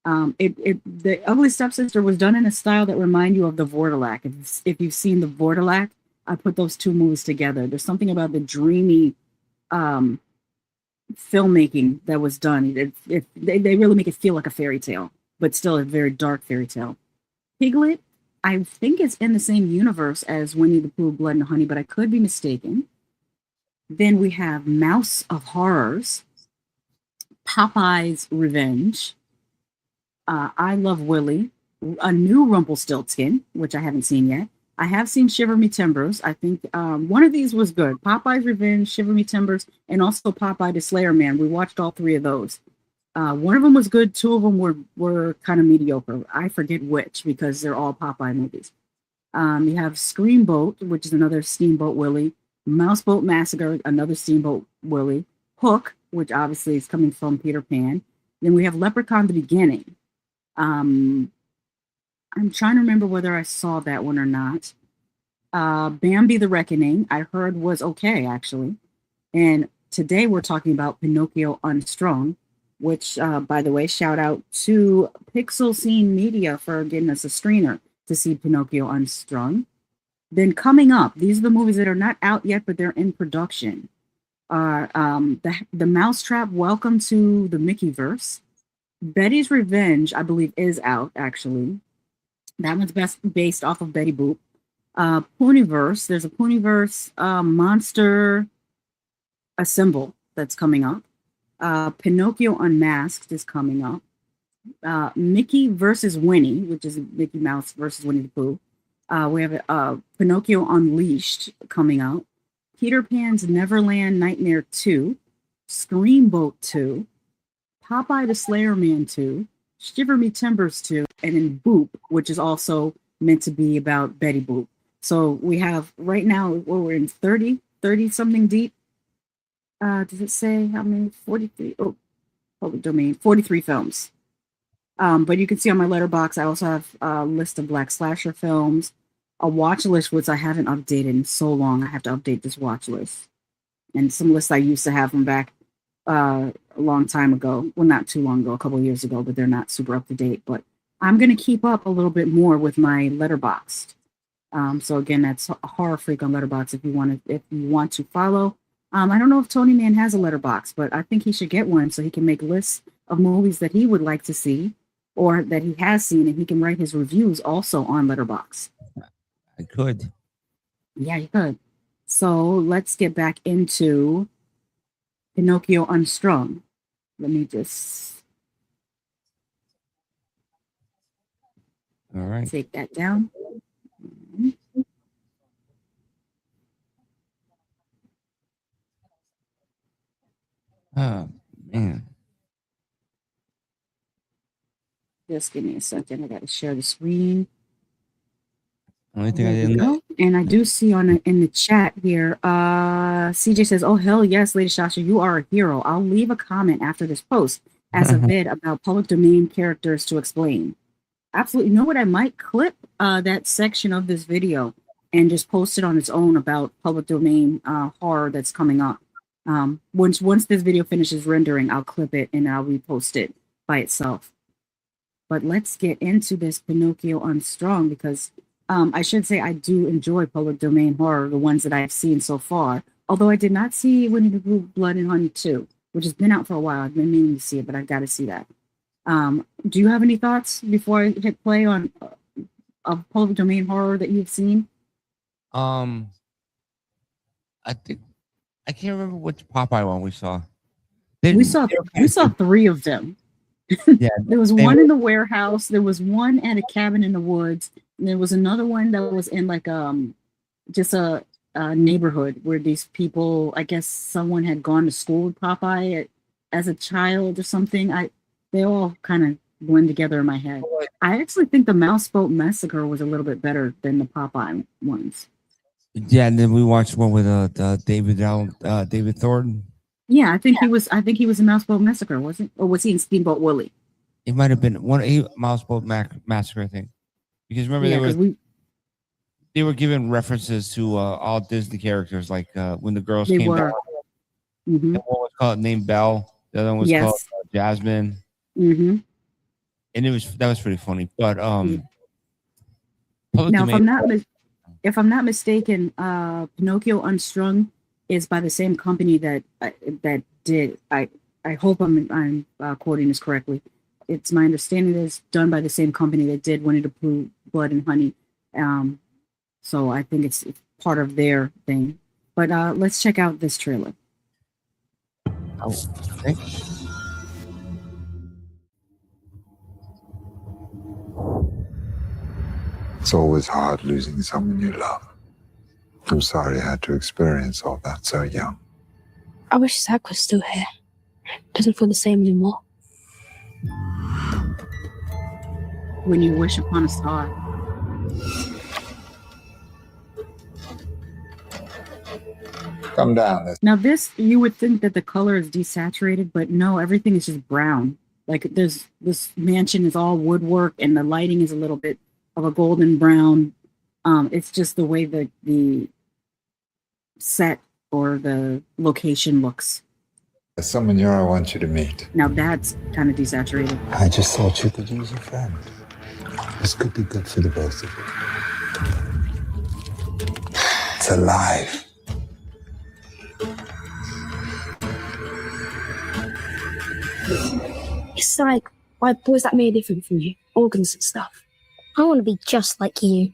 The Ugly Stepsister was done in a style that reminded you of the Vortilac. If you've seen the Vortilac, I put those two movies together. There's something about the dreamy filmmaking that was done. They really make it feel like a fairy tale, but still a very dark fairy tale. Piglet, I think it's in the same universe as Winnie the Pooh, Blood and Honey, but I could be mistaken. Then we have Mouse of Horrors, Popeye's Revenge, I Love Willie, a new Rumpelstiltskin, which I haven't seen yet. I have seen Shiver Me Timbers. I think one of these was good. Popeye's Revenge, Shiver Me Timbers, and also Popeye the Slayer Man. We watched all three of those. One of them was good. Two of them were kind of mediocre. I forget which because they're all Popeye movies. You have Screamboat, which is another Steamboat Willie. Mouseboat Massacre, another Steamboat Willie. Hook, which obviously is coming from Peter Pan. Then we have Leprechaun the Beginning. I'm trying to remember whether I saw that one or not. Bambi the Reckoning, I heard was okay, actually. And today we're talking about Pinocchio Unstrung, which, by the way, shout out to Pixel Scene Media for getting us a screener to see Pinocchio Unstrung. Then coming up, these are the movies that are not out yet, but they're in production. The Mousetrap, Welcome to the Mickeyverse. Betty's Revenge, I believe, is out, actually. That one's based off of Betty Boop. Ponyverse, there's a Ponyverse Monster Assemble that's coming up. Pinocchio Unmasked is coming up. Mickey versus Winnie, which is Mickey Mouse versus Winnie the Pooh. We have Pinocchio Unleashed coming out, Peter Pan's Neverland Nightmare 2, Screamboat 2, Popeye the Slayer Man 2, Shiver Me Timbers 2, and then Boop, which is also meant to be about Betty Boop. So we have right now, we're in 30 something deep. Does it say how many? 43. Oh, public domain. 43 films. But you can see on my letterbox, I also have a list of black slasher films, a watch list, which I haven't updated in so long. I have to update this watch list. And some lists I used to have from back a long time ago. Well, not too long ago, a couple of years ago, but they're not super up to date. But I'm going to keep up a little bit more with my letterbox. So again, that's HorrorFreq on Letterboxd if you want to follow. I don't know if Tonyman has a letterbox, but I think he should get one so he can make lists of movies that he would like to see or that he has seen, and he can write his reviews also on Letterboxd. I could. Yeah, you could. So let's get back into Pinocchio Unstrung. Let me just take that down. Oh, man. Just give me a second. I got to share the screen. Only thing I didn't know. And I do see in the chat here, CJ says, "Oh, hell yes, Lady Shasha, you are a hero. I'll leave a comment after this post as a vid about public domain characters to explain." Absolutely. You know what? I might clip that section of this video and just post it on its own about public domain horror that's coming up. Once this video finishes rendering, I'll clip it and I'll repost it by itself. But let's get into this Pinocchio Unstrung, because I should say I do enjoy public domain horror, the ones that I've seen so far. Although I did not see Winnie the Pooh Blood and Honey 2, which has been out for a while. I've been meaning to see it, but I've got to see that. Do you have any thoughts before I hit play on of public domain horror that you've seen? I think I can't remember which Popeye one we saw. We saw 3 of them. Yeah, there was one in the warehouse. There was one at a cabin in the woods. And there was another one that was in like just a neighborhood where these people, I guess someone had gone to school with Popeye as a child or something. They all kind of blend together in my head. I actually think the Mouseboat Massacre was a little bit better than the Popeye ones. Yeah, and then we watched one with David Thornton. Yeah, I think he was in Mouseboat Massacre, wasn't? Or was he in Steamboat Willie? It might have been Mouseboat Massacre, I think. Because remember, they were giving references to all Disney characters, like when the girls came down. Mm-hmm. One was called named Belle. The other one was called Jasmine. Mm-hmm. And that was pretty funny. But now, if I'm not mistaken, Pinocchio Unstrung is by the same company that did. I hope I'm quoting this correctly. It's my understanding that it's done by the same company that did Winnie the Pooh, Blood and Honey. So I think it's part of their thing. But let's check out this trailer. Oh, okay. It's always hard losing someone you love. I'm sorry I had to experience all that so young. I wish Zach was still here. Doesn't feel the same anymore. When you wish upon a star. Come down. Now this, you would think that the color is desaturated, but no, everything is just brown. Like this mansion is all woodwork and the lighting is a little bit of a golden brown. It's just the way that the set or the location looks. There's someone here I want you to meet. Now that's kind of desaturated. I just thought you could use a friend. This could be good for the both of you. It's alive. It's like white boys that made different from you. Organs and stuff. I want to be just like you.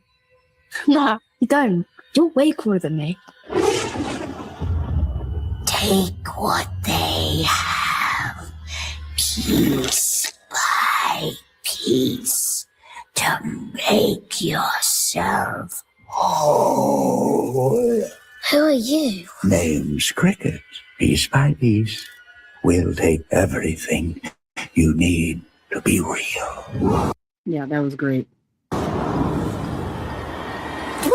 Nah, you don't. You're way cooler than me. Take what they have, piece by piece, to make yourself yourself whole. Who are you? Name's Cricket. Piece by piece, we'll take everything you need to be real. Yeah, that was great. What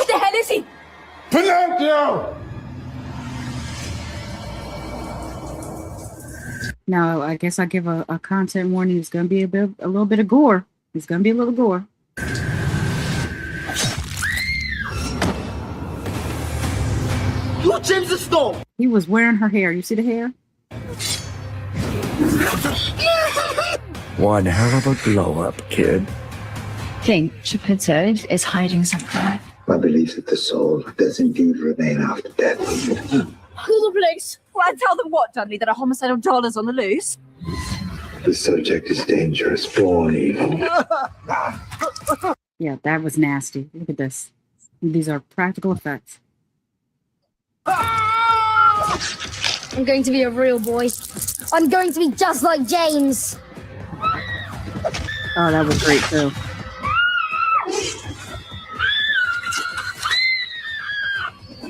the hell is he? Pinocchio! Now, I guess I give a content warning. It's going to be a little bit of gore. It's going to be a little gore. You James the Storm! He was wearing her hair. You see the hair? One hell of a glow-up, kid. Think Geppetto is hiding something. My belief that the soul does indeed remain after death. Call the police. Well, I tell them what, Dudley, that a homicidal doll is on the loose? The subject is dangerous, born evil. Yeah, that was nasty. Look at this. These are practical effects. I'm going to be a real boy. I'm going to be just like James. Oh, that was great, too.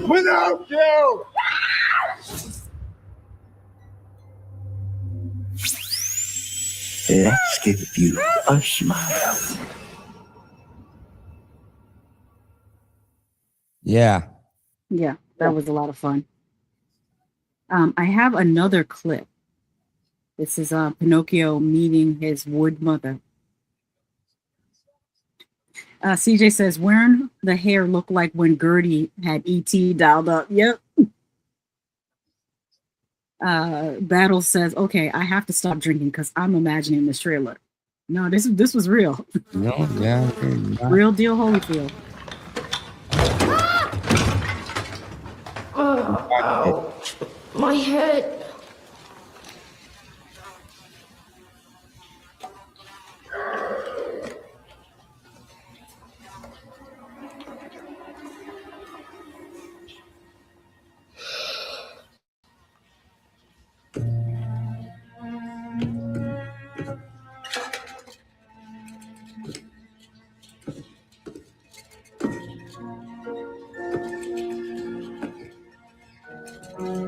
Pinocchio! Let's give you a smile. Yeah. Yeah, that was a lot of fun. I have another clip. This is Pinocchio meeting his wood mother. CJ says, wearing the hair looked like when Gertie had E.T. dialed up. Yep. Battle says, okay, I have to stop drinking because I'm imagining this trailer. No, this was real. No, yeah. Real deal Holyfield. Oh, my head.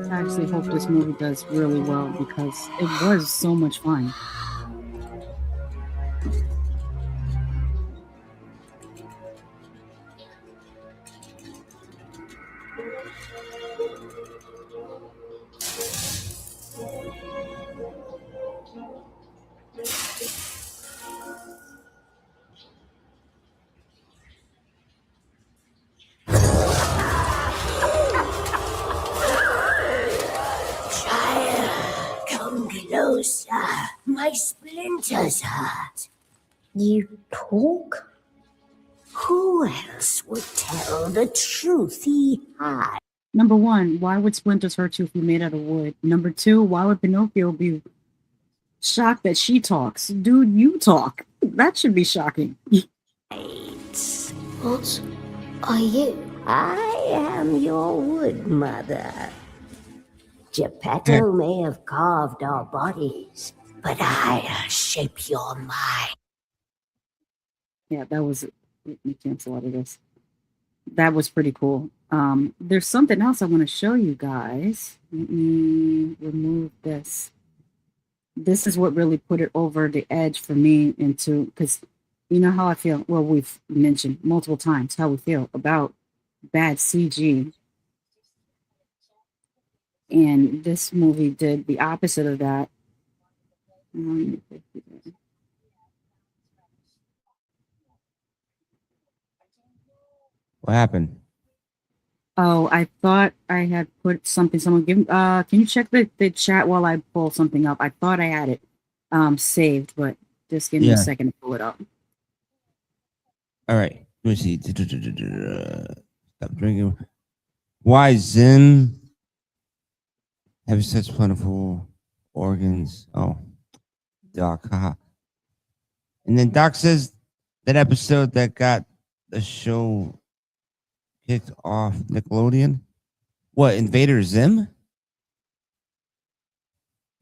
I actually hope this movie does really well because it was so much fun. Come closer. My splinters hurt. You talk? Who else would tell the truth he had? Number one, why would splinters hurt you if you're made out of wood? Number two, why would Pinocchio be shocked that she talks? Dude, you talk. That should be shocking. What are you? I am your wood mother. Geppetto may have carved our bodies, but I shape your mind. Yeah, that was. Let me cancel out of this. That was pretty cool. There's something else I want to show you guys. Let me remove this. This is what really put it over the edge for me into, because you know how I feel. Well, we've mentioned multiple times how we feel about bad CG. And this movie did the opposite of that. What happened? Oh, I thought I had put something. Someone give. Can you check the chat while I pull something up? I thought I had it saved, but just give me a second to pull it up. All right. Let me see. Stop drinking. Why Zim have such plentiful organs? Oh, Doc. Haha. And then Doc says that episode that got the show kicked off Nickelodeon. What, Invader Zim?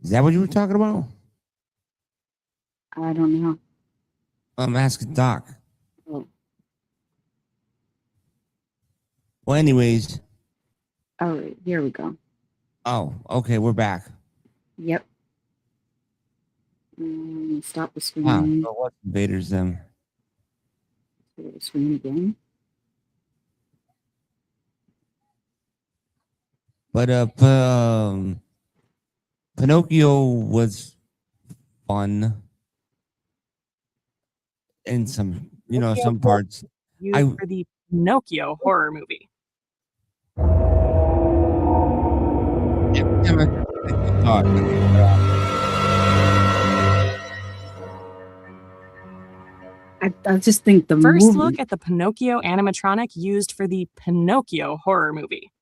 Is that what you were talking about? I don't know. I'm asking Doc. Oh. Well, anyways. All right, here we go. Oh, okay, we're back. Yep. Stop the screen. Wow, so what invaders them? The screen again. But Pinocchio was fun in some, some parts. Used for the Pinocchio horror movie. I just think the First movie, look at the Pinocchio animatronic used for the Pinocchio horror movie.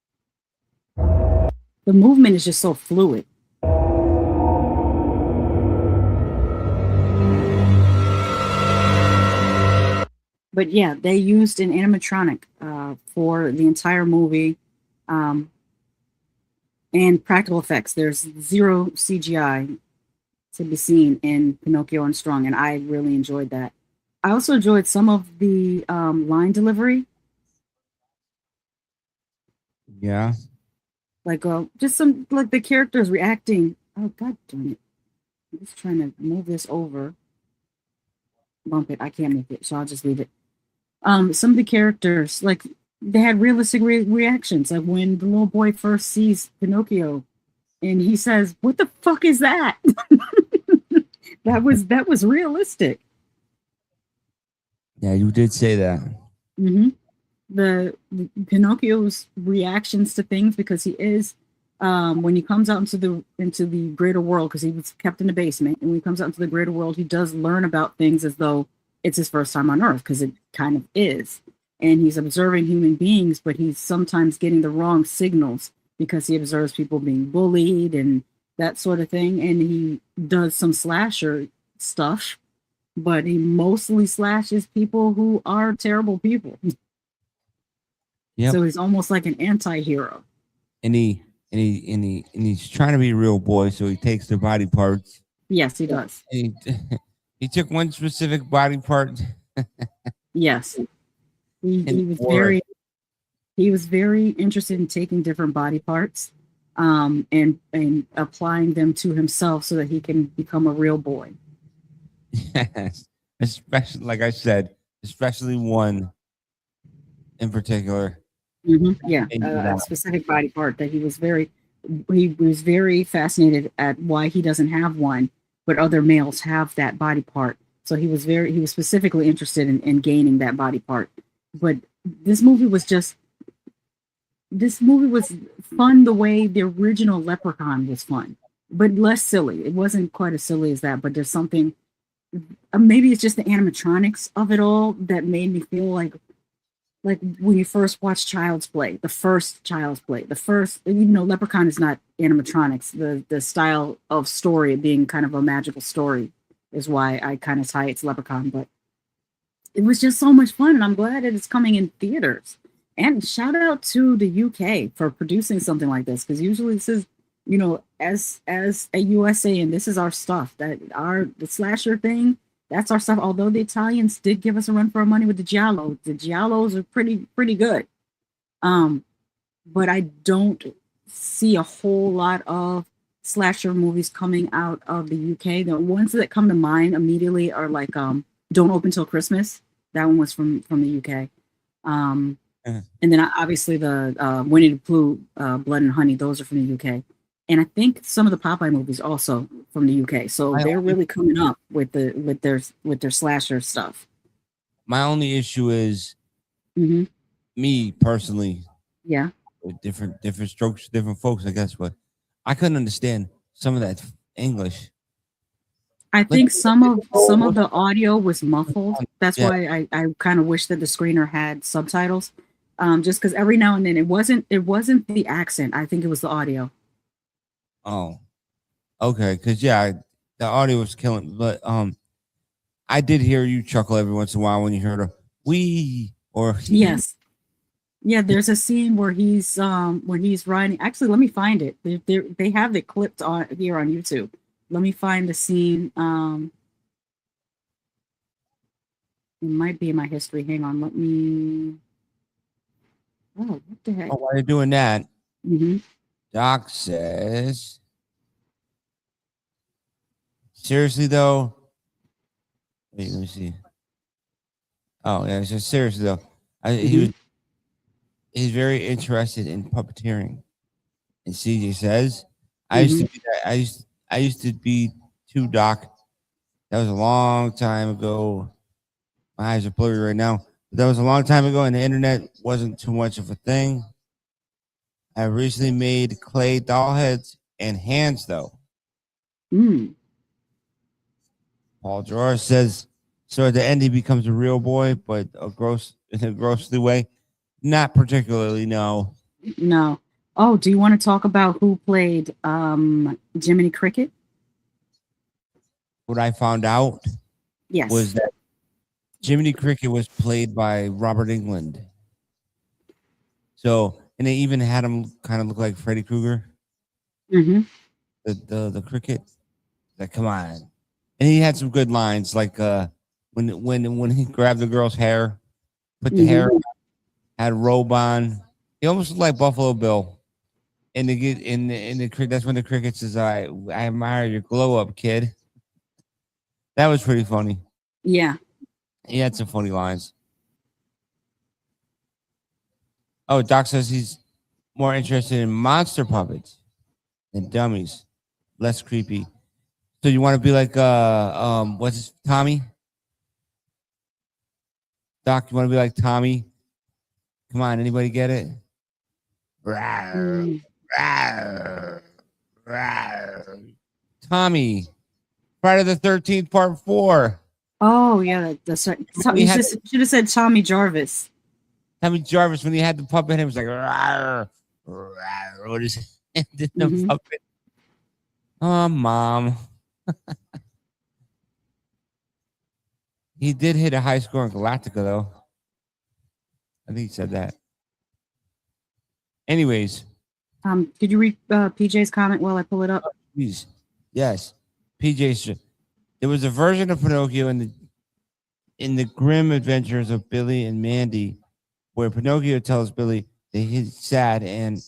the movement is just so fluid. But yeah, they used an animatronic for the entire movie, and practical effects. There's zero CGI to be seen in Pinocchio Unstrung, and I really enjoyed that. I also enjoyed some of the line delivery. Yeah. Like just some like the characters reacting. Oh god damn it. I'm just trying to move this over. Bump it. I can't make it, so I'll just leave it. Some of the characters, like they had realistic reactions. Like when the little boy first sees Pinocchio and he says, "What the fuck is that?" that was realistic. Yeah, you did say that. Mm-hmm. The Pinocchio's reactions to things, because he is when he comes out into the greater world, because he was kept in the basement, and when he comes out into the greater world, he does learn about things as though it's his first time on Earth, because it kind of is. And he's observing human beings, but he's sometimes getting the wrong signals because he observes people being bullied and that sort of thing. And he does some slasher stuff, but he mostly slashes people who are terrible people. Yep. So he's almost like an anti-hero. And he's trying to be a real boy, so he takes their body parts. Yes, he does. And he took one specific body part. Yes. He was very interested in taking different body parts and applying them to himself so that he can become a real boy. Yes. Especially, like I said, especially one in particular. Mm-hmm. Yeah, a specific body part that he was very fascinated at why he doesn't have one, but other males have that body part. So he was specifically interested in gaining that body part. But this movie was fun the way the original Leprechaun was fun, but less silly. It wasn't quite as silly as that, but there's something, maybe it's just the animatronics of it all that made me feel like when you first watch Child's Play, Leprechaun is not animatronics. The style of story being kind of a magical story is why I kind of tie it to Leprechaun, but it was just so much fun, and I'm glad that it's coming in theaters. And shout out to the UK for producing something like this, because usually this is, as a USA, and this is our stuff. The slasher thing, that's our stuff. Although the Italians did give us a run for our money with the Giallo. The Giallos are pretty good. But I don't see a whole lot of slasher movies coming out of the UK. The ones that come to mind immediately are like Don't Open Till Christmas. That one was from the UK. And then obviously the Winnie the Pooh, Blood and Honey, those are from the UK. And I think some of the Popeye movies also from the UK. So they're really coming up with their slasher stuff. My only issue is me personally. Yeah. With different strokes, different folks, I guess, but I couldn't understand some of that English. I think some of the audio was muffled. That's why I kind of wish that the screener had subtitles. Just because every now and then it wasn't the accent. I think it was the audio. Oh, okay. Because the audio was killing. But I did hear you chuckle every once in a while when you heard a "wee" or yes. Yeah, there's a scene where he's riding. Actually, let me find it. They have it clipped on here on YouTube. Let me find the scene. It might be in my history. Hang on. Let me. Oh, what the heck? Oh, while you're doing that, Mm-hmm. Doc says, seriously though. Wait, let me see. Oh yeah, it's just seriously though. He's very interested in puppeteering. And CJ says, I used to be that, I used to be too, Doc. That was a long time ago. My eyes are blurry right now. But that was a long time ago, and the internet wasn't too much of a thing. I recently made clay doll heads and hands, though. Paul George says, so at the end he becomes a real boy, but in a grossly way. Not particularly, no. No. Oh, do you want to talk about who played Jiminy Cricket? What I found out was that Jiminy Cricket was played by Robert Englund. So, and they even had him kind of look like Freddy Krueger. Mm-hmm. The cricket. Like, come on. And he had some good lines, like when he grabbed the girl's hair, put the hair on, had a robe on. He almost looked like Buffalo Bill. And that's when the cricket says, I admire your glow up, kid. That was pretty funny. Yeah. He had some funny lines. Oh, Doc says he's more interested in monster puppets than dummies. Less creepy. So you want to be like what's his Tommy? Doc, you want to be like Tommy? Come on, anybody get it? Rawr, rawr, rawr. Tommy. Friday the 13th, part 4. Oh, yeah, that's right. You should have said Tommy Jarvis. Tommy Jarvis, when he had the puppet, he was like, rawr, rawr. What is it? The puppet. Oh, Mom. He did hit a high score in Galactica, though. I think he said that. Anyways. Could you read PJ's comment while I pull it up? Please. Yes. PJ's. There was a version of Pinocchio in the grim adventures of Billy and Mandy, where Pinocchio tells Billy that he's sad and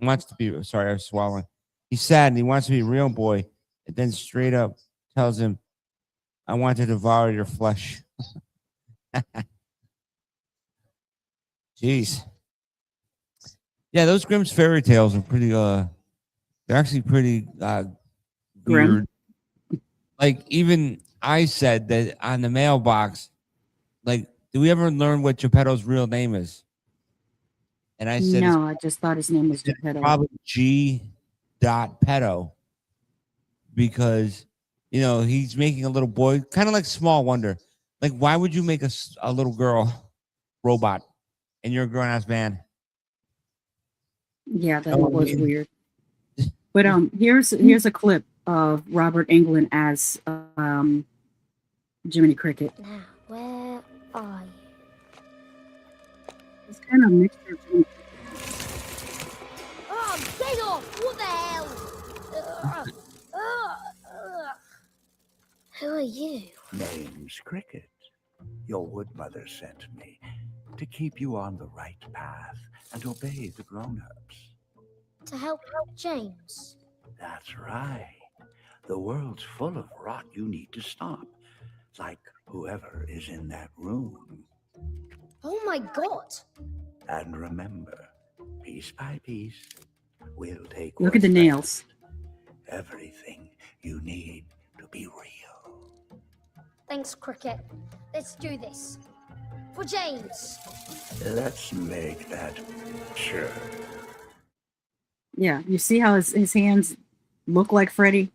wants to be. Sorry, I was swallowing. He's sad and he wants to be a real boy, and then straight up tells him, I want to devour your flesh. Jeez. Yeah, those Grimm's fairy tales are pretty they're actually pretty weird. Like, even I said that on the mailbox, like, do we ever learn what Geppetto's real name is? And I said, no, I just thought his name was Geppetto. Probably G. Petto, because he's making a little boy, kind of like Small Wonder. Like, why would you make a little girl robot and you're a grown-ass man? Yeah, that was weird. But here's a clip of Robert Englund as Jiminy Cricket. Now, where are you? It's kind of a mixture of Jiminy Cricket. Oh, get off! What the hell? Who are you? Name's Cricket. Your wood mother sent me to keep you on the right path and obey the grown-ups. To help James. That's right. The world's full of rot you need to stop. Like whoever is in that room. Oh my God. And remember, piece by piece, we'll take Look at the nails. Everything you need to be real. Thanks, Cricket. Let's do this. For James. Let's make that sure. Yeah, you see how his hands look like Freddy?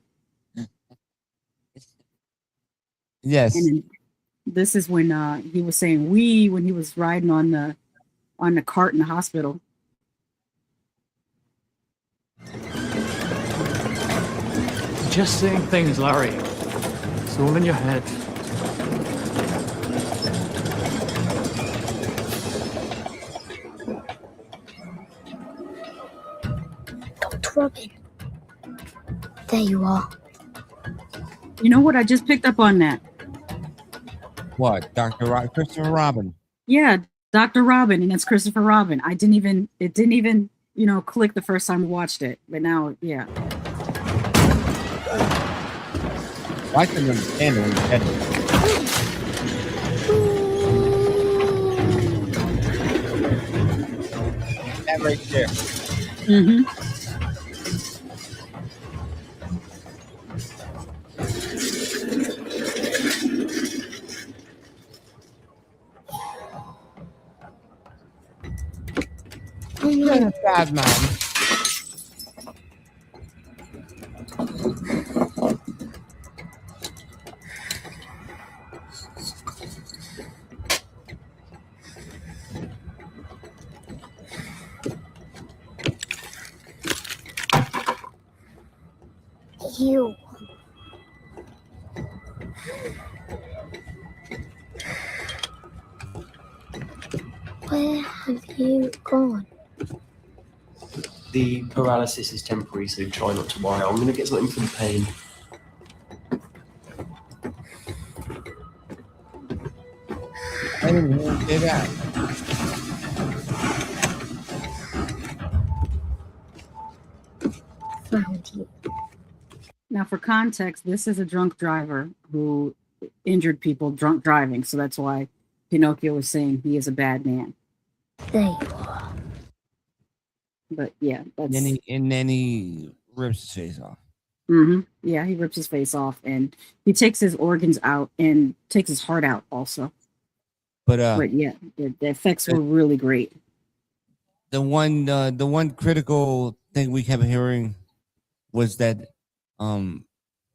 Yes. And this is when he was saying "we" when he was riding on the cart in the hospital. Just saying things, Larry. It's all in your head. Dr. Robin. There you are. You know what? I just picked up on that. What? Christopher Robin? Yeah, Dr. Robin, and it's Christopher Robin. It didn't even, click the first time I watched it, but now, yeah. I can understand it. That right there. Mm-hmm. You're a bad man. You. Where have you gone? The paralysis is temporary, so try not to worry. I'm going to get something for the pain. I didn't even say that. Found you. Now, for context, this is a drunk driver who injured people drunk driving, so that's why Pinocchio was saying he is a bad man. There you are. But yeah, that's... And then he rips his face off. Mm-hmm. Yeah, he rips his face off, and he takes his organs out and takes his heart out also. But yeah, the effects were really great. The one critical thing we kept hearing was that when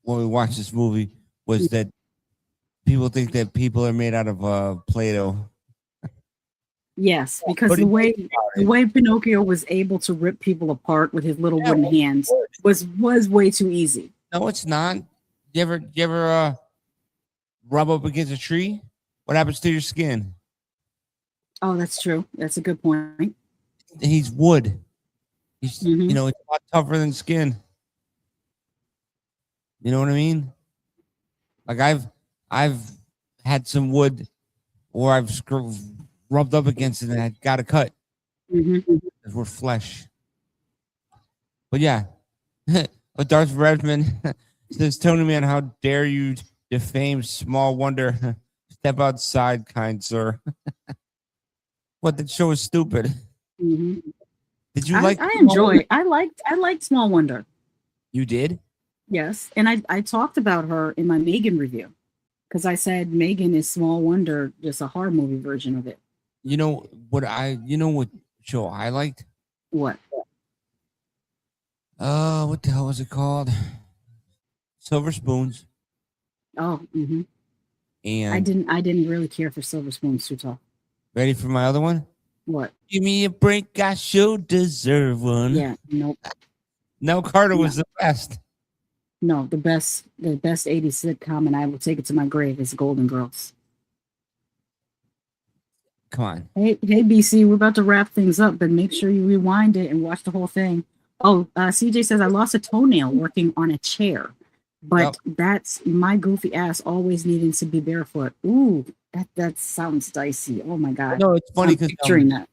we watched this movie was that people think that people are made out of Play-Doh. Yes, because the way Pinocchio was able to rip people apart with his little wooden hands was way too easy. No, it's not. You ever rub up against a tree? What happens to your skin? Oh, that's true. That's a good point. He's wood. He's it's a lot tougher than skin. You know what I mean? Like I've had some wood, or I've rubbed up against it and I got a cut. Because we're flesh. But yeah, but Darth Redman says, Tonyman, how dare you defame Small Wonder? Step outside, kind sir. What, the show is stupid. Mm-hmm. Did you like? I liked Small Wonder. You did? Yes, and I talked about her in my Megan review because I said Megan is Small Wonder, just a horror movie version of it. You know what show I liked? What? What the hell was it called? Silver Spoons. Oh, mm-hmm. And I didn't really care for Silver Spoons too tough. Ready for my other one? What? Give me a break, I sure deserve one. Yeah, nope. Nell Carter was the best. No, the best 80s sitcom, and I will take it to my grave, is Golden Girls. Come on. Hey, BC, we're about to wrap things up, but make sure you rewind it and watch the whole thing. Oh, CJ says, I lost a toenail working on a chair, but that's my goofy ass always needing to be barefoot. Ooh, that sounds dicey. Oh my God. No, it's funny because picturing that.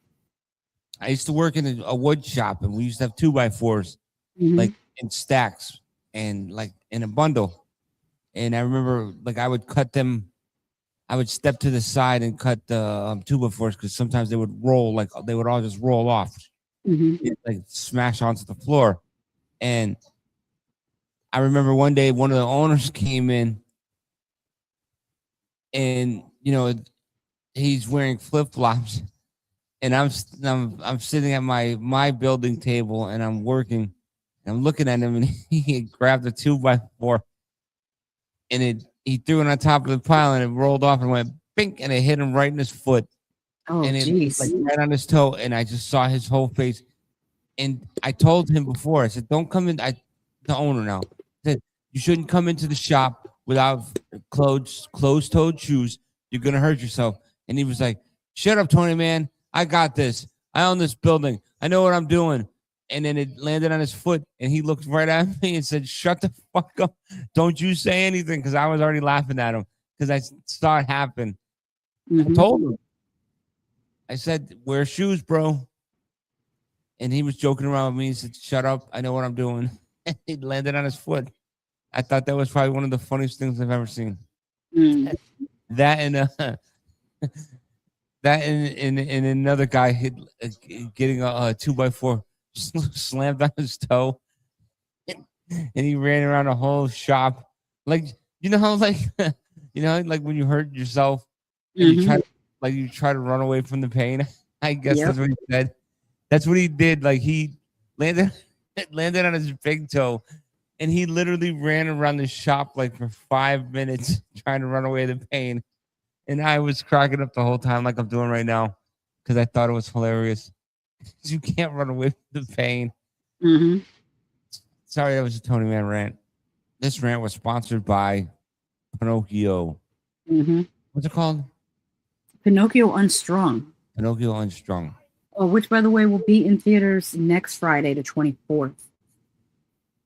I used to work in a wood shop, and we used to have 2x4s, like in stacks and like in a bundle. And I remember, like, I would cut them. I would step to the side and cut the 2x4s because sometimes they would roll, like they would all just roll off, like smash onto the floor. And I remember one day one of the owners came in, and he's wearing flip-flops, and I'm sitting at my building table and I'm working, and I'm looking at him, and he grabbed a 2x4 and he threw it on top of the pile, and it rolled off and went bink, and it hit him right in his foot. Oh, and it was like right on his toe, and I just saw his whole face. And I told him before, I said, don't come in. The owner now said, you shouldn't come into the shop without closed-toed shoes. You're going to hurt yourself. And he was like, shut up, Tony, man. I got this. I own this building. I know what I'm doing. And then it landed on his foot, and he looked right at me and said, shut the fuck up. Don't you say anything, because I was already laughing at him because I saw it happen. I told him. I said, wear shoes, bro. And he was joking around with me. He said, shut up. I know what I'm doing. And he landed on his foot. I thought that was probably one of the funniest things I've ever seen. That and that and another guy hit getting a 2x4 slammed on his toe, and he ran around the whole shop. Like, you know how like like when you hurt yourself and you try to run away from the pain. I guess that's what he said. That's what he did. Like, he landed on his big toe, and he literally ran around the shop like for 5 minutes trying to run away the pain. And I was cracking up the whole time, like I'm doing right now, because I thought it was hilarious. You can't run away from the pain. Sorry, that was a Tony Man rant. This rant was sponsored by Pinocchio. What's it called? Pinocchio Unstrung. Pinocchio Unstrung. Which, by the way, will be in theaters next Friday, the 24th.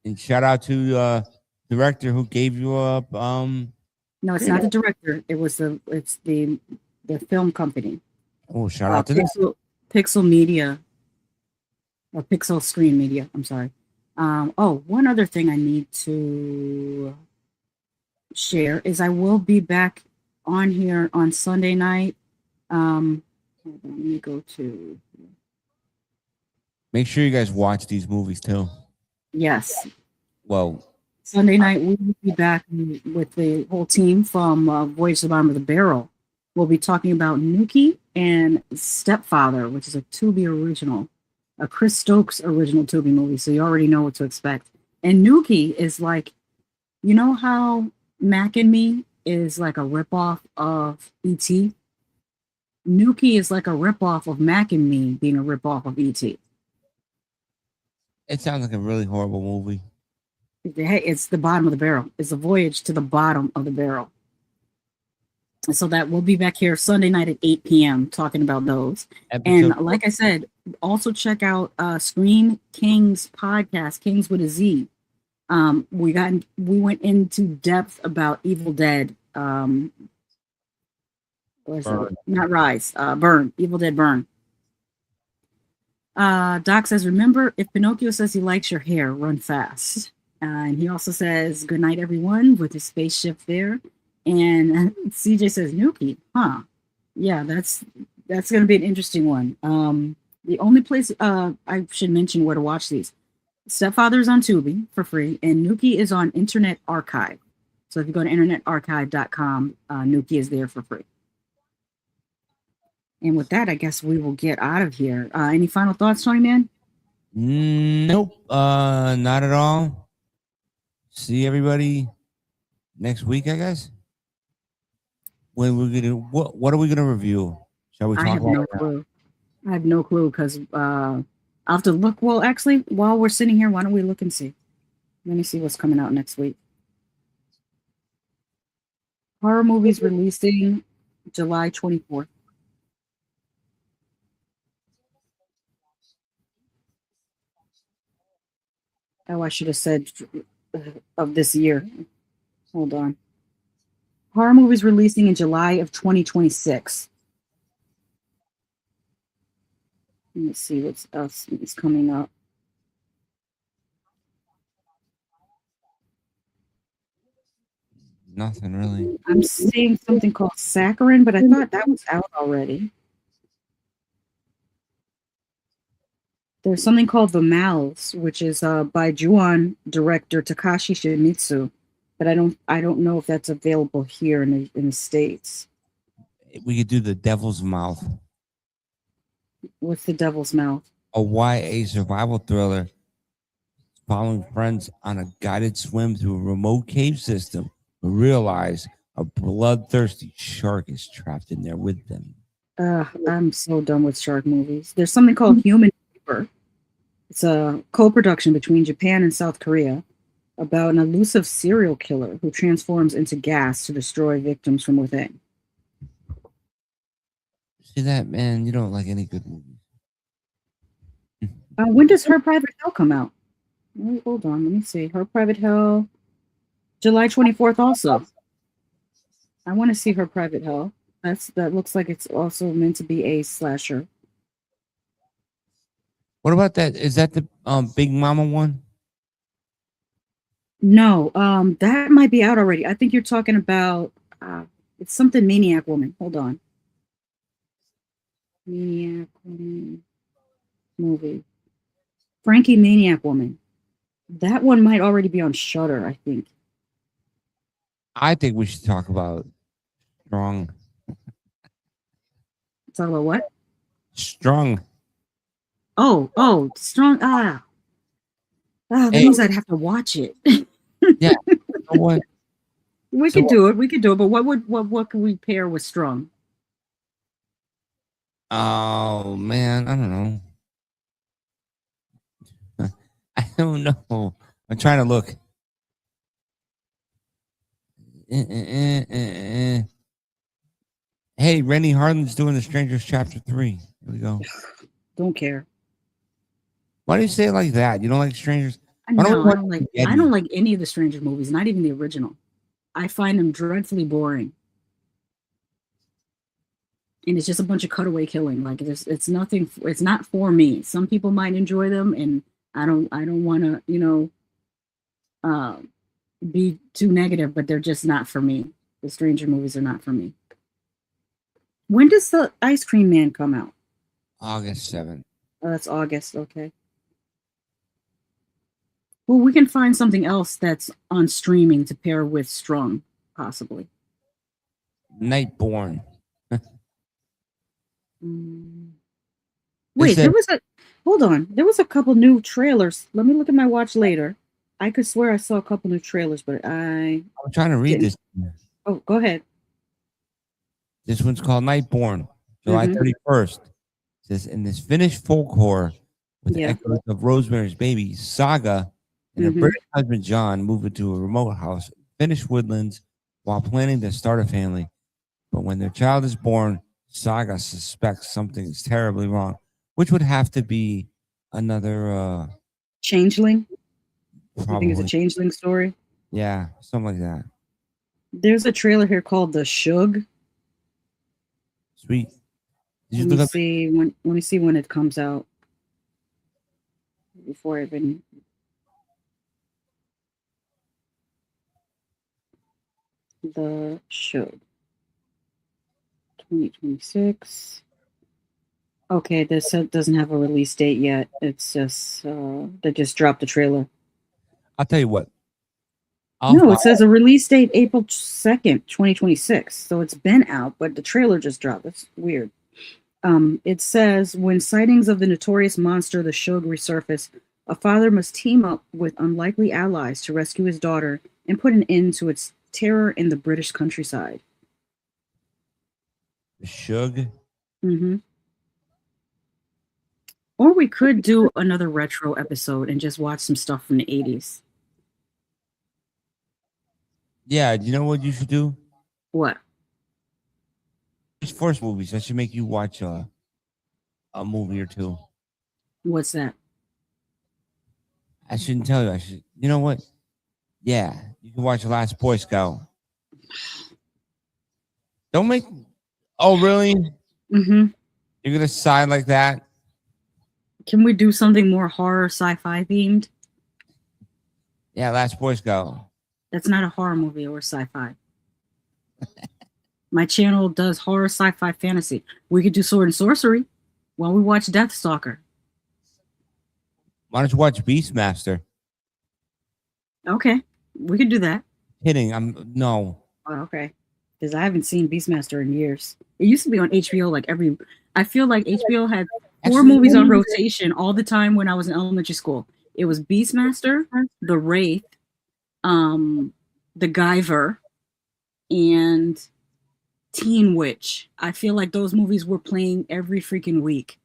And shout out to the director who gave you up. No, it's not the director. It's the film company. Oh, shout out to them. Pixel Media. Or Pixel Screen Media. I'm sorry. One other thing I need to share is I will be back on here on Sunday night. Hold on, let me go to. Make sure you guys watch these movies too. Yes. Well, Sunday night we will be back with the whole team from Voyage to the Bottom of the Barrel. We'll be talking about Nuki and Stepfather, which is a Tubi original, a Chris Stokes original Tubi movie. So you already know what to expect. And Nuki is like, you know how Mac and Me is like a ripoff of E.T.? Nuki is like a ripoff of Mac and Me being a ripoff of E.T. It sounds like a really horrible movie. Hey, it's the bottom of the barrel. It's a voyage to the bottom of the barrel. And so that we'll be back here Sunday night at 8 p.m. talking about those. And like I said, also check out Screen Kings podcast, Kings with a Z. We went into depth about Evil Dead. Burn. Not Rise. Burn. Evil Dead Burn. Doc says, remember, if Pinocchio says he likes your hair, run fast. And he also says, good night, everyone, with his spaceship there. And CJ says, Nuki, huh? Yeah, that's going to be an interesting one. The only place I should mention where to watch these. Stepfather's on Tubi for free, and Nuki is on Internet Archive. So if you go to internetarchive.com, Nuki is there for free. And with that, I guess we will get out of here. Any final thoughts, Tony Man? Nope, not at all. See everybody next week, I guess. When we're gonna what are we gonna review? Shall we talk about no clue. I have no clue because I'll have to look. Well, actually, while we're sitting here, why don't we look and see? Let me see what's coming out next week. Horror movies releasing July 24th. Oh, I should have said of this year. Hold on. Horror movies releasing in July of 2026. Let's see what else is coming up. Nothing really. I'm seeing something called Saccharin, but I thought that was out already. There's something called The Mouths, which is by Ju-on director Takashi Shimizu, but I don't know if that's available here in the States. We could do The Devil's Mouth. What's The Devil's Mouth? A YA survival thriller following friends on a guided swim through a remote cave system who realize a bloodthirsty shark is trapped in there with them. I'm so done with shark movies. There's something called Human Reaper. It's a co-production between Japan and South Korea about an elusive serial killer who transforms into gas to destroy victims from within. See that, man? You don't like any good movies. When does Her Private Hell come out? Hold on, let me see. Her Private Hell, July 24th also. I want to see Her Private Hell. That looks like it's also meant to be a slasher. What about that? Is that the Big Mama one? No, that might be out already. I think you're talking about it's something Maniac Woman. Hold on. Maniac Woman movie. Frankie Maniac Woman. That one might already be on Shudder, I think. I think we should talk about Strong. Talk about what? Strong. Oh, Strong. That means I'd have to watch it. Yeah. What? We could do it. We could do it. But what could we pair with Strong? Oh man, I don't know. I don't know. I'm trying to look. Hey, Rennie Harlan's doing The Strangers Chapter 3. Here we go. Don't care. Why do you say it like that? You don't like Strangers? No, I don't like any of the Stranger movies, not even the original. I find them dreadfully boring. And it's just a bunch of cutaway killing. Like it's nothing. It's not for me. Some people might enjoy them, and I don't want to, be too negative. But they're just not for me. The Stranger movies are not for me. When does the Ice Cream Man come out? August 7th. Oh, that's August. Okay. Well, we can find something else that's on streaming to pair with Strong, possibly. Nightborn. Wait, hold on. There was a couple new trailers. Let me look at my watch later. I could swear I saw a couple new trailers, but I'm trying to read this. Oh, go ahead. This one's called Nightborn, July 31st. It says, in this Finnish folk horror with the echoes of Rosemary's Baby, Saga and her British husband John move into a remote house in Finnish woodlands while planning to start a family. But when their child is born, Saga suspects something is terribly wrong, which would have to be another Changeling. Probably. I think it's a Changeling story. Yeah, something like that. There's a trailer here called The Shug. Sweet. Did you Let look me see when it comes out. Before I even The Shug 2026. Okay, this doesn't have a release date yet. It's just they just dropped the trailer. I'll tell you what. It says a release date April 2nd, 2026. So it's been out, but the trailer just dropped. That's weird. It says, when sightings of the notorious monster, the Shug, resurface, a father must team up with unlikely allies to rescue his daughter and put an end to its terror in the British countryside. The Shug? Mm-hmm. Or we could do another retro episode and just watch some stuff from the 80s. Yeah, you know what you should do? What? These first movies. I should make you watch a movie or two. What's that? I shouldn't tell you. I should. You know what? Yeah, you can watch The Last Boy Scout. Don't make. Oh, really? Mm-hmm. You're gonna sigh like that? Can we do something more horror sci-fi themed? Yeah, Last Boy Scout. That's not a horror movie or sci-fi. My channel does horror sci-fi fantasy. We could do sword and sorcery while we watch Deathstalker. Why don't you watch Beastmaster? Okay, we could do that. Kidding. No. Oh, okay. Because I haven't seen Beastmaster in years. It used to be on HBO like I feel like HBO had four movies on rotation all the time when I was in elementary school. It was Beastmaster, The Wraith, The Guyver, and Teen Witch. I feel like those movies were playing every freaking week.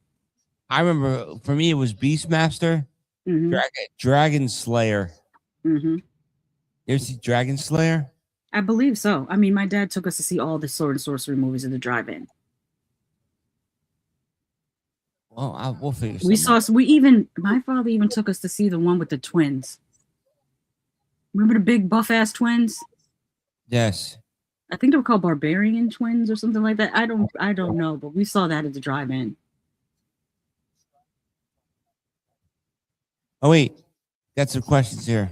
I remember, for me, it was Beastmaster, Dragon Slayer. Mm-hmm. You ever see Dragon Slayer? I believe so. I mean, my dad took us to see all the sword and sorcery movies at the drive-in. Well, we'll figure something out. My father even took us to see the one with the twins. Remember the big buff-ass twins? Yes. I think they were called Barbarian Twins or something like that. I don't know, but we saw that at the drive-in. Oh wait, got some questions here.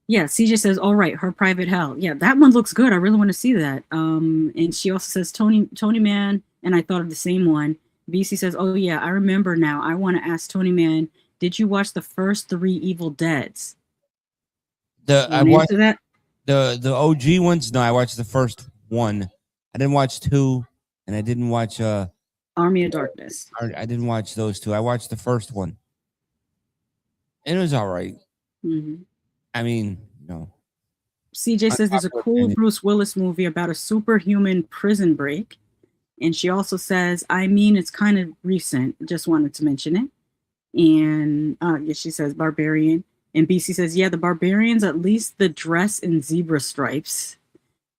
Yeah, CJ says, all right, Her Private Hell. Yeah, that one looks good. I really want to see that. And she also says Tonyman, and I thought of the same one. BC says, oh yeah, I remember now. I want to ask Tonyman, did you watch the first 3 Evil Deads? I watched that? the OG ones. No, I watched the first one. I didn't watch 2, and I didn't watch Army of Darkness. I didn't watch those 2. I watched the first one, and it was all right. Mm-hmm. I mean, no. CJ says there's a cool Bruce Willis movie about a superhuman prison break. And she also says, I mean, it's kind of recent. Just wanted to mention it. And yeah, she says Barbarian. And BC says, yeah, the Barbarians, at least the dress in zebra stripes.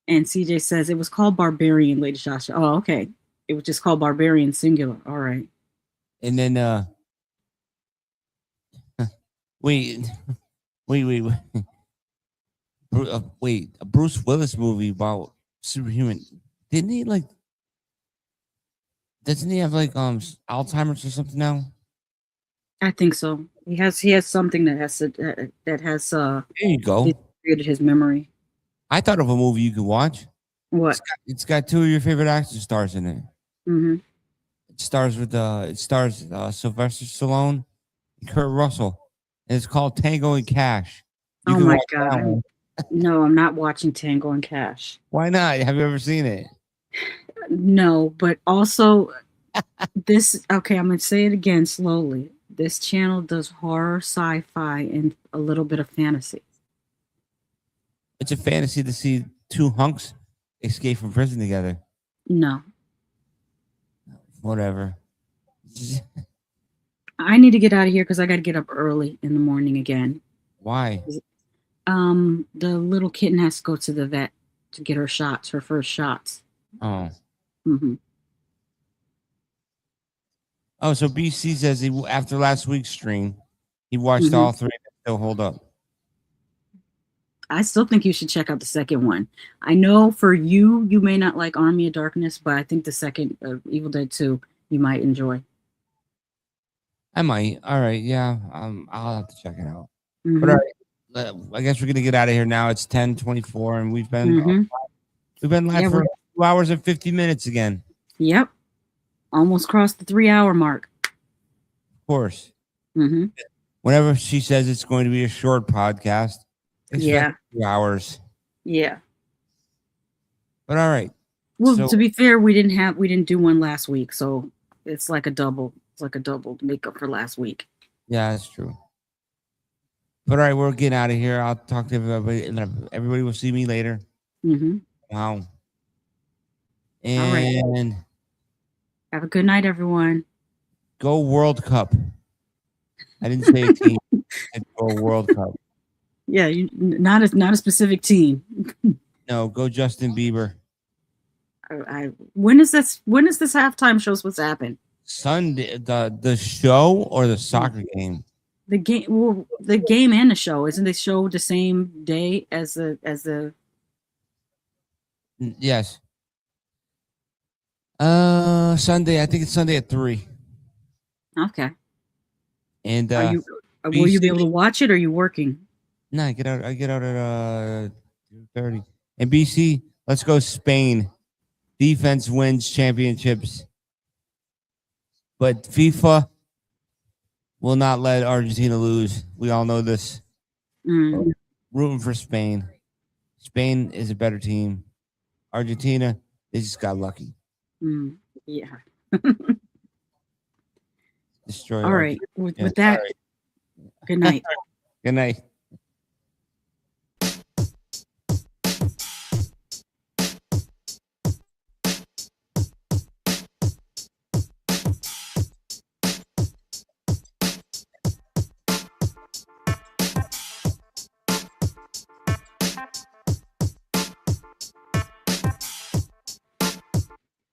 And CJ says it was called Barbarian, Lady Shasha. Oh, okay. It was just called Barbarian singular. All right. And then wait. Wait, a Bruce Willis movie about superhuman. Didn't he like? Doesn't he have like Alzheimer's or something now? I think so. He has something that has there you go. Created his memory. I thought of a movie you could watch. What? It's got 2 of your favorite action stars in it. Mm-hmm. It stars Sylvester Stallone and Kurt Russell. And it's called Tango and Cash. Oh my God. No, I'm not watching Tango and Cash. Why not? Have you ever seen it? No, but also this, okay, I'm going to say it again slowly. This channel does horror, sci-fi, and a little bit of fantasy. It's a fantasy to see 2 hunks escape from prison together. No. Whatever. I need to get out of here because I got to get up early in the morning again. Why? The little kitten has to go to the vet to get her shots, her first shots. Oh. Mm-hmm. Oh, so BC says after last week's stream, he watched all 3 that still hold up. I still think you should check out the second one. I know for you may not like Army of Darkness, but I think the second Evil Dead 2 you might enjoy. I might. All right. Yeah. I'll have to check it out. Mm-hmm. But all right. I guess we're gonna get out of here now. It's 10:24, and we've been live for 2 hours and 50 minutes again. Yep. Almost crossed the 3-hour mark. Of course. Mm-hmm. Whenever she says it's going to be a short podcast, it's like 2 hours. Yeah. But all right. Well, to be fair, we didn't do one last week, so it's like a double. It's like a double to make up for last week. Yeah, that's true. But all right, we're getting out of here. I'll talk to everybody, and everybody will see me later. Mm-hmm. Wow. And all right. Have a good night, everyone. Go World Cup. I didn't say a team. I said go World Cup. Yeah, not a specific team. No, go Justin Bieber. When is this halftime show supposed to happen? Sunday, the show or the soccer game? The game, well, the game and the show. Isn't the show the same day as the? Yes. Sunday. I think it's Sunday at 3. Okay. And will you be able to watch it? Or are you working? No, I get out at 2:30. And BC, let's go Spain. Defense wins championships. But FIFA will not let Argentina lose. We all know this. Rooting for Spain. Spain is a better team. Argentina, they just got lucky. Yeah. Destroy. All right. With that, good night. Good night.